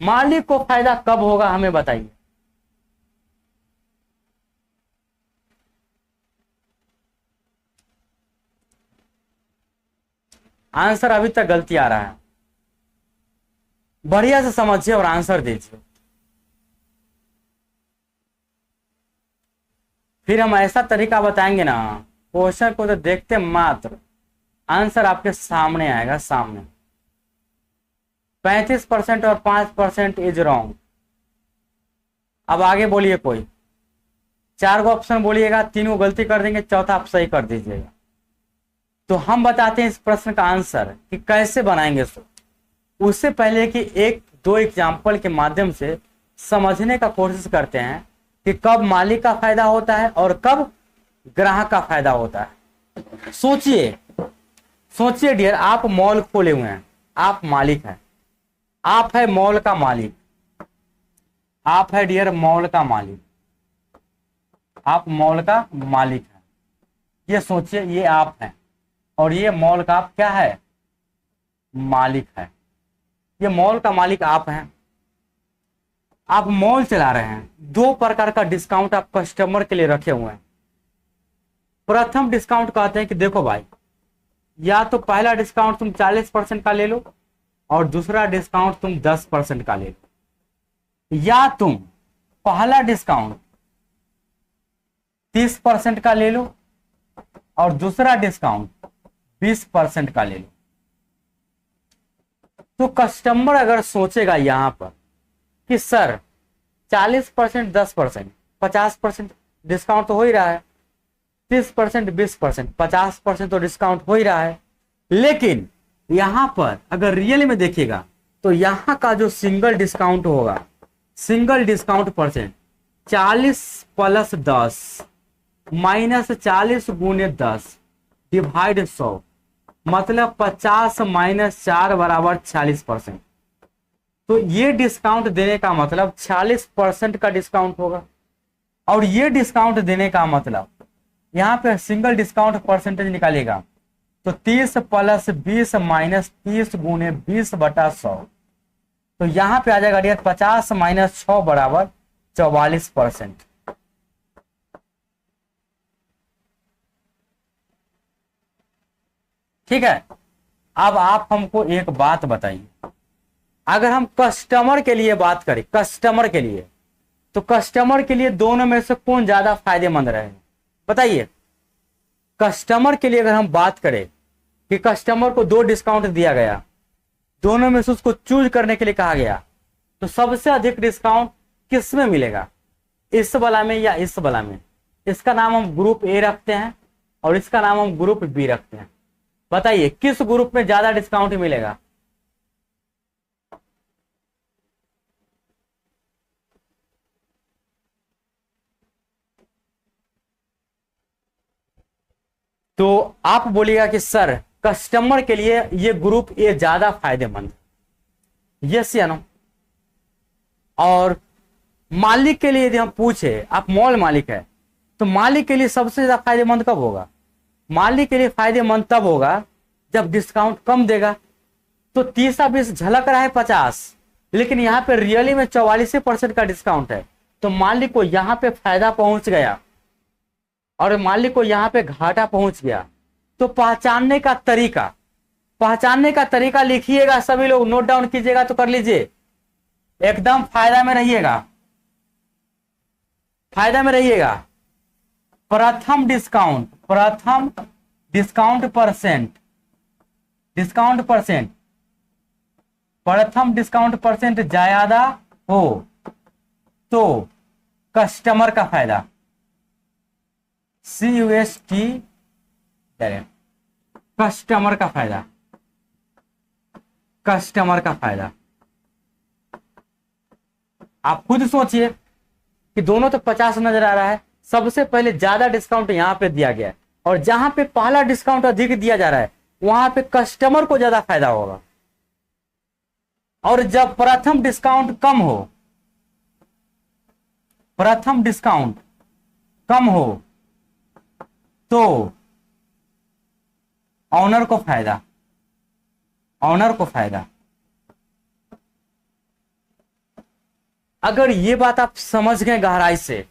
[SPEAKER 1] मालिक को फायदा कब होगा हमें बताइए। आंसर अभी तक गलती आ रहा है, बढ़िया से समझिए और आंसर दीजिए। फिर हम ऐसा तरीका बताएंगे ना, क्वेश्चन को तो देखते मात्र आंसर आपके सामने आएगा, सामने। 35% और 5% इज रॉन्ग। अब आगे बोलिए, कोई 4 गो ऑप्शन बोलिएगा, 3 गो गलती कर देंगे, चौथा आप सही कर दीजिएगा। तो हम बताते हैं इस प्रश्न का आंसर कि कैसे बनाएंगे इसको। उससे पहले कि 1-2 एग्जाम्पल के माध्यम से समझने का कोशिश करते हैं कि कब मालिक का फायदा होता है और कब ग्राहक का फायदा होता है। सोचिए डियर, आप मॉल खोले हुए हैं, आप मालिक हैं, आप है मॉल का मालिक, आप है डियर मॉल का मालिक, आप मॉल का मालिक हैं। ये सोचिए, ये आप हैं और ये मॉल का आप क्या है, मालिक है। ये मॉल का मालिक आप हैं, आप मॉल चला रहे हैं। 2 प्रकार का डिस्काउंट आप कस्टमर के लिए रखे हुए हैं। प्रथम डिस्काउंट कहते हैं कि देखो भाई, या तो पहला डिस्काउंट तुम 40% का ले लो और दूसरा डिस्काउंट तुम 10% का ले लो, या तुम पहला डिस्काउंट 30% का ले लो और दूसरा डिस्काउंट 20% का ले लो। तो कस्टमर अगर सोचेगा यहां पर कि सर 40% 10%, 50% डिस्काउंट तो हो ही रहा है, 30% 20%, 50% तो डिस्काउंट हो ही रहा है। लेकिन यहां पर अगर रियल में देखिएगा तो यहाँ का जो सिंगल डिस्काउंट होगा, single discount percent 40 plus 10 minus 40 गुने 10 डिवाइड 100, मतलब 50 माइनस 4 बराबर 40%। तो ये डिस्काउंट देने का मतलब 40% का डिस्काउंट होगा। और ये डिस्काउंट देने का मतलब यहाँ पे सिंगल डिस्काउंट परसेंटेज निकालेगा तो 30 प्लस 20 माइनस 30 गुने 20 बटा 100। तो यहाँ पे आ जाएगा डियर 50 माइनस 6 बराबर 44%। ठीक है। अब आप हमको एक बात बताइए, अगर हम कस्टमर के लिए बात करें, कस्टमर के लिए, तो कस्टमर के लिए दोनों में से कौन ज्यादा फायदेमंद रहे, बताइए। कस्टमर के लिए अगर हम बात करें कि कस्टमर को 2 डिस्काउंट दिया गया, दोनों में से उसको चूज करने के लिए कहा गया, तो सबसे अधिक डिस्काउंट किस में मिलेगा, इस वाला में या इस वाला में? इसका नाम हम ग्रुप ए रखते हैं और इसका नाम हम ग्रुप बी रखते हैं। बताइए किस ग्रुप में ज्यादा डिस्काउंट मिलेगा? तो आप बोलिएगा कि सर कस्टमर के लिए ये ग्रुप ए ज्यादा फायदेमंद, यस या नो? और मालिक के लिए यदि हम पूछे, आप मॉल मालिक है, तो मालिक के लिए सबसे ज्यादा फायदेमंद कब होगा? मालिक के लिए फायदेमंद तब होगा जब डिस्काउंट कम देगा। तो 30-20 झलक रहा है 50, लेकिन यहाँ पे रियली में 44% का डिस्काउंट है, तो मालिक को यहाँ पे फायदा पहुंच गया और मालिक को यहाँ पे घाटा पहुंच गया। तो पहचानने का तरीका, पहचानने का तरीका लिखिएगा, सभी लोग नोट डाउन कीजिएगा तो कर लीजिए, एकदम फायदा में रहिएगा, फायदा में रहिएगा। प्रथम डिस्काउंट, प्रथम डिस्काउंट परसेंट, डिस्काउंट परसेंट, प्रथम डिस्काउंट परसेंट ज्यादा हो तो कस्टमर का फायदा, CUST, कस्टमर का फायदा, कस्टमर का फायदा। आप खुद सोचिए कि दोनों तो 50 नजर आ रहा है, सबसे पहले ज्यादा डिस्काउंट यहां पे दिया गया है और जहां पे पहला डिस्काउंट अधिक दिया जा रहा है वहां पे कस्टमर को ज्यादा फायदा होगा। और जब प्रथम डिस्काउंट कम हो, प्रथम डिस्काउंट कम हो तो ऑनर को फायदा, ऑनर को फायदा। अगर ये बात आप समझ गए गहराई से,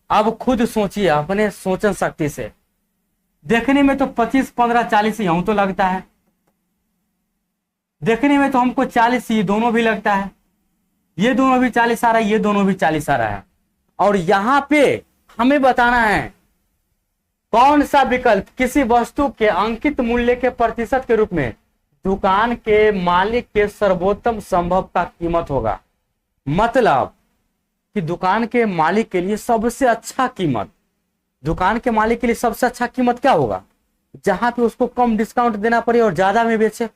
[SPEAKER 1] अब खुद सोचिए अपने सोचन शक्ति से। देखने में तो 25, 15, 40 यूं तो लगता है, देखने में तो हमको 40 ये दोनों भी लगता है, ये दोनों भी 40 आ रहा है, ये दोनों भी 40 आ रहा है। और यहां पे हमें बताना है कौन सा विकल्प किसी वस्तु के अंकित मूल्य के प्रतिशत के रूप में दुकान के मालिक के सर्वोत्तम संभव का कीमत होगा। मतलब कि दुकान के मालिक के लिए सबसे अच्छा कीमत, दुकान के मालिक के लिए सबसे अच्छा कीमत क्या होगा? जहां पे उसको कम डिस्काउंट देना पड़े और ज्यादा में बेचे।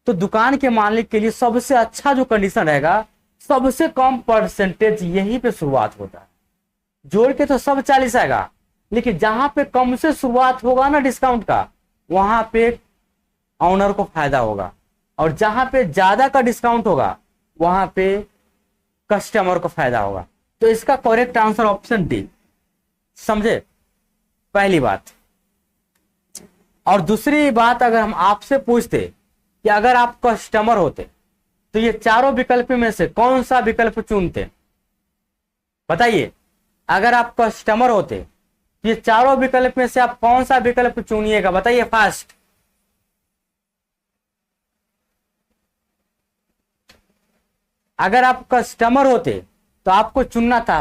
[SPEAKER 1] तो दुकान के मालिक के लिए सबसे अच्छा जो कंडीशन रहेगा, सबसे कम परसेंटेज यहीं पे शुरुआत होता है। जोड़ के तो सब 40 आएगा, लेकिन जहां पे कम से शुरुआत होगा ना डिस्काउंट का, वहां पे ऑनर को फायदा होगा, और जहां पे ज्यादा का डिस्काउंट होगा वहां पे कस्टमर को फायदा होगा। तो इसका करेक्ट आंसर ऑप्शन डी, समझे? पहली बात। और दूसरी बात, अगर हम आपसे पूछते कि अगर आप कस्टमर होते तो ये चारों विकल्प में से कौन सा विकल्प चुनते? बताइए, अगर आप कस्टमर होते ये चारों विकल्प में से आप कौन सा विकल्प चुनिएगा? बताइए फास्ट। अगर आप कस्टमर होते तो आपको चुनना था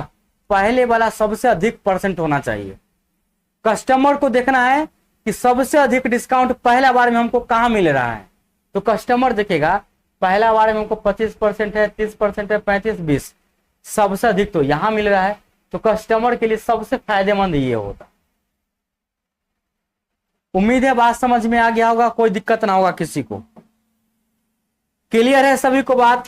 [SPEAKER 1] पहले वाला, सबसे अधिक परसेंट होना चाहिए। कस्टमर को देखना है कि सबसे अधिक डिस्काउंट पहला बार में हमको कहां मिल रहा है। तो कस्टमर देखेगा पहला बार में हमको 25% है, 30% है, 35, 20, सबसे अधिक तो यहां मिल रहा है। तो कस्टमर के लिए सबसे फायदेमंद ये होता। उम्मीद है बात समझ में आ गया होगा, कोई दिक्कत ना होगा किसी को। क्लियर है सभी को बात?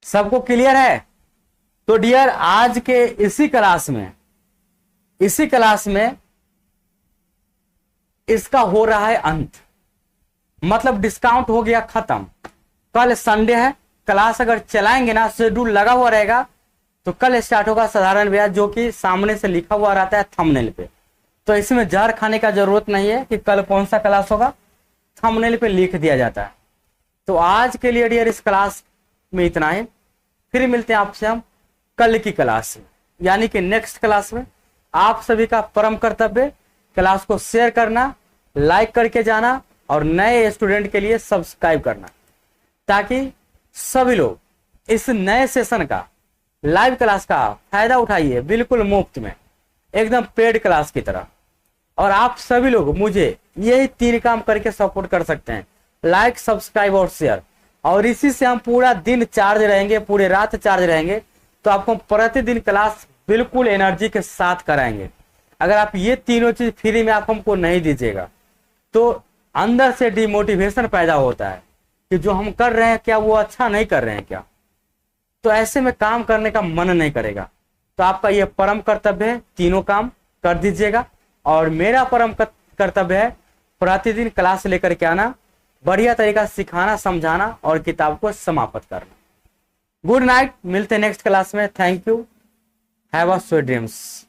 [SPEAKER 1] सबको क्लियर है? तो डियर आज के इसी क्लास में इसका हो रहा है अंत, मतलब डिस्काउंट हो गया खत्म। कल संडे है, क्लास अगर चलाएंगे ना, शेड्यूल लगा हुआ रहेगा, तो कल स्टार्ट होगा साधारण ब्याज, जो कि सामने से लिखा हुआ रहता है थंबनेल पे। तो इसमें जहर खाने का जरूरत नहीं है कि कल कौन सा क्लास होगा, थंबनेल पे लिख दिया जाता है। तो आज के लिए डियर इस क्लास में इतना ही, फिर मिलते हैं आपसे हम कल की क्लास में, यानी कि नेक्स्ट क्लास में। आप सभी का परम कर्तव्य क्लास को शेयर करना, लाइक करके जाना और नए स्टूडेंट के लिए सब्सक्राइब करना, ताकि सभी लोग इस नए सेशन का, लाइव क्लास का फायदा उठाइए, बिल्कुल मुफ्त में, एकदम पेड क्लास की तरह। और आप सभी लोग मुझे यही 3 काम करके सपोर्ट कर सकते हैं, लाइक, सब्सक्राइब और शेयर। और इसी से हम पूरा दिन चार्ज रहेंगे, पूरे रात चार्ज रहेंगे, तो आपको प्रतिदिन क्लास बिल्कुल एनर्जी के साथ कराएंगे। अगर आप ये तीनों चीज फ्री में आप हमको नहीं दीजिएगा, तो अंदर से डिमोटिवेशन पैदा होता है कि जो हम कर रहे हैं क्या वो अच्छा नहीं कर रहे हैं क्या, तो ऐसे में काम करने का मन नहीं करेगा। तो आपका ये परम कर्तव्य है, तीनों काम कर दीजिएगा। और मेरा परम कर्तव्य है प्रतिदिन क्लास लेकर के आना, बढ़िया तरीका सिखाना, समझाना और किताब को समाप्त करना। गुड नाइट, मिलते हैं नेक्स्ट क्लास में। Thank you, have a sweet dreams.